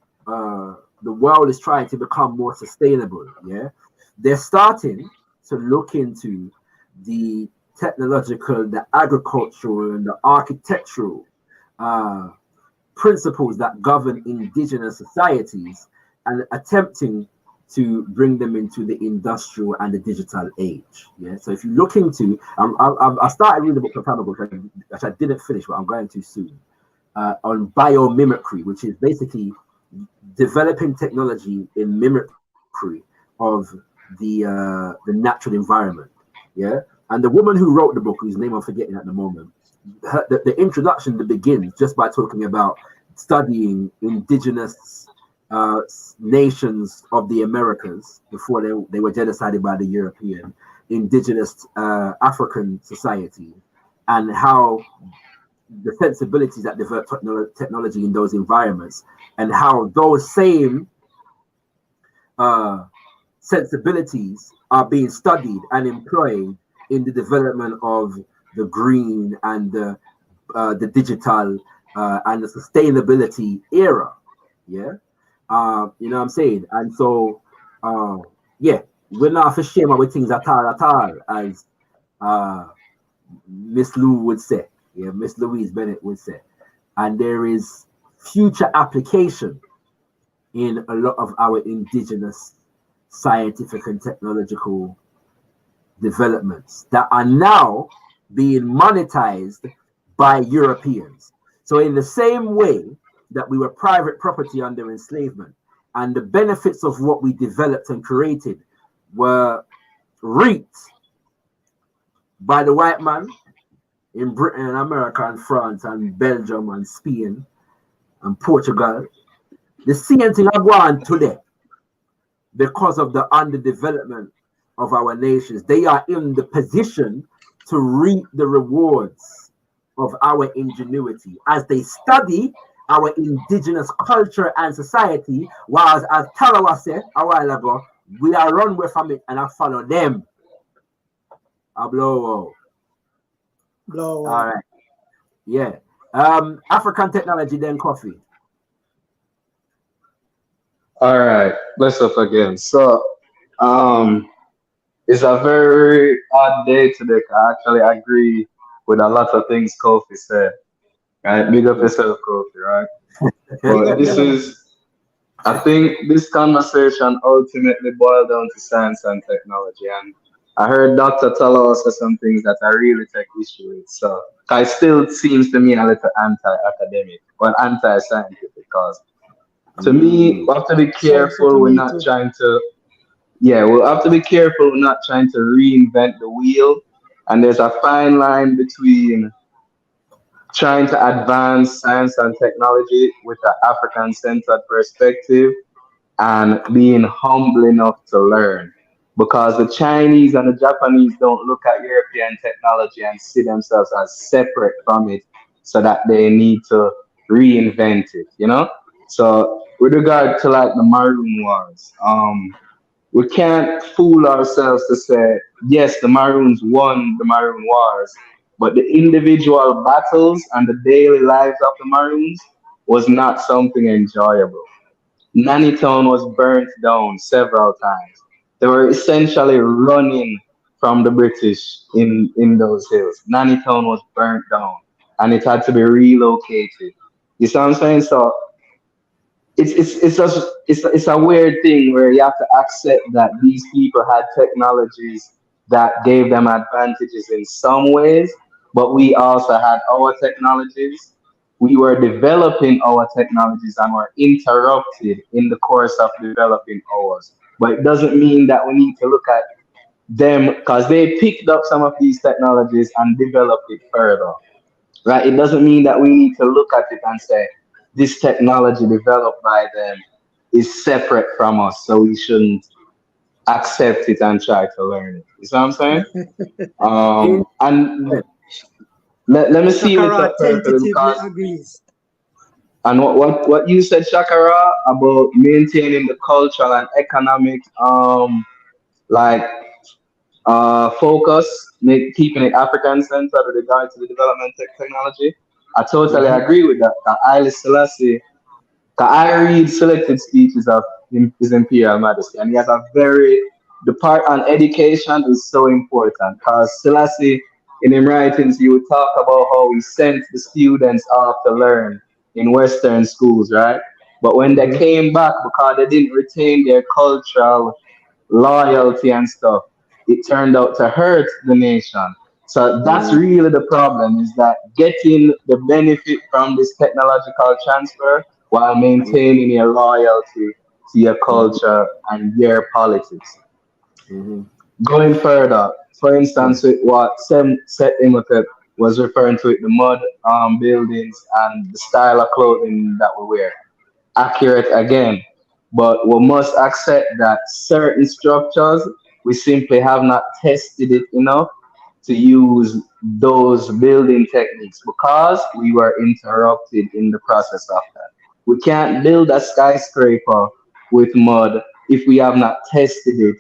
world is trying to become more sustainable, yeah, they're starting to look into the technological, the agricultural, and the architectural principles that govern indigenous societies and attempting to bring them into the industrial and the digital age. Yeah. So if you look into, I started reading the book a time ago, which I didn't finish, but I'm going to soon, on biomimicry, which is basically developing technology in mimicry of the natural environment. Yeah. And the woman who wrote the book, whose name I'm forgetting at the moment, the introduction begins just by talking about studying indigenous nations of the Americas before they were genocided by the European, indigenous African society, and how the sensibilities that develop technology in those environments, and how those same sensibilities are being studied and employed in the development of the green and the digital and the sustainability era. Yeah. You know what I'm saying? And so, yeah, we're not for shame with things at all, as Miss Lou would say. Yeah, Miss Louise Bennett would say. And there is future application in a lot of our indigenous scientific and technological developments that are now being monetized by Europeans. So in the same way that we were private property under enslavement, and the benefits of what we developed and created were reaped by the white man in Britain and America and France and Belgium and Spain and Portugal, the same thing are going today because of the underdevelopment of our nations. They are in the position to reap the rewards of our ingenuity as they study our indigenous culture and society, whilst, as Talawa said a while ago, we are run away from it and I follow them. I blow. All right. Yeah. African technology, then coffee. All right. Bless up again. So, it's a very odd day today. I actually agree with a lot of things Kofi said. Right? Big up yourself, Kofi, right? But this is, I think this conversation ultimately boiled down to science and technology. And I heard Dr. Talo say some things that I really take issue with. So it still seems to me a little anti-academic or anti-scientific, because to me, we have to be careful. We're not trying to, we'll have to be careful. We're not trying to reinvent the wheel. And there's a fine line between trying to advance science and technology with an African-centered perspective and being humble enough to learn. Because the Chinese and the Japanese don't look at European technology and see themselves as separate from it, so that they need to reinvent it, you know? So with regard to like the Maroon Wars, we can't fool ourselves to say, yes, the Maroons won the Maroon Wars, but the individual battles and the daily lives of the Maroons was not something enjoyable. Nannytown was burnt down several times. They were essentially running from the British in those hills. Nannytown was burnt down and it had to be relocated. You see what I'm saying? So it's a weird thing where you have to accept that these people had technologies that gave them advantages in some ways, but we also had our technologies. We were developing our technologies and were interrupted in the course of developing ours. But it doesn't mean that we need to look at them, because they picked up some of these technologies and developed it further. Right? It doesn't mean that we need to look at it and say, this technology developed by them is separate from us, so we shouldn't accept it and try to learn it. You see what I'm saying? And let me see ShakaRa tentatively because, agrees. and what you said, ShakaRa, about maintaining the cultural and economic focus, keeping it African centered with regard to the development technology. I totally agree with that. Haile Selassie, I read selected speeches of His Imperial Majesty, and he has the part on education is so important, because Selassie, in his writings, he would talk about how he sent the students off to learn in Western schools, right? But when they came back, because they didn't retain their cultural loyalty and stuff, it turned out to hurt the nation. So that's really the problem, is that getting the benefit from this technological transfer while maintaining your loyalty to your culture and your politics. Going further, for instance, with what Seth Imhotep was referring to, with the mud buildings and the style of clothing that we wear, accurate again. But we must accept that certain structures, we simply have not tested it enough to use those building techniques because we were interrupted in the process of that. We can't build a skyscraper with mud if we have not tested it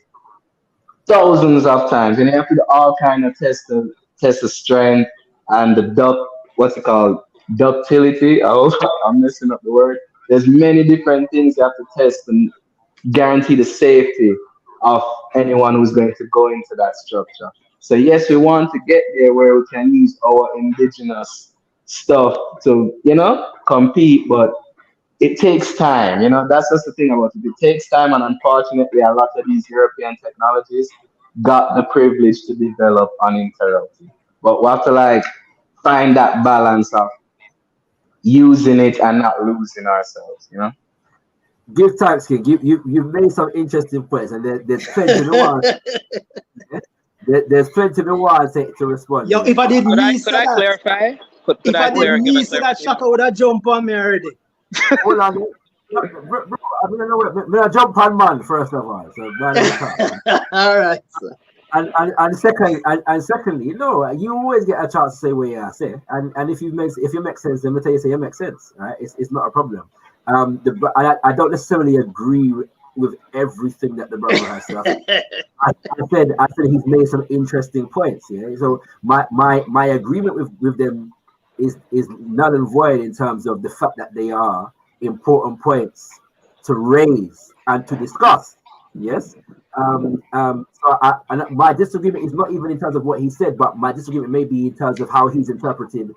thousands of times. And you have to do all kind of test the strength and the what's it called? Ductility. I hope I'm messing up the word. There's many different things you have to test and guarantee the safety of anyone who's going to go into that structure. So yes, we want to get there where we can use our indigenous stuff to, compete, but it takes time. That's just the thing about it. It takes time, and unfortunately, a lot of these European technologies got the privilege to develop uninterrupted. But we have to find that balance of using it and not losing ourselves. Give thanks, King. You've made some interesting points, and there's plenty more. There's plenty more to respond. Yo, if I did could I clarify? If I didn't miss that, Shaka would have jumped on me already. Hold on, bro, I'm gonna jump on man first of all. So all right. And secondly, you always get a chance to say what you say, and if you make sense, then we tell you say you make sense, right? It's not a problem. I don't necessarily agree with everything that the brother has said. I said he's made some interesting points. Yeah, so my agreement with them is null and void in terms of the fact that they are important points to raise and to discuss. Yes. So my disagreement is not even in terms of what he said, but my disagreement may be in terms of how he's interpreted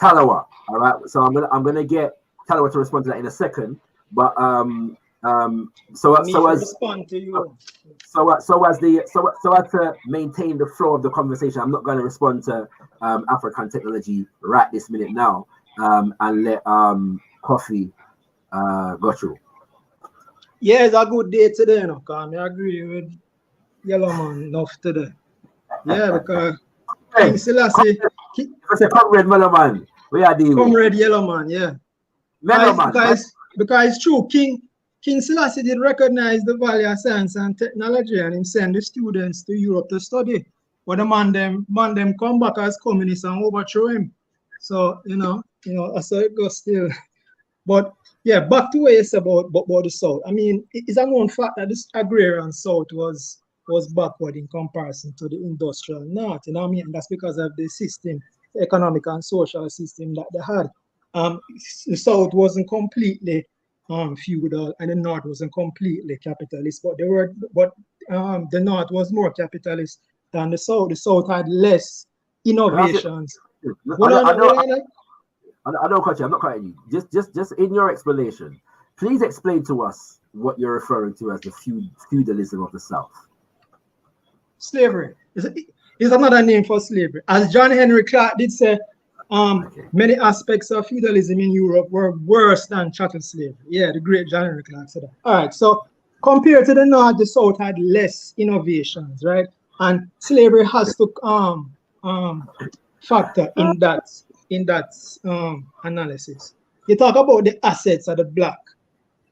Talawa. All right. So I'm gonna get Talawa to respond to that in a second. But so as to maintain the flow of the conversation, I'm not going to respond to African technology right this minute now, and let Coffee go through. Yeah, it's a good day today, because I agree with Yellow Man enough today. Yeah, because King Selassie. It's a comrade Mellow Man. We are the comrade Yellow Man, yeah. Mellow Man. Because it's true, King Selassie did recognize the value of science and technology, and him send the students to Europe to study. But the man them come back as communists and overthrow him. So that's how it goes still. But yeah, back to what you said about the South. I mean, it's a known fact that this agrarian South was backward in comparison to the industrial North. You know what I mean? And that's because of the system, the economic and social system that they had. The South wasn't completely feudal, and the North wasn't completely capitalist, but the North was more capitalist than the South. The South had less innovations. I don't cut you. I'm not cutting you. Just in your explanation, please explain to us what you're referring to as the feudalism of the South. Slavery is another name for slavery. As John Henry Clark did say, many aspects of feudalism in Europe were worse than chattel slavery. Yeah, the great John Henry Clark said that. All right, so compared to the North, the South had less innovations, right? And slavery has to factor in that analysis. You talk about the assets of the black,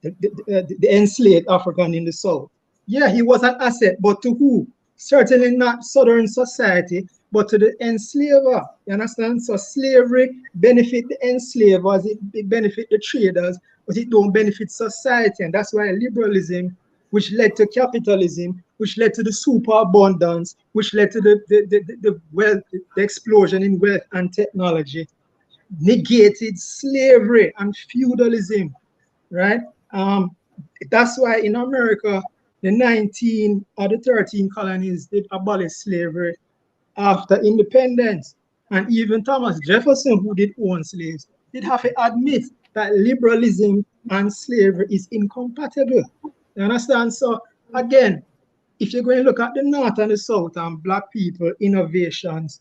the enslaved African in the South. Yeah, he was an asset, but to who? Certainly not Southern society, but to the enslaver. You understand? So slavery benefit the enslavers, it benefit the traders, but it don't benefit society. And that's why liberalism, which led to capitalism, which led to the superabundance, which led to the wealth, the explosion in wealth and technology, negated slavery and feudalism, right? That's why in America, the 19 or the 13 colonies did abolish slavery after independence. And even Thomas Jefferson, who did own slaves, did have to admit that liberalism and slavery is incompatible. You understand? So again, if you're going to look at the North and the South and Black people, innovations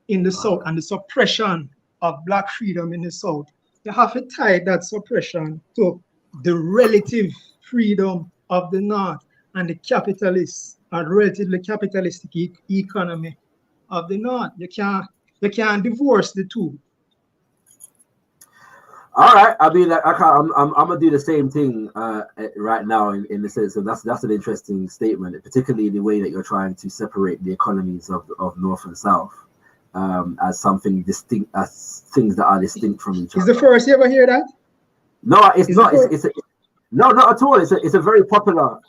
in the South and the suppression of Black freedom in the South, you have to tie that suppression to the relative freedom of the North and the capitalist and relatively capitalistic economy of the North. You can't divorce the two. All right, I mean, I'm gonna do the same thing right now in the sense of that's an interesting statement, particularly the way that you're trying to separate the economies of North and South as something distinct, as things that are distinct from each other. Is the first you ever hear that? No, it's not. No, not at all. It's a very popular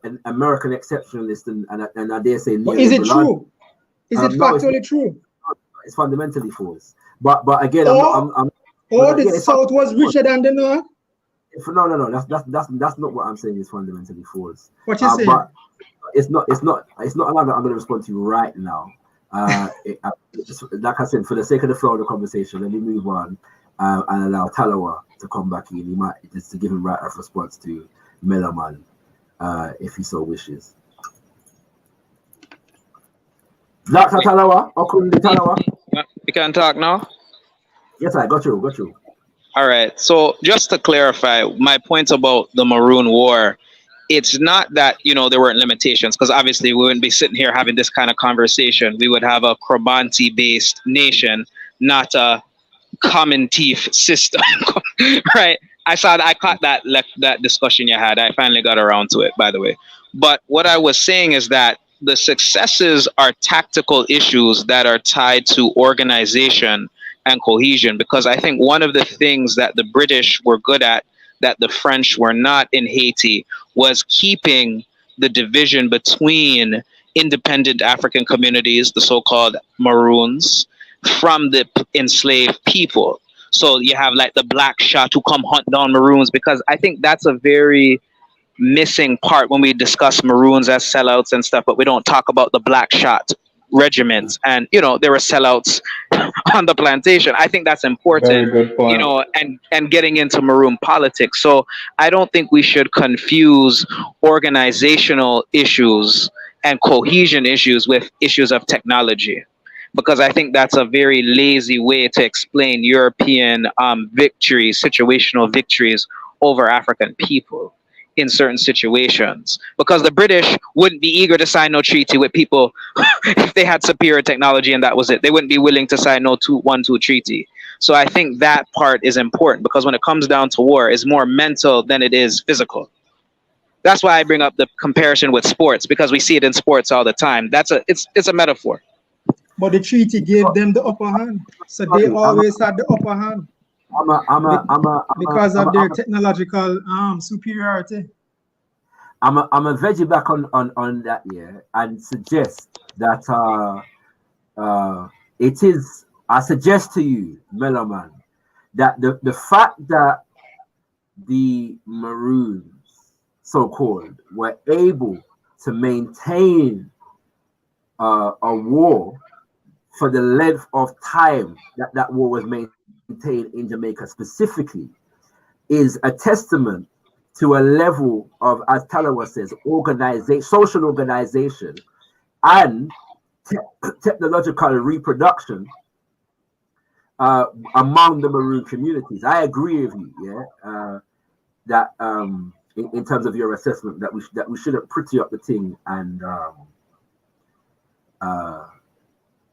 an American exceptionalist and I dare say. But is it true? Is it factually true? It's fundamentally false. But again, the South was richer than the North? No. That's not what I'm saying. Is fundamentally false. What you saying? But it's not another that I'm going to respond to right now. Like I said, for the sake of the flow of the conversation, let me move on and allow Talawa to come back in. He might just to give him right of response to Meloman if he so wishes. Dr. Talawa, Okundi Talawa. You can talk now. Yes, I got you. All right. So just to clarify, my point about the Maroon War, it's not that, there weren't limitations, because obviously we wouldn't be sitting here having this kind of conversation. We would have a Krabanti-based nation, not a common thief system, right? I caught that discussion you had. I finally got around to it, by the way. But what I was saying is that the successes are tactical issues that are tied to organization and cohesion, because I think one of the things that the British were good at that the French were not in Haiti was keeping the division between independent African communities, the so-called Maroons, from the enslaved people. So you have like the black shot who come hunt down Maroons, because I think that's a very missing part when we discuss Maroons as sellouts and stuff, but we don't talk about the black shot regiments, and there were sellouts on the plantation. I think that's important, and getting into Maroon politics. So I don't think we should confuse organizational issues and cohesion issues with issues of technology, because I think that's a very lazy way to explain European victories, situational victories over African people in certain situations, because the British wouldn't be eager to sign no treaty with people if they had superior technology and that was it. They wouldn't be willing to sign no 212 treaty. So I think that part is important, because when it comes down to war, it's more mental than it is physical. That's why I bring up the comparison with sports, because we see it in sports all the time. It's a metaphor. But the treaty gave them the upper hand, so they always had the upper hand. Because of their technological superiority. I'm a veggie back on that, and suggest that it is. I suggest to you, Meloman, that the fact that the Maroons, so-called, were able to maintain a war for the length of time that war was maintained in Jamaica specifically, is a testament to a level of, as Talawa says, social organization and technological reproduction among the Maroon communities. I agree with you, that in terms of your assessment that we shouldn't pretty up the thing and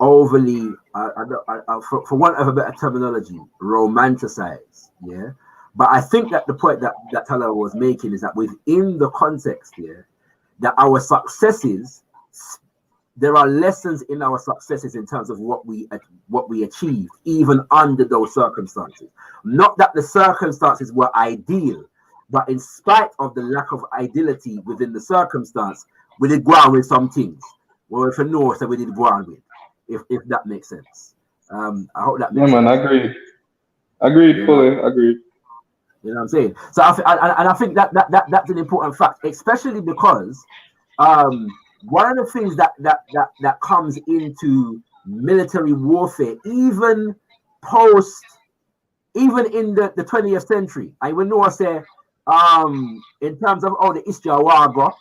overly, for want of a better terminology, romanticize, But I think that the point that Talawa was making is that within the context here, that our successes, there are lessons in our successes in terms of what we achieved, even under those circumstances. Not that the circumstances were ideal, but in spite of the lack of ideality within the circumstance, we did go on with some things. Well, if you know, so we did go on with. If that makes sense. I hope that makes sense. Agreed, fully agreed. You know what I'm saying? So I think that's an important fact, especially because one of the things that comes into military warfare, even post even in the 20th century, I will know say, in terms of how the Xtra war go,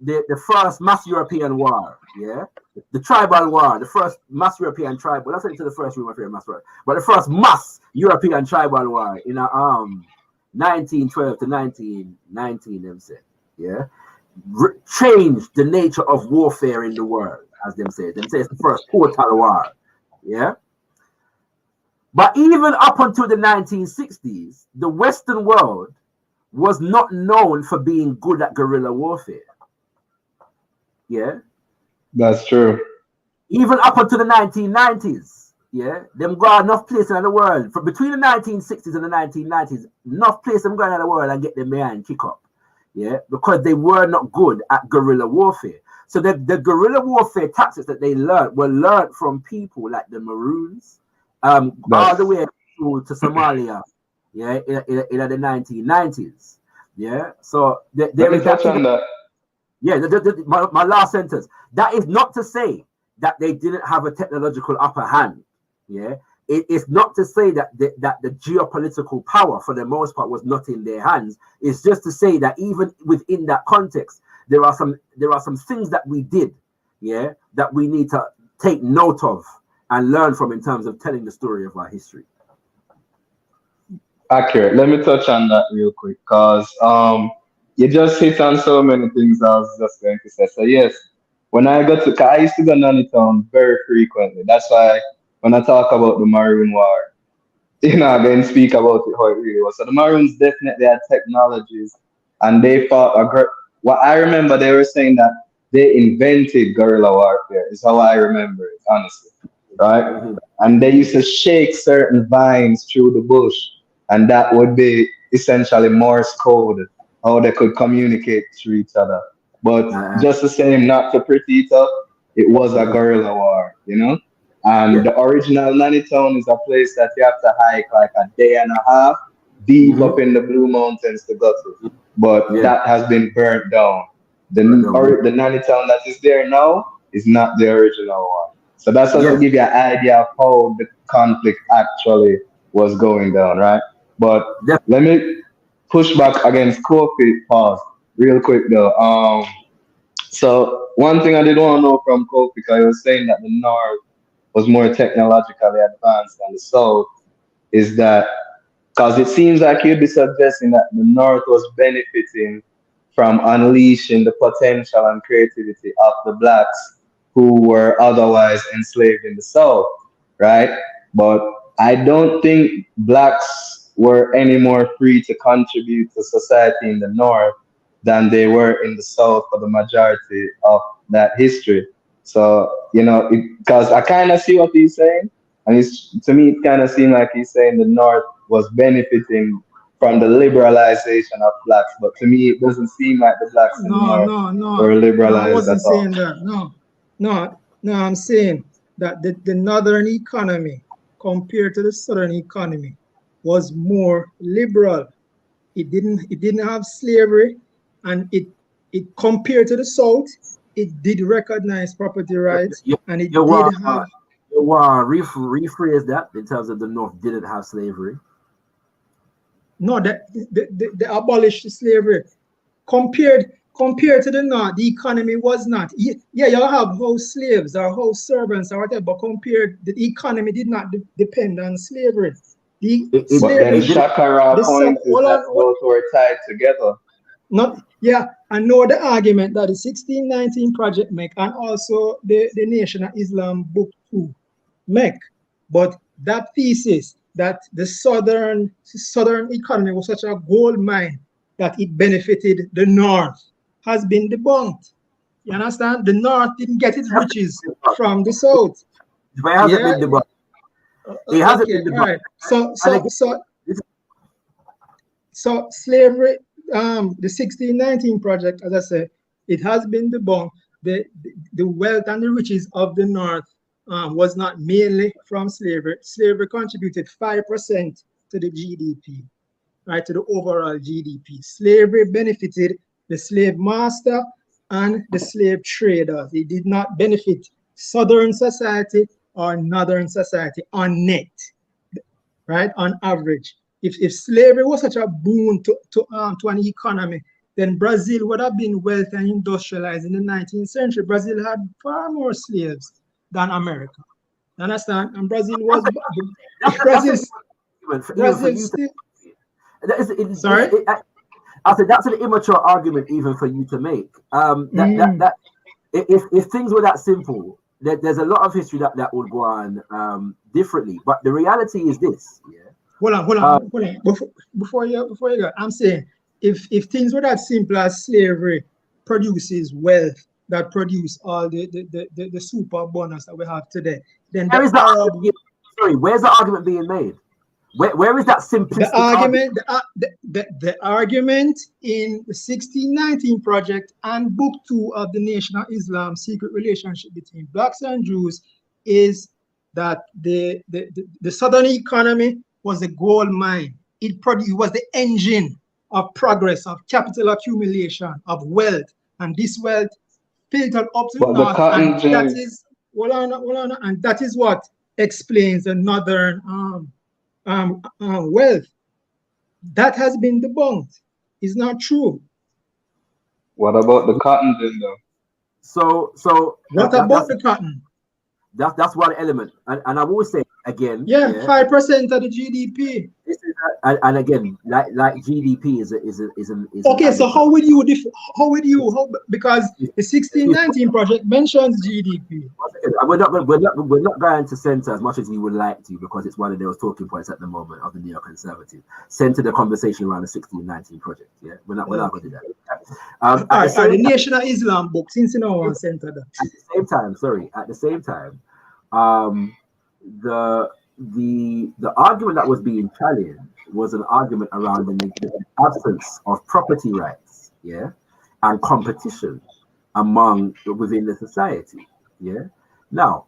the first mass European war, yeah, the tribal war, the first mass European tribal. That's into the first European mass war, but the first mass European tribal war in 1912 to 1919, them say, yeah, changed the nature of warfare in the world, as them say. Them say it's the first total war, yeah. But even up until the 1960s, the Western world was not known for being good at guerrilla warfare. Yeah, That's true. even up until the 1990s, yeah, them got enough place in the world. From between the 1960s and the 1990s, enough place them going in the world and get them behind kick up, yeah, because they were not good at guerrilla warfare. So the guerrilla warfare tactics that they learned were learned from people like the Maroons, all the way to Somalia, yeah, in the 1990s, yeah. So there is touch on that. Yeah, my last sentence. That is not to say that they didn't have a technological upper hand. Yeah, it's not to say that the geopolitical power, for the most part, was not in their hands. It's just to say that even within that context, there are some things that we did, yeah, that we need to take note of and learn from in terms of telling the story of our history. Accurate. Let me touch on that real quick, because you just hit on so many things I was just going to say. So yes, when I got to, 'cause I used to go to town very frequently. That's why when I talk about the Maroon War, I then speak about it how it really was. So the Maroons definitely had technologies, and they fought what I remember, they were saying that they invented guerrilla warfare. Is how I remember it, honestly, right? Mm-hmm. And they used to shake certain vines through the bush, and that would be essentially Morse code, how they could communicate to each other. But just the same, not to pretty it up, it was a guerrilla war, And the original Nannytown is a place that you have to hike like a day and a half deep up in the Blue Mountains to go to. But that has been burnt down. The Nannytown that is there now is not the original one. So that's just to give you an idea of how the conflict actually was going down, right? But let me push back against Kofi. Pause real quick though. So one thing I did want to know from Kofi, because he was saying that the North was more technologically advanced than the South, is that because it seems like you'd be suggesting that the North was benefiting from unleashing the potential and creativity of the blacks who were otherwise enslaved in the South, right? But I don't think blacks were any more free to contribute to society in the North than they were in the South for the majority of that history. So, because I kind of see what he's saying, and to me, it kind of seemed like he's saying the North was benefiting from the liberalization of blacks, but to me, it doesn't seem like the blacks in the North were liberalized I wasn't at all. saying that. No, I'm saying that the Northern economy compared to the Southern economy was more liberal. It didn't have slavery, and it compared to the South, it did recognize property rights, and it did have. Rephrase that in terms of the North didn't have slavery. No, they abolished slavery. Compared to the North, the economy was not. Yeah, you have house slaves or house servants or whatever, but the economy did not depend on slavery. But then ShakaRa point is that both were tied together. I know the argument that the 1619 Project make, and also the Nation of Islam Book 2 make, but that thesis that the southern economy was such a gold mine that it benefited the North has been debunked. You understand? The North didn't get its riches from the South. But it hasn't been debunked. It hasn't been debunked. Right. So slavery, the 1619 Project, as I said, it has been debunked. The wealth and the riches of the North was not mainly from slavery. Slavery contributed 5% to the GDP, right, to the overall GDP. Slavery benefited the slave master and the slave traders. It did not benefit Southern society or Northern society on net. right? On average, if slavery was such a boon to an economy, then Brazil would have been wealthy and industrialized in the 19th century. Brazil had far more slaves than America. You understand? And Brazil was Brazil still. Sorry. I said that's an immature argument even for you to make. If things were that simple, there's a lot of history that would go on differently. But the reality is this. Yeah. Hold on. Before you go, I'm saying if things were that simple as slavery produces wealth that produce all the super abundance that we have today, then where's the argument being made? Where is that simplistic argument? The argument in the 1619 project and book 2 of the Nation of Islam, Secret Relationship Between Blacks and Jews, is that the Southern economy was a gold mine. It was the engine of progress, of capital accumulation, of wealth, and this wealth filtered up to the north, and that is and that is what explains the northern wealth. That has been debunked. It's not true. What about the cotton then, though? So what about the cotton? That's one element, and I will say again. 5% of the GDP. And again, like GDP is okay. So how would you because the 1619 project mentions GDP. We're not going to center as much as we would like to, because it's one of those talking points at the moment of the neoconservative. Center the conversation around the 1619 project. Yeah, we're not going to do that. The Nation of Islam book, since you know one center that. At the same time, the argument that was being challenged was an argument around the absence of property rights, and competition within the society, Now,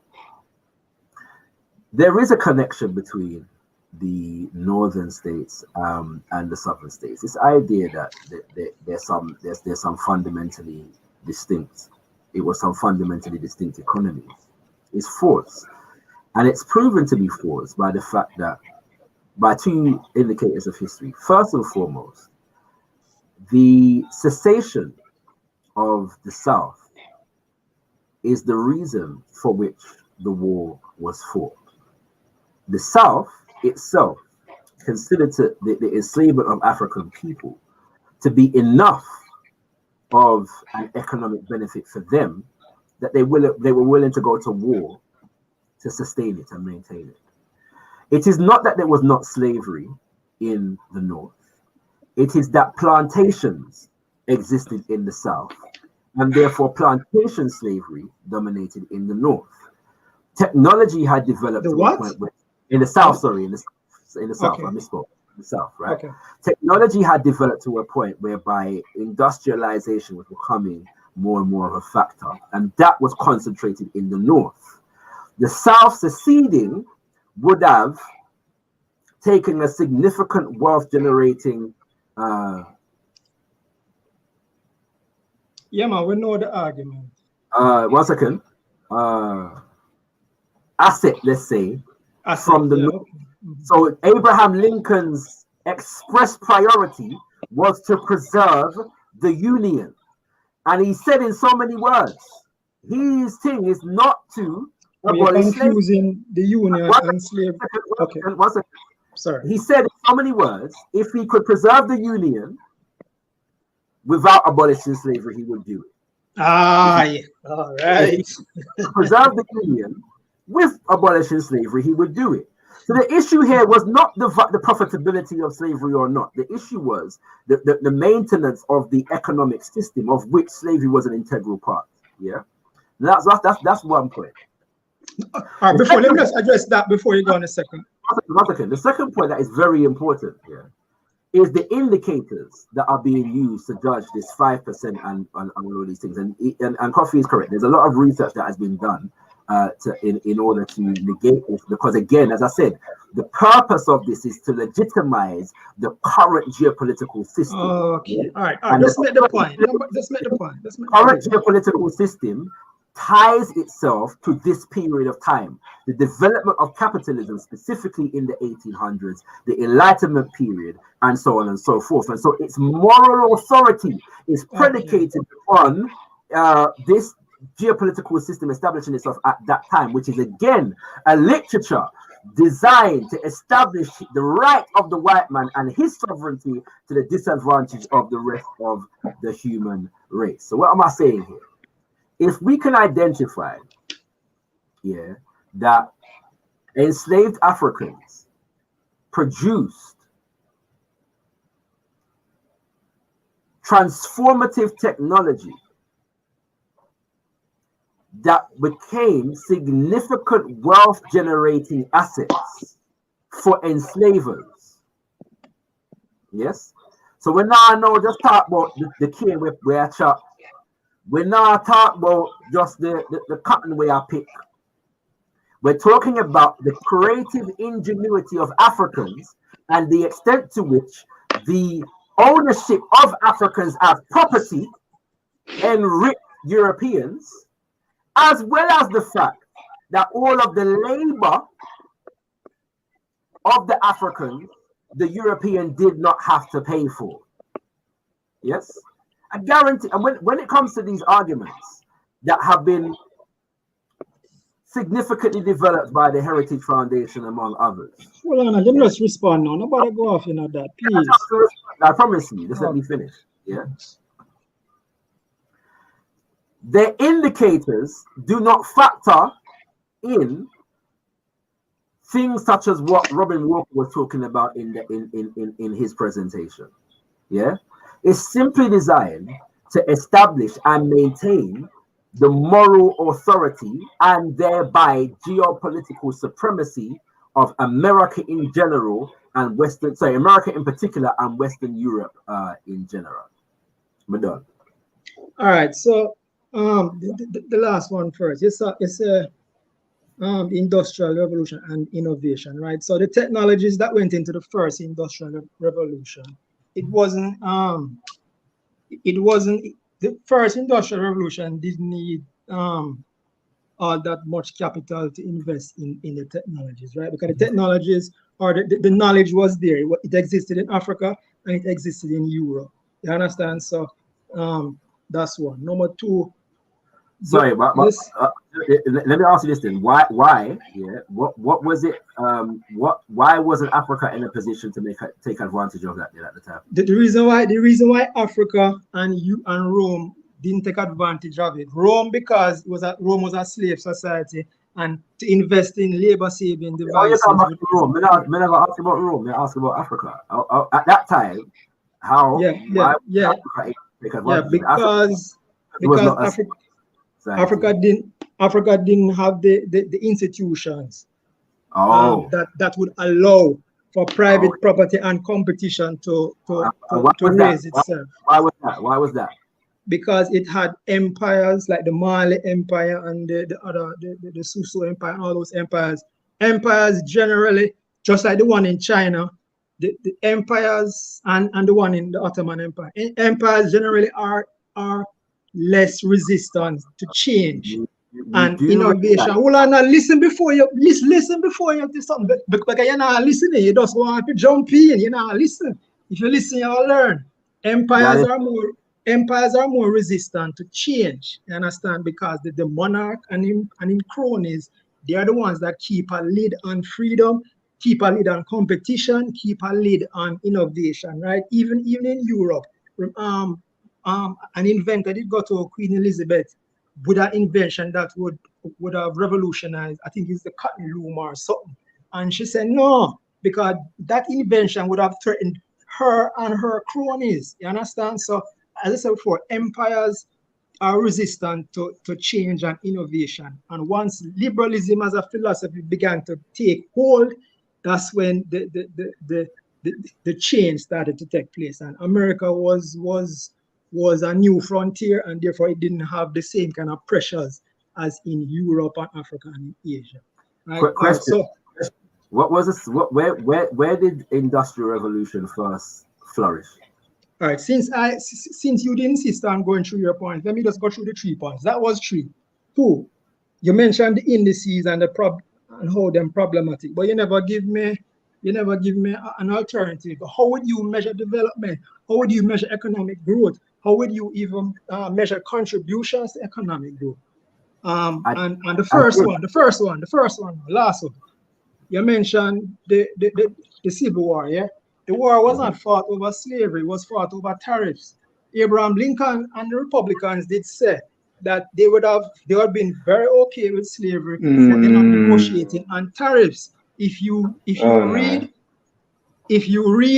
there is a connection between the northern states and the southern states. This idea that there's some fundamentally distinct. It was some fundamentally distinct economies is false. And it's proven to be false by the fact that, by 2 indicators of history. First and foremost, the cessation of the South is the reason for which the war was fought. The South itself considered the enslavement of African people to be enough of an economic benefit for them that they were willing to go to war to sustain it and maintain it. It is not that there was not slavery in the North. It is that plantations existed in the South, and therefore plantation slavery dominated in the North. Technology had developed to a point where, in the South, in the South, I misspoke. In the South, right? Okay. Technology had developed to a point whereby industrialization was becoming more and more of a factor, and that was concentrated in the North. The South seceding would have taken a significant wealth generating we know the argument. 1 second. Asset, let's say, from the North. So Abraham Lincoln's express priority was to preserve the Union. And he said in so many words, his thing is not to abolish slavery. The Union and slavery. Okay. 1 second. Sorry. He said in so many words, if he could preserve the Union without abolishing slavery, he would do it. All right. Preserve the Union with abolishing slavery, he would do it. So the issue here was not the profitability of slavery or not. The issue was the maintenance of the economic system of which slavery was an integral part. Yeah, that's 1 point. All right, let me just address that before you go on a second. 1 second. The second point that is very important here is the indicators that are being used to judge this 5% and all these things. And Coffee is correct. There's a lot of research that has been done in order to negate this, because again, as I said, the purpose of this is to legitimize the current geopolitical system. Okay. All right. Let's make the point. Current geopolitical system ties itself to this period of time, the development of capitalism, specifically in the 1800s, the Enlightenment period, and so on and so forth. And so its moral authority is predicated on this geopolitical system establishing itself at that time, which is again a literature designed to establish the right of the white man and his sovereignty to the disadvantage of the rest of the human race. So what am I saying here? If we can identify, that enslaved Africans produced transformative technology that became significant wealth generating assets for enslavers. Yes? So we're now just talk about the cane where I chop. We're not talking about just the cotton where I pick. We're talking about the creative ingenuity of Africans and the extent to which the ownership of Africans as property enriched Europeans, as well as the fact that all of the labor of the Africans, the European did not have to pay for. Yes? I guarantee, and when it comes to these arguments that have been significantly developed by the Heritage Foundation, among others. Well, let me just respond now. Nobody go off in that, please. I promise you, just let me finish. Yeah. The indicators do not factor in things such as what Robin Walker was talking about in his presentation. Yeah. It's simply designed to establish and maintain the moral authority and thereby geopolitical supremacy of America in general and America in particular and Western Europe in general. We're done. All right, so the last one first. It's a industrial revolution and innovation, right? So the technologies that went into the first industrial revolution, it wasn't the first industrial revolution didn't need all that much capital to invest in the technologies, right? Because the technologies or the knowledge was there. It existed in Africa and it existed in Europe. You understand? So that's one. Number two. Sorry, but let me ask you this then. Why? Yeah. What was it? Why wasn't Africa in a position to take advantage of that at the time? The reason why Africa and Rome didn't take advantage of it. Rome, because Rome was a slave society, and to invest in labor saving devices. Oh, you're Rome. I never asked about Rome. I asked about Africa. At that time, how? Yeah. Because Africa didn't have the institutions that would allow for private property and competition to raise itself. Why was that? Because it had empires like the Mali Empire and the Susu Empire and all those empires. Empires generally, just like the one in China, the empires and the one in the Ottoman Empire. Empires generally are less resistant to change and innovation. Hold on, listen before you do something. Because you're not listening, you just want to jump in. You're not listening. If you listen, you'll learn. Empires are more resistant to change. You understand? Because the monarch and in cronies, they are the ones that keep a lid on freedom, keep a lid on competition, keep a lid on innovation. Right? Even in Europe. An inventor did go to Queen Elizabeth with an invention that would have revolutionized, I think it's the cotton loom or something. And she said no, because that invention would have threatened her and her cronies. You understand? So as I said before, empires are resistant to change and innovation. And once liberalism as a philosophy began to take hold, that's when the change started to take place. And America was a new frontier, and therefore it didn't have the same kind of pressures as in Europe and Africa and in Asia. Right? Quick question. What was this? Where did Industrial Revolution first flourish? All right. Since you didn't insist on going through your points, let me just go through the 3 points. That was 3. Two, you mentioned the indices and and how them problematic, but you never give me an alternative. How would you measure development? How would you measure economic growth? How would you even measure contributions to economic growth? And the first one, last one. You mentioned the Civil War, yeah? The war was not fought over slavery, it was fought over tariffs. Abraham Lincoln and the Republicans did say that they would have been very okay with slavery, but they're not negotiating on tariffs. If you read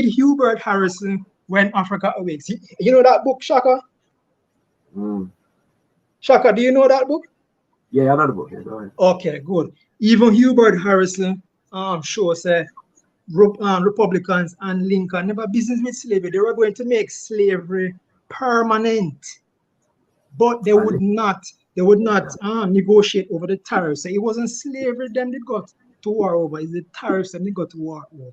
Hubert Harrison, When Africa Awakes, you know that book, Shaka? Shaka, do you know that book? Yeah, I know the book. Yeah, go ahead. Okay, good. Even Hubert Harrison shows Republicans and Lincoln never business with slavery. They were going to make slavery permanent, but they would not negotiate over the tariffs. So it wasn't slavery them they got to war over, it's the tariffs them they got to war over.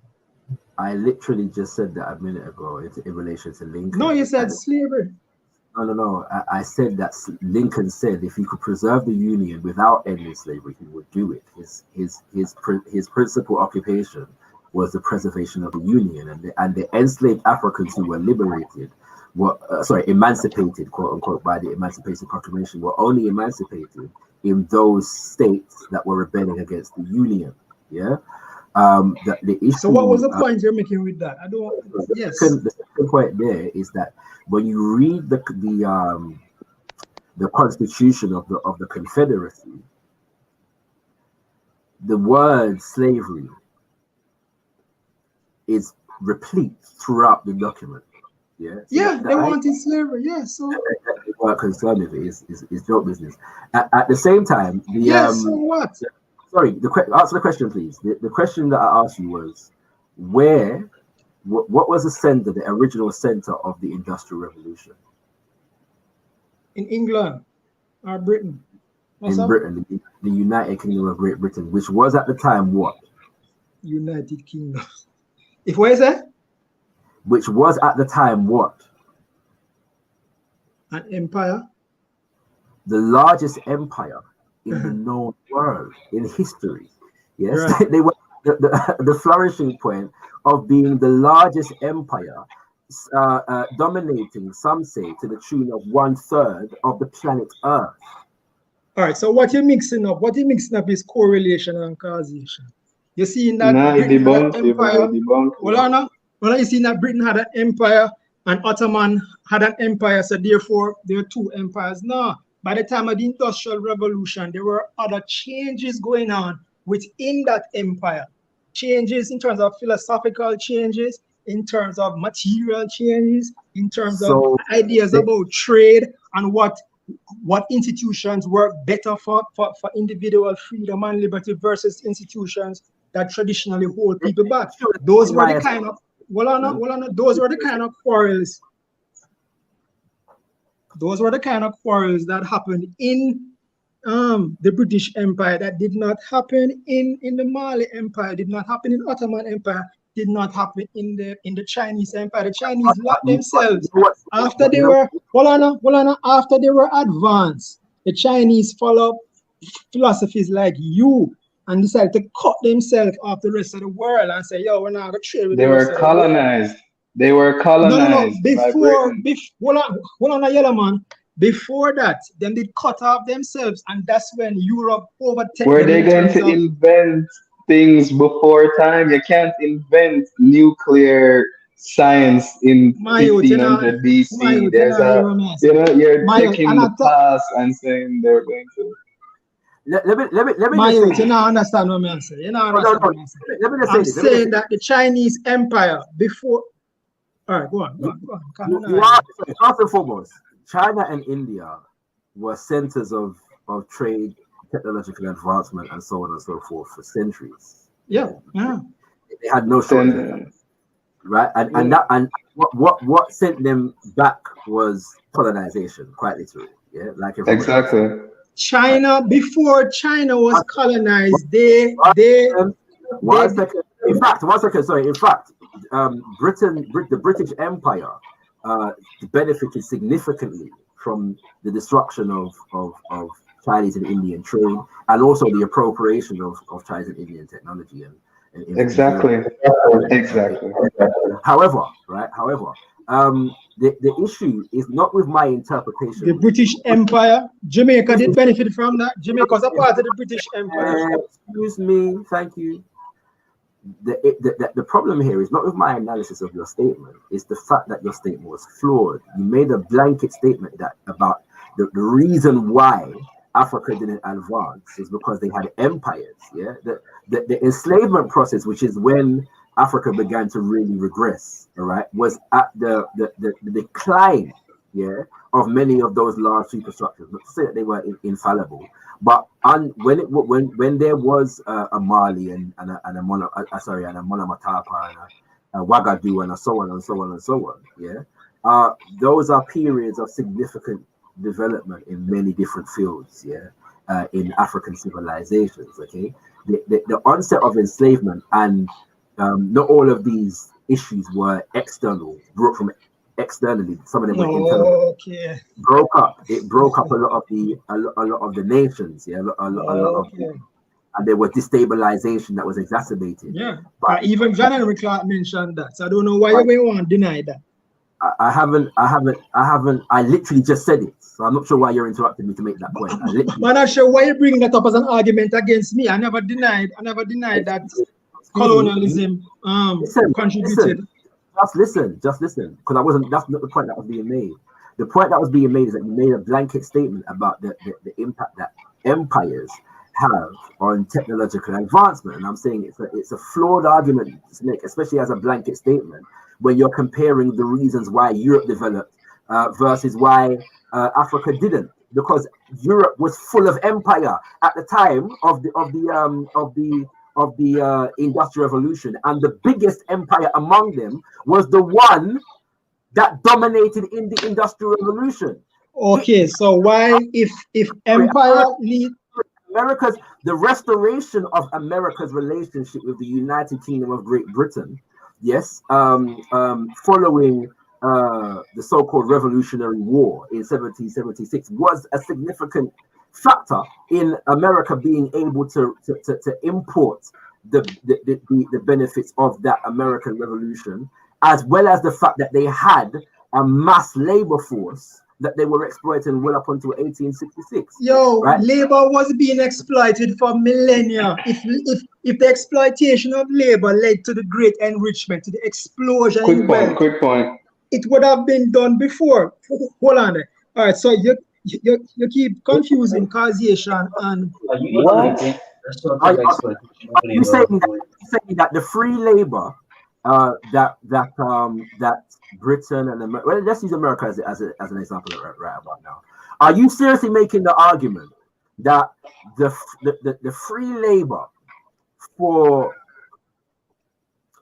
I literally just said that a minute ago in relation to Lincoln. No, you said slavery. No. I said that Lincoln said if he could preserve the Union without ending slavery, he would do it. His principal occupation was the preservation of the Union, and the enslaved Africans who were liberated emancipated, quote unquote, by the Emancipation Proclamation, were only emancipated in those states that were rebelling against the Union. Yeah. The issue, so what was the point you're making with that? I don't. Yes. The second point there is that when you read the Constitution of the Confederacy, the word slavery is replete throughout the document. Yeah. So they wanted slavery. Yeah. So what concerned with it is joke business. At the same time, so what? Sorry, answer the question, please. The question that I asked you was, what was the original center of the Industrial Revolution? In England or Britain? Britain, the United Kingdom of Great Britain, which was at the time what? United Kingdom. If what is that? Which was at the time what? An empire. The largest empire in the known world, in history. Yes, right. They were the flourishing point of being the largest empire, dominating, some say, to the tune of 1/3 of the planet Earth. All right, so what you're mixing up is correlation and causation. You see in that Britain had an empire. Well, you see that Britain had an empire and Ottoman had an empire, so therefore there are two empires. No. By the time of the Industrial Revolution, there were other changes going on within that empire. Changes in terms of philosophical changes, in terms of material changes, in terms of ideas about trade and what institutions work better for individual freedom and liberty versus institutions that traditionally hold people back. Those were the kind of those were the kind of quarrels. Those were the kind of quarrels that happened in the British Empire that did not happen in the Mali Empire, did not happen in Ottoman Empire, did not happen in the Chinese Empire. The Chinese locked themselves after they were after they were advanced. The Chinese followed philosophies like you and decided to cut themselves off the rest of the world and say, yo, we're not going to trade with the rest of the world. They were colonized. Yellow man. Before that, then they cut off themselves, and that's when Europe overtook. Were they going to invent things before time? You can't invent nuclear science in 1500 BC. There's you're taking the past and saying they're going to. Let me you not understand what I'm saying. You not understand what I'm saying. I'm saying that the Chinese Empire before. All right, go on. First and foremost, China and India were centers of trade, technological advancement, and so on and so forth for centuries. Yeah. They had no shortage, right? And what sent them back was colonization, quite literally. Yeah, like exactly. China, before China was colonized, one second. In fact, the British Empire benefited significantly from the destruction of Chinese and Indian trade, and also the appropriation of Chinese and Indian technology and exactly. However, the issue is not with my interpretation. The British Empire, Jamaica did benefit from that. Jamaica was a part of the British Empire. Excuse me, thank you. The problem here is not with my analysis of your statement, it's the fact that your statement was flawed. You made a blanket statement that about the reason why Africa didn't advance is because they had empires. Yeah, the enslavement process, which is when Africa began to really regress, all right, was at the decline, yeah, of many of those large superstructures. Not to say that they were infallible, but when there was a Mali and a Mona Matapa and a Ouagadougou and so on and so on and so on, yeah, those are periods of significant development in many different fields, yeah, in African civilizations. Okay, the onset of enslavement and not all of these issues were external, brought from externally. Some of them were internal. Okay. It broke up a lot of the nations. Yeah, a lot of them. And there was destabilization that was exacerbated. Yeah, but even John Henry Clark mentioned that. So I don't know why you want to deny that. I haven't. I literally just said it. So I'm not sure why you're interrupting me to make that point. I'm not sure why you're bringing that up as an argument against me. I never denied that colonialism contributed. Just listen, because that's not the point that was being made. The point that was being made is that you made a blanket statement about the impact that empires have on technological advancement, and I'm saying it's a flawed argument to make, especially as a blanket statement when you're comparing the reasons why Europe developed versus why Africa didn't, because Europe was full of empire at the time of the Industrial Revolution, and the biggest empire among them was the one that dominated in the Industrial Revolution. Okay, so why, if empire the restoration of America's relationship with the United Kingdom of Great Britain, yes, following the so-called Revolutionary War in 1776 was a significant factor in America being able to import the benefits of that American Revolution, as well as the fact that they had a mass labor force that they were exploiting well up until 1866. Right? Labor was being exploited for millennia. If the exploitation of labor led to the great enrichment, to the explosion in wealth, quick point. It would have been done before. Hold on there. All right, so you keep confusing causation and what? Are you saying that the free labor that Britain and America, well, let's use America as an example right about now. Are you seriously making the argument that the free labor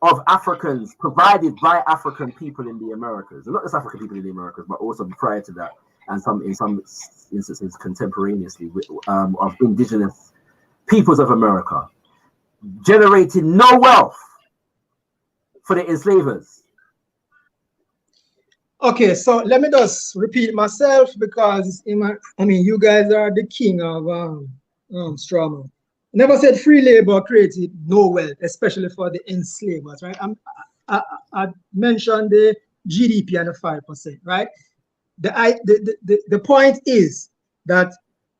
of Africans provided by African people in the Americas, and not just African people in the Americas, but also prior to that, and in some instances contemporaneously of indigenous peoples of America, generated no wealth for the enslavers? Okay, so let me just repeat myself, because you guys are the king of straw. Never said free labor created no wealth, especially for the enslavers, right? I mentioned the GDP and the 5%, right? The point is that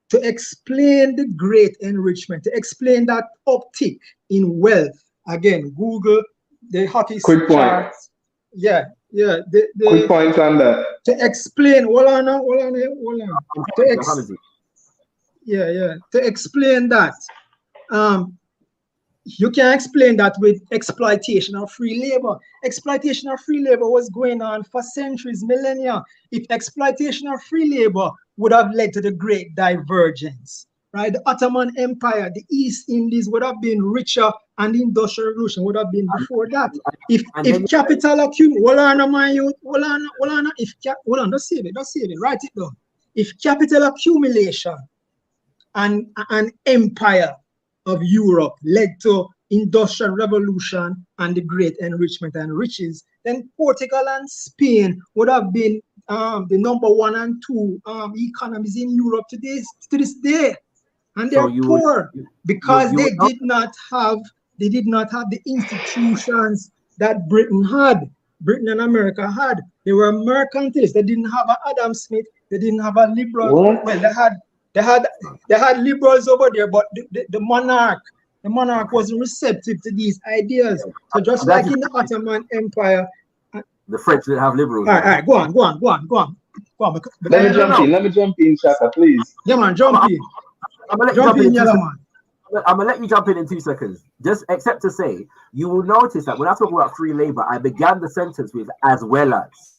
to explain the great enrichment, to explain that uptick in wealth, again, Google the hottest charts. Yeah. Quick point on that. To explain, hold on. To explain that, you can explain that with exploitation of free labor. Exploitation of free labor was going on for centuries, millennia. If exploitation of free labor would have led to the Great Divergence, right? The Ottoman Empire, the East Indies would have been richer, and the Industrial Revolution would have been before that. If capital accumulation, don't save it, write it down. If capital accumulation and an empire of Europe led to Industrial Revolution and the Great Enrichment and riches, then Portugal and Spain would have been the number 1 and 2 economies in Europe to this day, and they're poor because they did not have the institutions that Britain and America had. They were mercantilists. They didn't have an Adam Smith. They didn't have a liberal. What? Well, they had liberals over there, but the monarch wasn't receptive to these ideas. So just like in the Ottoman Empire, the French didn't have liberals. All right, go on. Let me jump in, Shaka, please. Yeah, man, jump in. I'm gonna let you jump in 2 seconds. Just except to say, you will notice that when I talk about free labor, I began the sentence with as well as.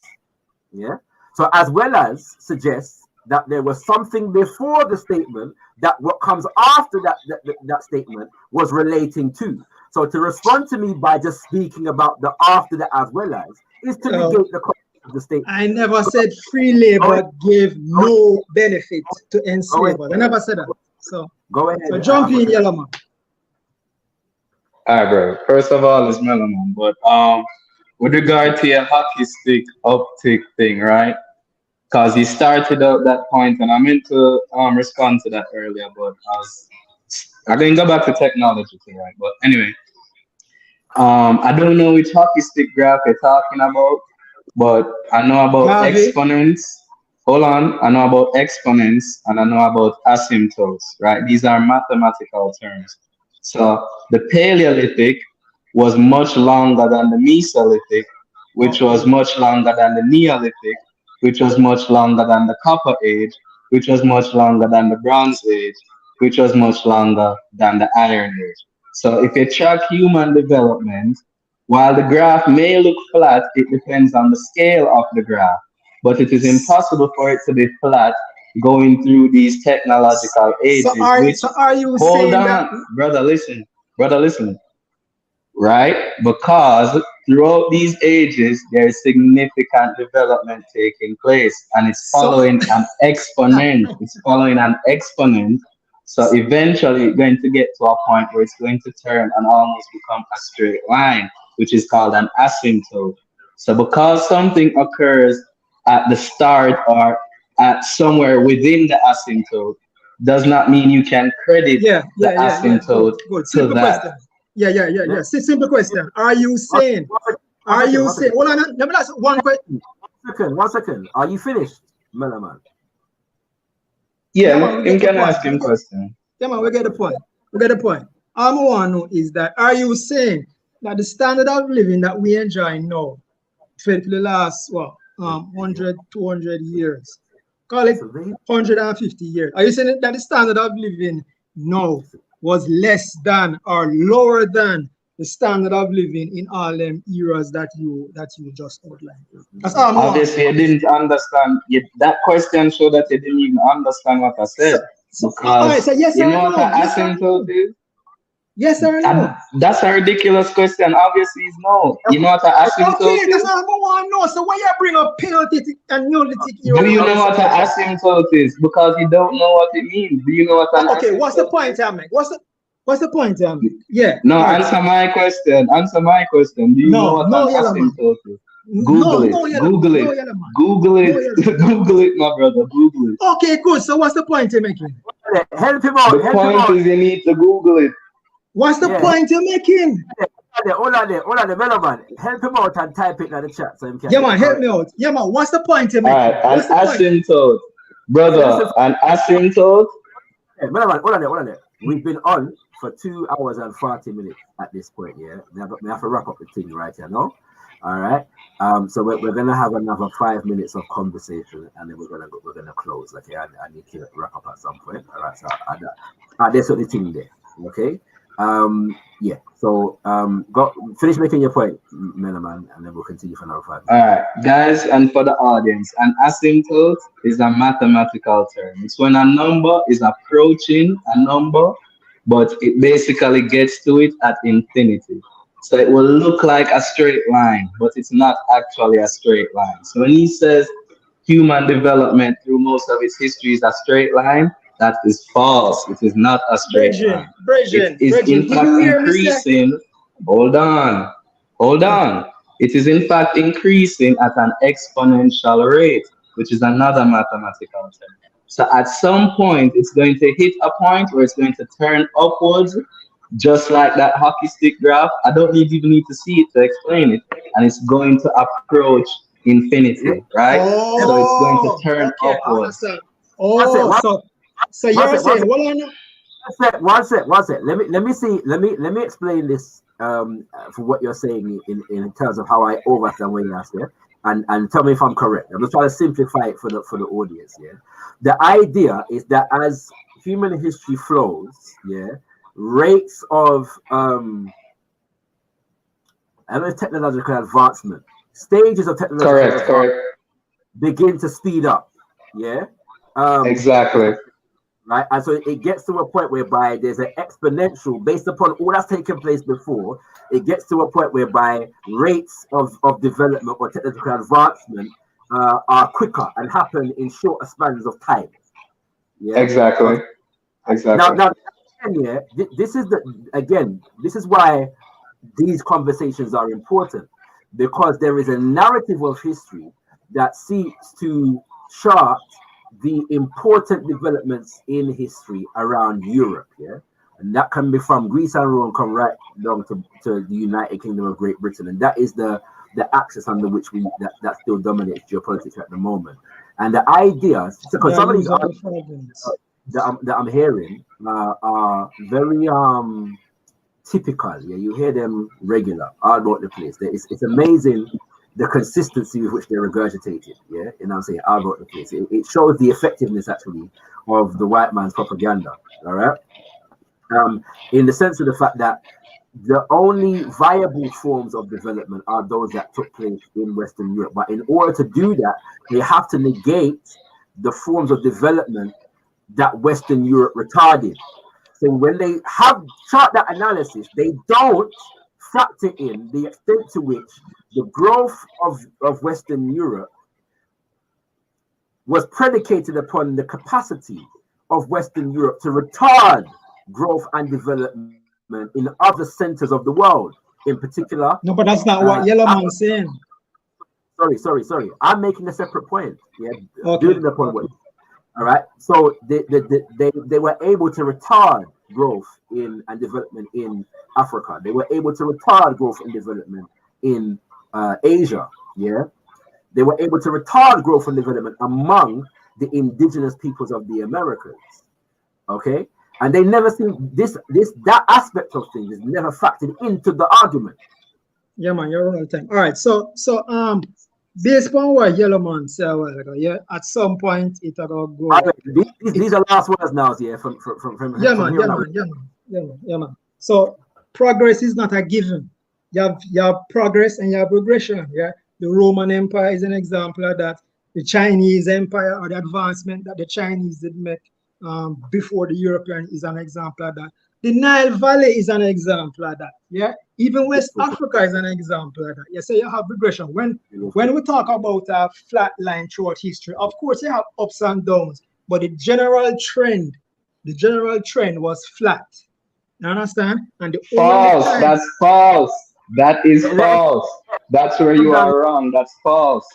Yeah. So as well as suggests that there was something before the statement that what comes after that statement was relating to. So to respond to me by just speaking about the after the as well as is to negate the context of the statement. I never said free labor gave no benefit to enslavers. I never said that. So go ahead. So jump in, Yellow Man. All right, bro. First of all, it's Melaman, but with regard to your hockey stick uptick thing, right? Because you started out that point, and I meant to respond to that earlier, but I didn't go back to technology thing, right? But anyway, I don't know which hockey stick graph you're talking about, but I know about exponents. Hold on, I know about exponents and I know about asymptotes, right? These are mathematical terms. So the Paleolithic was much longer than the Mesolithic, which was much longer than the Neolithic, which was much longer than the Copper Age, which was much longer than the Bronze Age, which was much longer than the Iron Age. So if you track human development, while the graph may look flat, it depends on the scale of the graph. But it is impossible for it to be flat going through these technological ages. So are you saying that? Brother, listen. Right? Because throughout these ages, there is significant development taking place, and it's following an exponent. It's following an exponent. So eventually, it's going to get to a point where it's going to turn and almost become a straight line, which is called an asymptote. So because something occurs at the start or at somewhere within the asymptote does not mean you can credit the asymptote to that. Question. Yeah. Simple question. Are you saying? Hold on, let me ask one question. 1 second. Are you finished, Melaman? Yeah, you can ask him question. Yeah, man, we get the point. All I want to know is that are you saying that the standard of living that we enjoy now for the last 100, 200 years, call it 150 years, are you saying that the standard of living now was less than or lower than the standard of living in all them eras that you just outlined? That's all. Obviously, you didn't understand. That question showed that you didn't even understand what I said. Because yes you know what an asymptote is? Yes or no? That's a ridiculous question. Obviously, it's no. You know what an asymptote is? That's all I want to know. So why you bring up Paleolithic and Neolithic era? Do you know what an asymptote is? Because you don't know what it means. Do you know what an asymptote is? What's the point, Ahmed? What's the point, Ahmed? Yeah. No, answer my question. Do you know what an asymptote is? Google it, my brother. Google it. Okay, good. So what's the point you're making? Help him out. The point is you need to Google it. What's the point you're making? Hold on there, Melaman. Help him out and type it in the chat so him can. Yeah, man, help me out. Yeah, man, what's the point you're making? All right, an asymptote. Brother, an asymptote. Hey, Melaman, hold on there. We've been on for 2 hours and 40 minutes at this point, yeah? We have to wrap up the thing right here, no? All right. So we're gonna have another 5 minutes of conversation, and then we're gonna close. Okay, I need to wrap up at some point. All right. So there's the thing there. Okay. Yeah. So finish making your point, Melaman, and then we'll continue for another 5 minutes. All right, guys, and for the audience, an asymptote is a mathematical term. It's when a number is approaching a number, but it basically gets to it at infinity. So it will look like a straight line, but it's not actually a straight line. So when he says human development through most of its history is a straight line, that is false. It is not a straight line. It is in fact increasing. Hold on. It is in fact increasing at an exponential rate, which is another mathematical term. So at some point, it's going to hit a point where it's going to turn upwards, just like that hockey stick graph. I don't even need to see it to explain it. And it's going to approach infinity, right? So it's going to turn Okay, I upwards. understand. So you're saying, well, I know. One sec. Let me explain this for what you're saying in terms of how I overstand what you asked here, and tell me if I'm correct. I'm just trying to simplify it for the audience. Yeah, the idea is that as human history flows, rates of technological advancement, stages of technological advancement begin to speed up. Yeah, exactly. Right, and so it gets to a point whereby there's an exponential based upon all that's taken place before. It gets to a point whereby rates of development or technical advancement are quicker and happen in shorter spans of time. Yeah, exactly. Now, this is why these conversations are important, because there is a narrative of history that seeks to chart the important developments in history around Europe, and that can be from Greece and Rome, come right down to the United Kingdom of Great Britain, and that is the axis under which that still dominates geopolitics at the moment. And the ideas, because some of these arguments that I'm hearing are very typical. Yeah, you hear them regular all about the place. It's amazing the consistency with which they're regurgitated, you know what I'm saying, all about the place. It shows the effectiveness, actually, of the white man's propaganda, all right? In the sense of the fact that the only viable forms of development are those that took place in Western Europe. But in order to do that, they have to negate the forms of development that Western Europe retarded. So when they have chart that analysis, they don't factor in the extent to which the growth of Western Europe was predicated upon the capacity of Western Europe to retard growth and development in other centers of the world, in particular. No, but that's not what Yellowman's saying. Sorry. I'm making a separate point. Yeah, okay. Building upon what. All right. So they were able to retard growth and development in Africa. They were able to retard growth and development in Asia. Yeah. They were able to retard growth and development among the indigenous peoples of the Americas. Okay. And they never seen that aspect of things is never factored into the argument. Yeah, man, you're right. All right. So based upon what Yellowman said a while ago, yeah, at some point it will go. Right, these are last words now, yeah. From Yeah, man. So progress is not a given. You have progress and you have regression. Yeah, the Roman Empire is an example of that. The Chinese Empire, or the advancement that the Chinese did make before the European, is an example of that. The Nile Valley is an example of that. Yeah, even West Africa is an example of that. Yeah, so you have regression. When we talk about a flat line throughout history, of course you have ups and downs, but the general trend was flat. You understand? And the false. That's false. That is false. That's where you are wrong. That's false.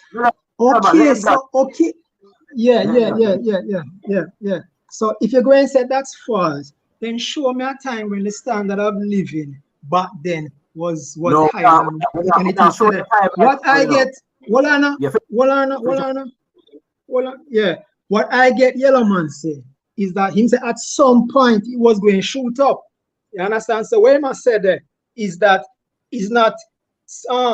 Okay, so okay. Yeah. So if you're going to say that's false, then show me a time when the standard of living back then was higher than it is today. What I get, what I get Yellowman say is that him say at some point it was going to shoot up. You understand? So what I said there is that it's not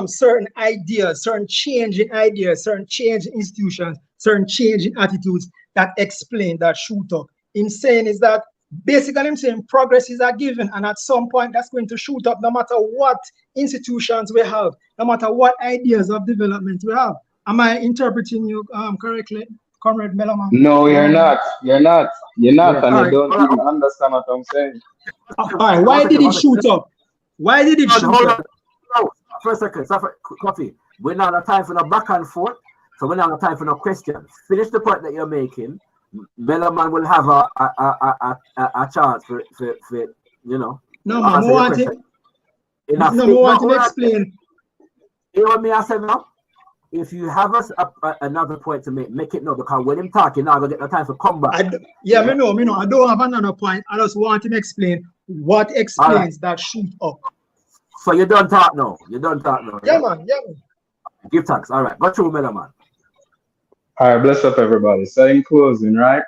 certain ideas, certain change in ideas, certain change in institutions, certain change in attitudes that explain that shoot up. In saying is that basically I'm saying progress is a given, and at some point that's going to shoot up no matter what institutions we have, no matter what ideas of development we have. Am I interpreting you correctly, Comrade Meloman? No, you're not. You're not, and you don't even understand what I'm saying. All right, why did it shoot up? Why did it shoot up? No, for a second, Coffee. We're not have time for no back and forth, so we're not have time for no questions. Finish the point that you're making. Meloman will have a chance for you know. No, man, I want him to explain. You know what me I said now? If you have another point to make it know, because when him talking now, I'm gonna get no time for comeback. Me know. I don't have another point. I just want him to explain what explains that shoot up. So you don't talk now. Yeah, man. Give thanks. All right. Go through, man. All right, bless up everybody. So in closing, right?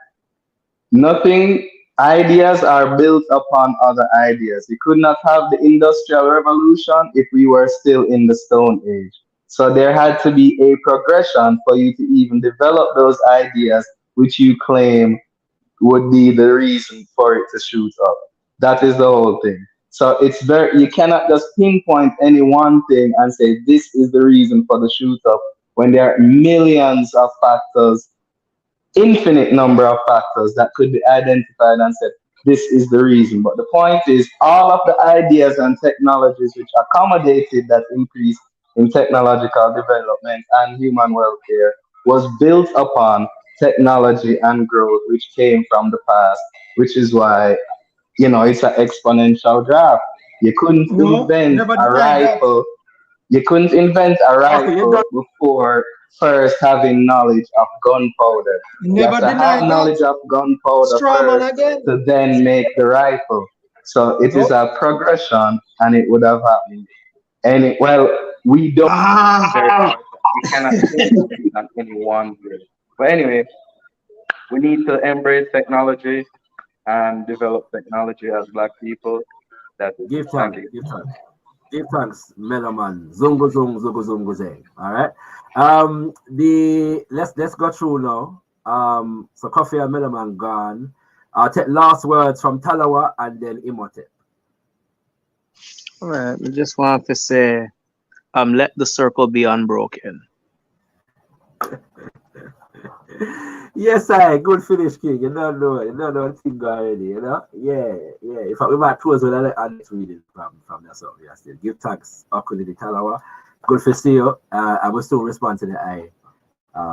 Ideas are built upon other ideas. We could not have the Industrial Revolution if we were still in the Stone Age. So there had to be a progression for you to even develop those ideas which you claim would be the reason for it to shoot up. That is the whole thing. So you cannot just pinpoint any one thing and say this is the reason for the shoot up when there are millions of factors, infinite number of factors that could be identified and said this is the reason. But the point is all of the ideas and technologies which accommodated that increase in technological development and human welfare was built upon technology and growth which came from the past, which is why it's an exponential graph. You couldn't invent a rifle. You couldn't invent a rifle before first having knowledge of gunpowder. You have to have knowledge of gunpowder first to then make the rifle. So it is a progression, and it would have happened. We don't. We cannot say that any one way. But anyway, we need to embrace technology and develop technology as Black people. Give thanks, Meloman. Zungo zang. All right. Let's go through now. So Coffee and Meloman gone. I'll take last words from Talawa and then Imhotep. All right. I just want to say, let the circle be unbroken. Yes, good finish, King. You don't know thing already, Yeah. In fact, we might close with a next reading from that song. Yeah, still. Give thanks, Akuli Talawa. Good to see you. I will still respond to the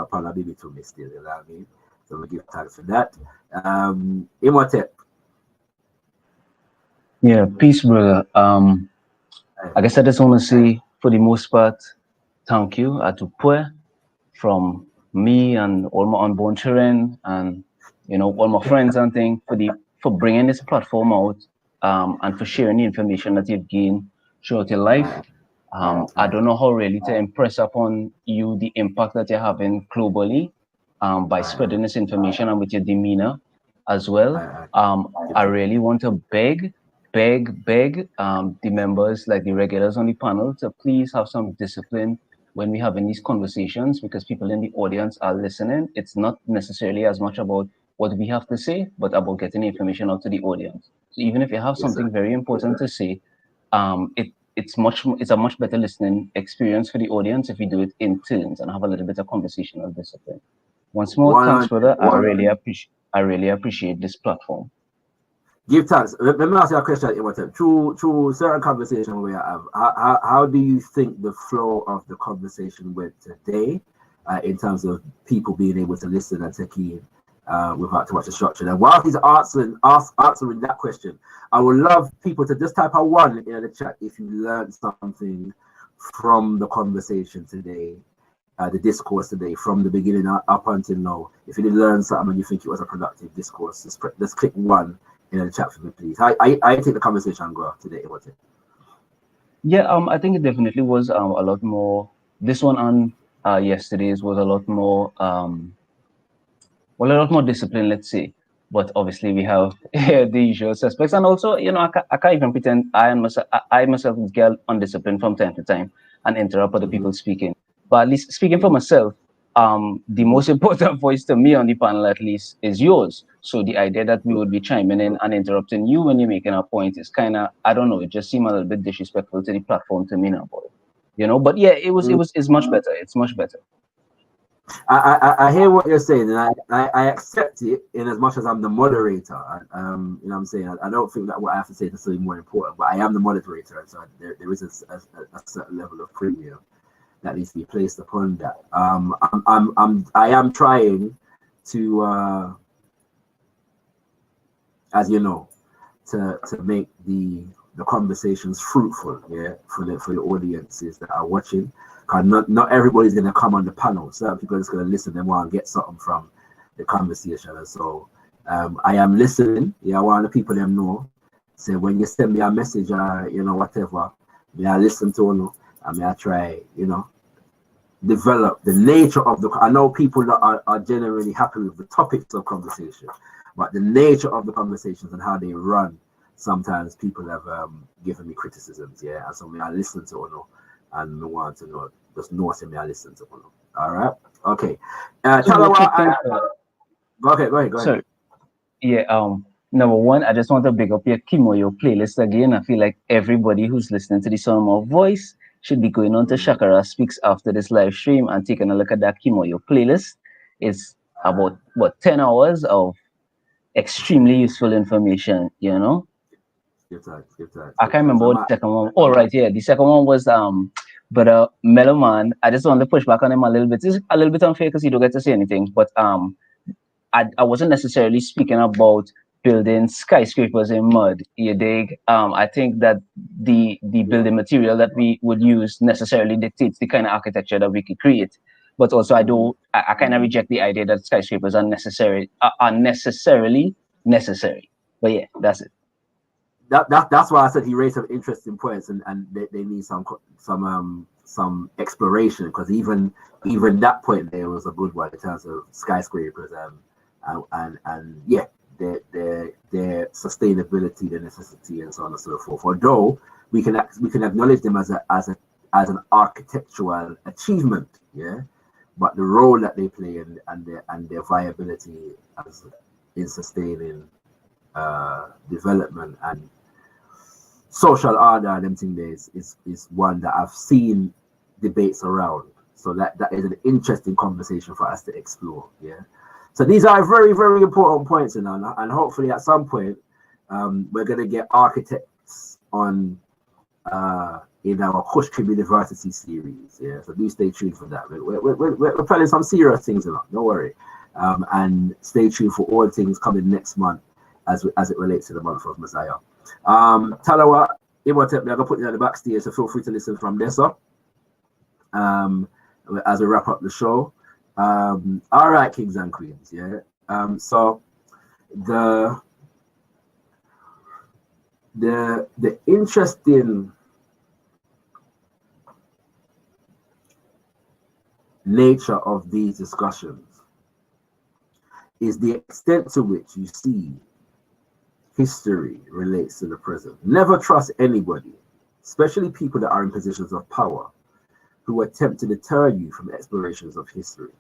probably to me still, you know what I mean? So we give thanks for that. Imhotep. Yeah, peace, brother. I guess I just want to say, for the most part, thank you to Pue from me and all my unborn children and all my friends and things for bringing this platform out and for sharing the information that you've gained throughout your life. I don't know how really to impress upon you the impact that you're having globally by spreading this information and with your demeanor as well. I really want to beg the members, like the regulars on the panel, to please have some discipline when we're having these conversations, because people in the audience are listening. It's not necessarily as much about what we have to say, but about getting information out to the audience. So even if you have something very important to say, it's a much better listening experience for the audience if we do it in turns and have a little bit of conversational discipline. Once more, thanks, brother. I really appreciate this platform. Give thanks. Let me ask you a question, Imhotep. Through certain conversation we have, how do you think the flow of the conversation went today, in terms of people being able to listen and take in without too much distraction? And while he's answering that question, I would love people to just type a 1 in the chat if you learned something from the conversation today, the discourse today, from the beginning up until now. If you did learn something and you think it was a productive discourse, just click 1 in the chat for me, please. I take the conversation and go today. What's it? Yeah, I think it definitely was a lot more. This one on yesterday's was a lot more, a lot more discipline, let's say. But obviously we have the usual suspects, and also, I can't even pretend I myself get undisciplined from time to time and interrupt other people speaking. But at least speaking for myself, the most important voice to me on the panel, at least, is yours. So the idea that we would be chiming in and interrupting you when you're making a point is kind of, I don't know, it just seemed a little bit disrespectful to the platform to me now, boy. But yeah, it's much better. It's much better. I hear what you're saying, and I accept it in as much as I'm the moderator. You know what I'm saying? I don't think that what I have to say is necessarily more important, but I am the moderator, and so there is a certain level of premium that needs to be placed upon that. I am trying to, as you know, to make the the conversations fruitful, yeah, for the audiences that are watching. Cause not everybody's gonna come on the panel. Certain people are just gonna listen and want to get something from the conversation. And so I am listening. Yeah, I want the people them know. Say when you send me a message or whatever, may I listen to you, and may I try, develop the nature of the. I know people that are generally happy with the topics of conversation, but the nature of the conversations and how they run, sometimes people have given me criticisms, yeah, and so may I listen to you, and I want to know, just know, say may I listen to you. All right, okay. Go ahead. Sorry. Yeah. Number one, I just want to big up your Kimoyo playlist again. I feel like everybody who's listening to the sound of my voice should be going on to ShakaRa Speaks after this live stream and taking a look at that Kimoyo playlist. It's about 10 hours of extremely useful information, Give that. I can't remember what the second one. Oh, right, yeah. The second one was but Mellow Man. I just want to push back on him a little bit. It's a little bit unfair because you don't get to say anything, but I wasn't necessarily speaking about building skyscrapers in mud. You dig? I think that the building material that we would use necessarily dictates the kind of architecture that we could create. But also, I kind of reject the idea that skyscrapers are necessarily necessary. But yeah, that's it. That's why I said he raised some interesting points, and they need some exploration, because even that point there was a good one in terms of skyscrapers and yeah, their sustainability, their necessity, and so on and so forth. Although we can acknowledge them as an architectural achievement, yeah, but the role that they play and their viability in sustaining development and social order and them things is one that I've seen debates around. So that is an interesting conversation for us to explore. Yeah. So these are very, very important points, and hopefully at some point we're gonna get architects on in our gotkushTV University series. Yeah. So do stay tuned for that. We're planning some serious things along. Don't worry. And stay tuned for all things coming next month as it relates to the month of Messiah. Talawa, I'm gonna put you on the backstage, so feel free to listen from there, sir. As we wrap up the show. All right, kings and queens, yeah. So the interesting nature of these discussions is the extent to which you see history relates to the present. Never trust anybody, especially people that are in positions of power, who attempt to deter you from explorations of history,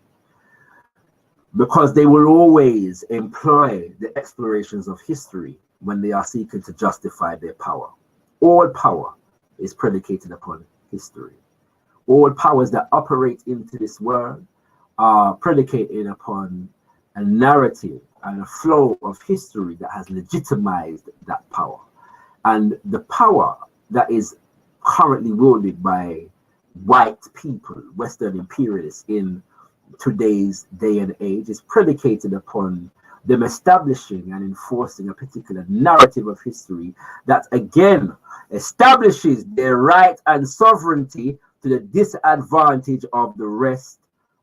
because they will always employ the explorations of history when they are seeking to justify their power. All power is predicated upon history. All powers that operate into this world are predicated upon a narrative and a flow of history that has legitimized that power. And the power that is currently wielded by white people, Western imperialists in today's day and age, is predicated upon them establishing and enforcing a particular narrative of history that again establishes their right and sovereignty to the disadvantage of the rest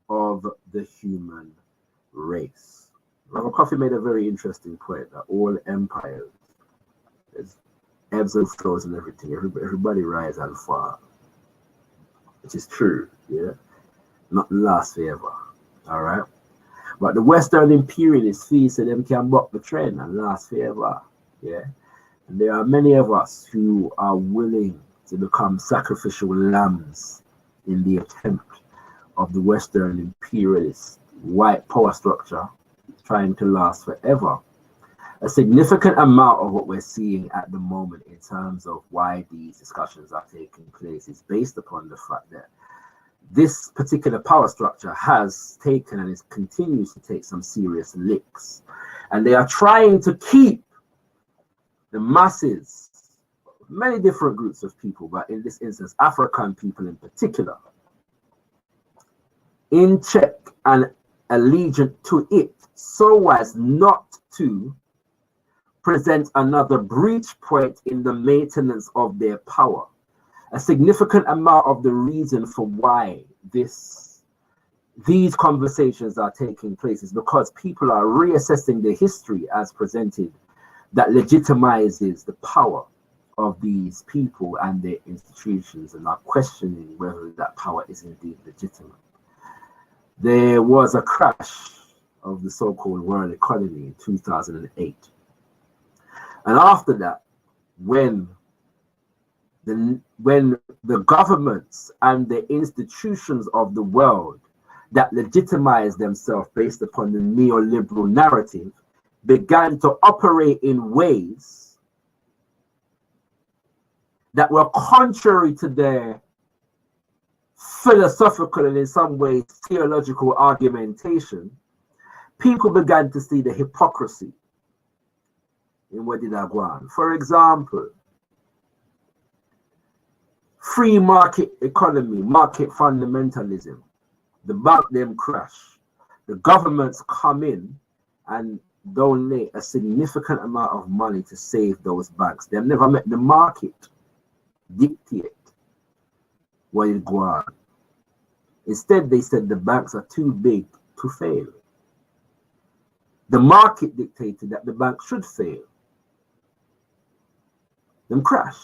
of the human race. Robert Coffey made a very interesting point that all empires, there's ebbs and flows and everything. Everybody rise and fall, which is true, yeah. Nothing lasts forever, all right. But the Western imperialists feel so them can buck the trend and last forever, yeah. And there are many of us who are willing to become sacrificial lambs in the attempt of the Western imperialist white power structure trying to last forever. A significant amount of what we're seeing at the moment in terms of why these discussions are taking place is based upon the fact that this particular power structure has taken and it continues to take some serious licks. And they are trying to keep the masses, many different groups of people, but in this instance, Afrikan people in particular, in check and allegiant to it, so as not to presents another breach point in the maintenance of their power. A significant amount of the reason for why these conversations are taking place is because people are reassessing the history as presented that legitimizes the power of these people and their institutions, and are questioning whether that power is indeed legitimate. There was a crash of the so-called world economy in 2008. And after that, when the governments and the institutions of the world that legitimize themselves based upon the neoliberal narrative began to operate in ways that were contrary to their philosophical and in some ways theological argumentation, people began to see the hypocrisy in what did I go on. For example, free market economy, market fundamentalism, the bank them crash, the governments come in and donate a significant amount of money to save those banks. They've never met the market dictate what it go on. Instead, they said the banks are too big to fail. The market dictated that the bank should fail. Them crash.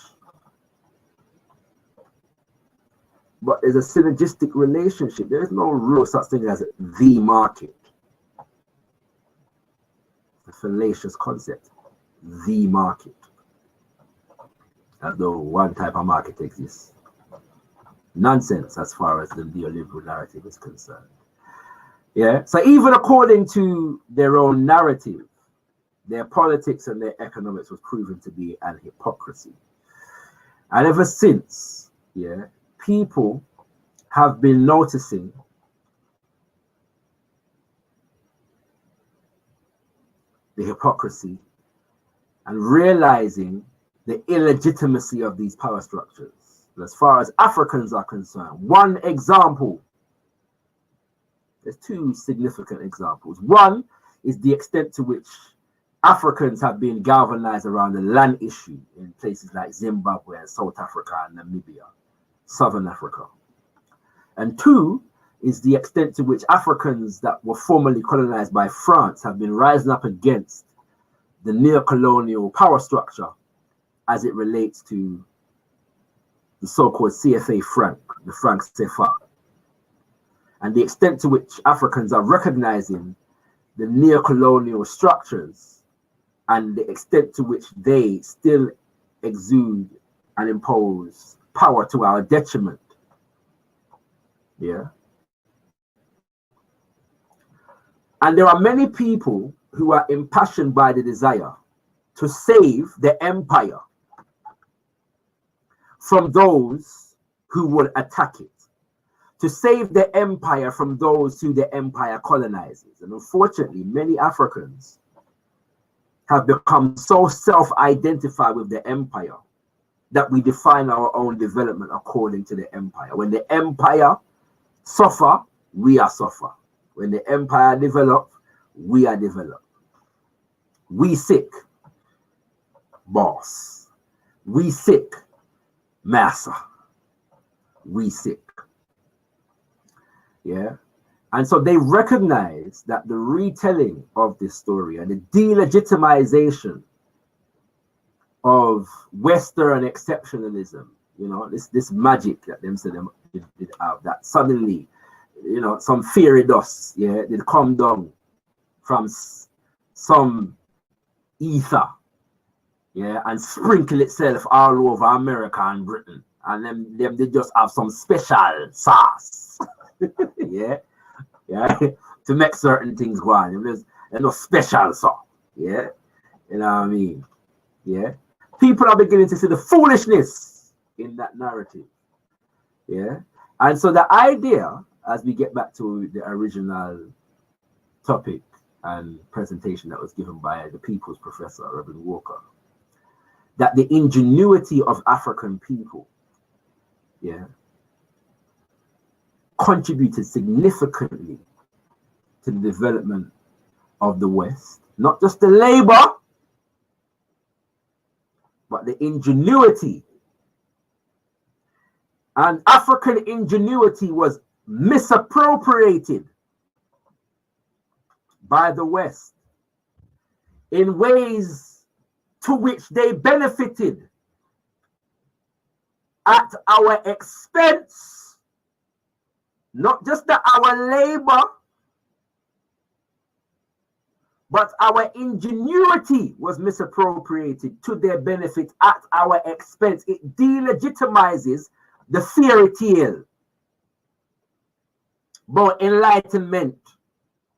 But there's a synergistic relationship. There is no real such thing as the market. A fallacious concept. The market. As though one type of market exists. Nonsense as far as the neoliberal narrative is concerned. Yeah. So even according to their own narrative, their politics and their economics was proven to be an hypocrisy. And ever since, yeah, people have been noticing the hypocrisy and realizing the illegitimacy of these power structures. As far as Africans are concerned, one example, there's two significant examples. One is the extent to which Africans have been galvanized around the land issue in places like Zimbabwe and South Africa and Namibia, Southern Africa. And two is the extent to which Africans that were formerly colonized by France have been rising up against the neo-colonial power structure as it relates to the so-called CFA franc, the franc CFA. And the extent to which Africans are recognizing the neo-colonial structures and the extent to which they still exude and impose power to our detriment. Yeah. And there are many people who are impassioned by the desire to save the empire from those who will attack it, to save the empire from those who the empire colonizes. And unfortunately, many Africans have become so self-identified with the empire that we define our own development according to the empire. When the empire suffer, we are suffer. When the empire develop, we are developed. We sick, boss. We sick, master. We sick. Yeah. And so they recognize that the retelling of this story and the delegitimization of Western exceptionalism, you know, this magic that them said them did have, that suddenly, you know, some fairy dust, yeah, did come down from some ether, yeah, and sprinkle itself all over America and Britain, and them they just have some special sauce, yeah, to make certain things go on. There's no special sauce, yeah, you know what I mean, yeah. People are beginning to see the foolishness in that narrative, yeah, and so the idea, as we get back to the original topic and presentation that was given by the People's Professor, Reverend Walker, that the ingenuity of African people, yeah, contributed significantly to the development of the West, not just the labor, but the ingenuity. And African ingenuity was misappropriated by the West in ways to which they benefited at our expense, not just our labor, but our ingenuity was misappropriated to their benefit at our expense. It delegitimizes the fairy tale about enlightenment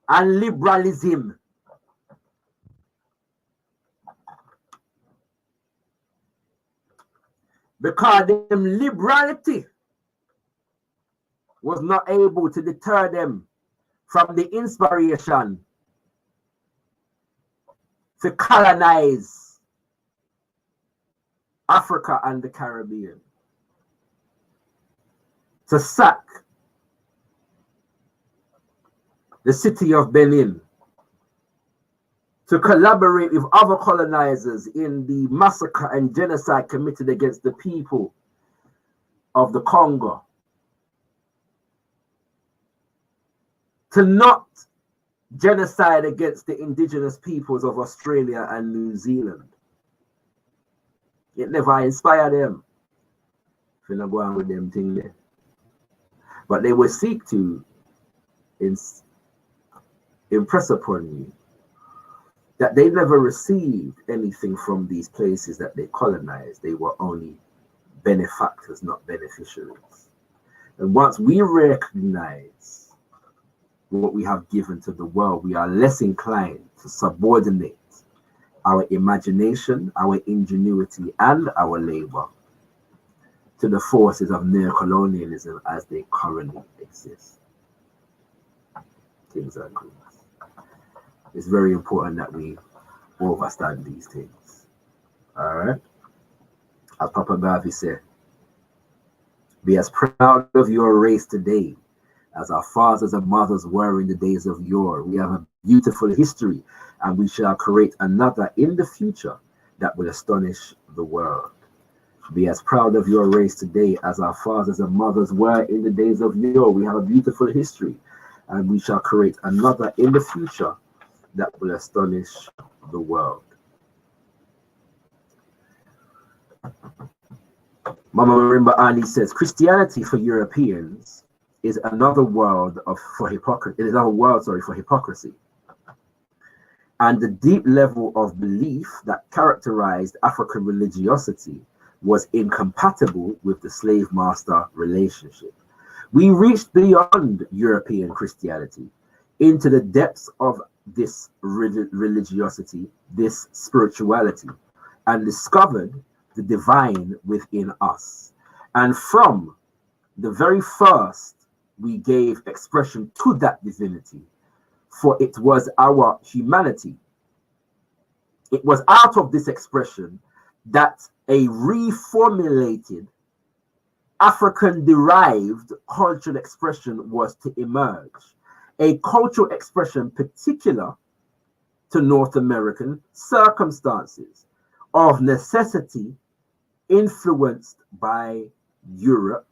and liberalism. Because them liberality was not able to deter them from the inspiration to colonize Africa and the Caribbean, to sack the city of Benin, to collaborate with other colonizers in the massacre and genocide committed against the people of the Congo, to not genocide against the indigenous peoples of Australia and New Zealand. It never inspired them. If you not go on with them thing there. But they will seek to impress upon you that they never received anything from these places that they colonized. They were only benefactors, not beneficiaries. And once we recognize what we have given to the world, we are less inclined to subordinate our imagination, our ingenuity, and our labor to the forces of neocolonialism as they currently exist. Kings and queens. It's very important that we understand these things. All right? As Papa Garvey said, be as proud of your race today as our fathers and mothers were in the days of yore. We have a beautiful history, and we shall create another in the future that will astonish the world. Be as proud of your race today as our fathers and mothers were in the days of yore. We have a beautiful history, and we shall create another in the future that will astonish the world. Mama Marimba Ani says, Christianity for Europeans is another world for hypocrisy. It is another world, for hypocrisy. And the deep level of belief that characterized African religiosity was incompatible with the slave-master relationship. We reached beyond European Christianity into the depths of this religiosity, this spirituality, and discovered the divine within us. And from the very first, we gave expression to that divinity, for it was our humanity. It was out of this expression that a reformulated African-derived cultural expression was to emerge. A cultural expression particular to North American circumstances, of necessity influenced by Europe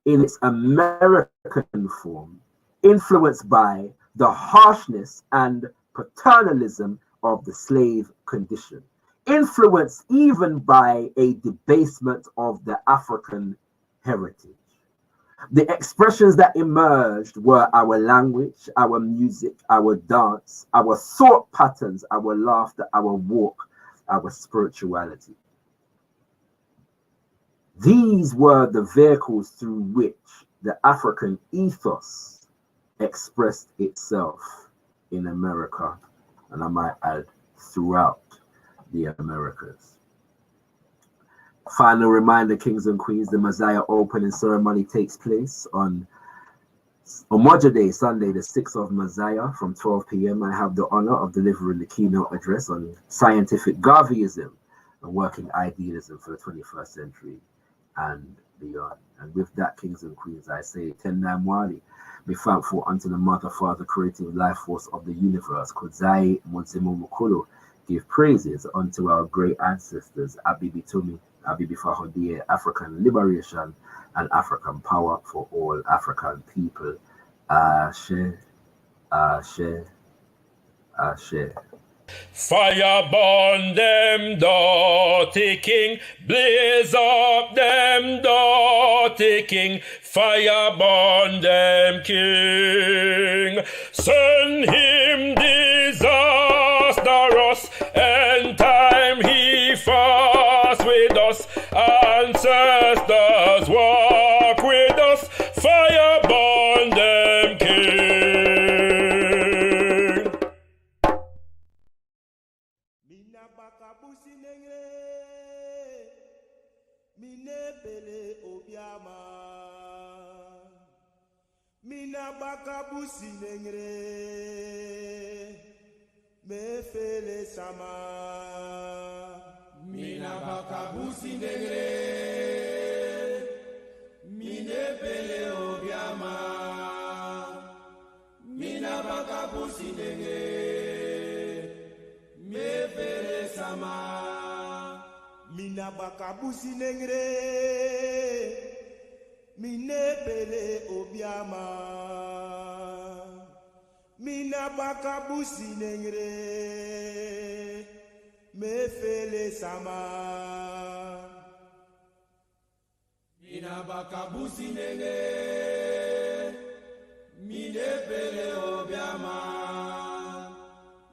in its American form, influenced by the harshness and paternalism of the slave condition, influenced even by a debasement of the African heritage. The expressions that emerged were our language, our music, our dance, our thought patterns, our laughter, our walk, our spirituality. These were the vehicles through which the African ethos expressed itself in America, and I might add, throughout the Americas. Final reminder, kings and queens, the Messiah opening ceremony takes place on Umoja Day, Sunday, the 6th of Messiah, from 12 p.m. I have the honor of delivering the keynote address on scientific Garveyism and working idealism for the 21st century and beyond. And with that, kings and queens, I say, Tendai Mwali, be thankful unto the Mother, Father, creative life force of the universe, Kudzai Mudzimu Mukulu, give praises unto our great ancestors, Abibi Tumi, Abibi Fahodie, African liberation and African power for all African people. Ashe, Ashe, Ashe. Fire burn them dirty king, blaze up them dirty king, fire burn them king, send him disastrous, and time he fast with us, ancestors walk with us, fire burn them king. Mina bakabusi nengre me fele sama. Mina bakabusi nengre mine pele obiama. Mina bakabusi nengre me fele sama. Mina bakabusi nengre mine pele obiama. Mina bakabusi nengre me fele sama. Mina bakabusi nengre mine pele obiama. Mina bakabusi nengre me fele sama. Mina bakabusi nengre mine pele obiama.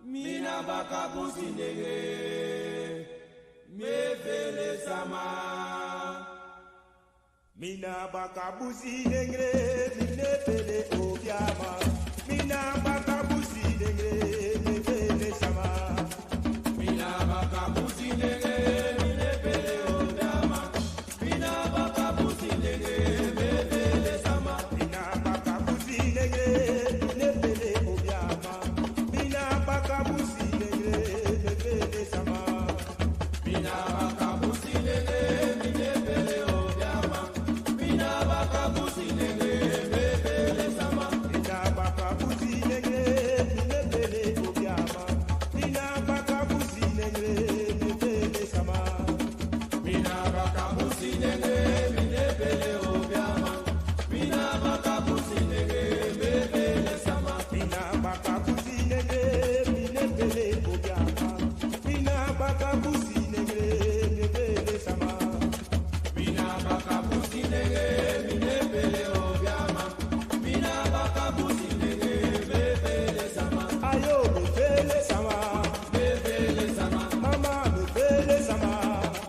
Mina bakabusi nengre me fele sama. Mina bakabusi nengre mine pele obiama. Mina bakabusi nengre me fele sama. Mina bakabusi nengre mine pele obiama. Mina bakabusi nengre me fele sama. Mina bakabusi nengre mine pele obiama. Mina bakabusi nengre me fele sama. Mina bakabusi nengre mine pele obiama. Mina bakabusi nengre me fele sama. Mina bakabusi nengre mine pele obiama. Mina bakabusi nengre me fele sama. Mina bakabusi nengre mine pele obiama. Mina bakabusi nengre me fele sama. Mina bakabusi nengre mine pele obiama. Mina bakabusi nengre me fele sama. Ayo me fele sama. Me fele sama. Mama me fele sama.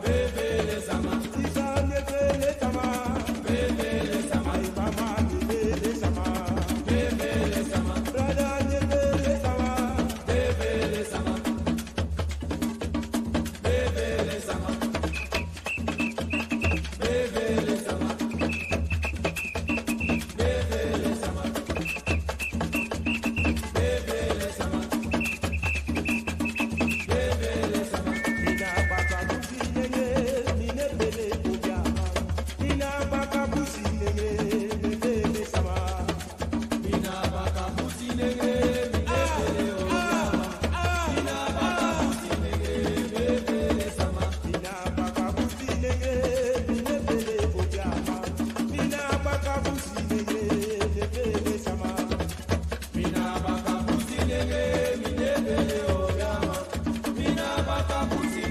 Me fele sama. Isa me fele sama. Me fele sama. Ay mama me fele sama. Me fele sama. Brother me fele sama. Me fele sama. Me fele sama. Me fele sama. Me fele sama. Me fele sama. Me fele sama. Mina bakabusi nengre mine pele obiama. Mina bakabusi nengre me fele sama. Mina bakabusi nengre mine pele obiama. Mina bakabusi nengre me fele sama. Mina bakabusi nengre mine pele obiama. Mina bakabusi nengre me fele sama. Mina bakabusi nengre mine pele obiama. Mina bakabusi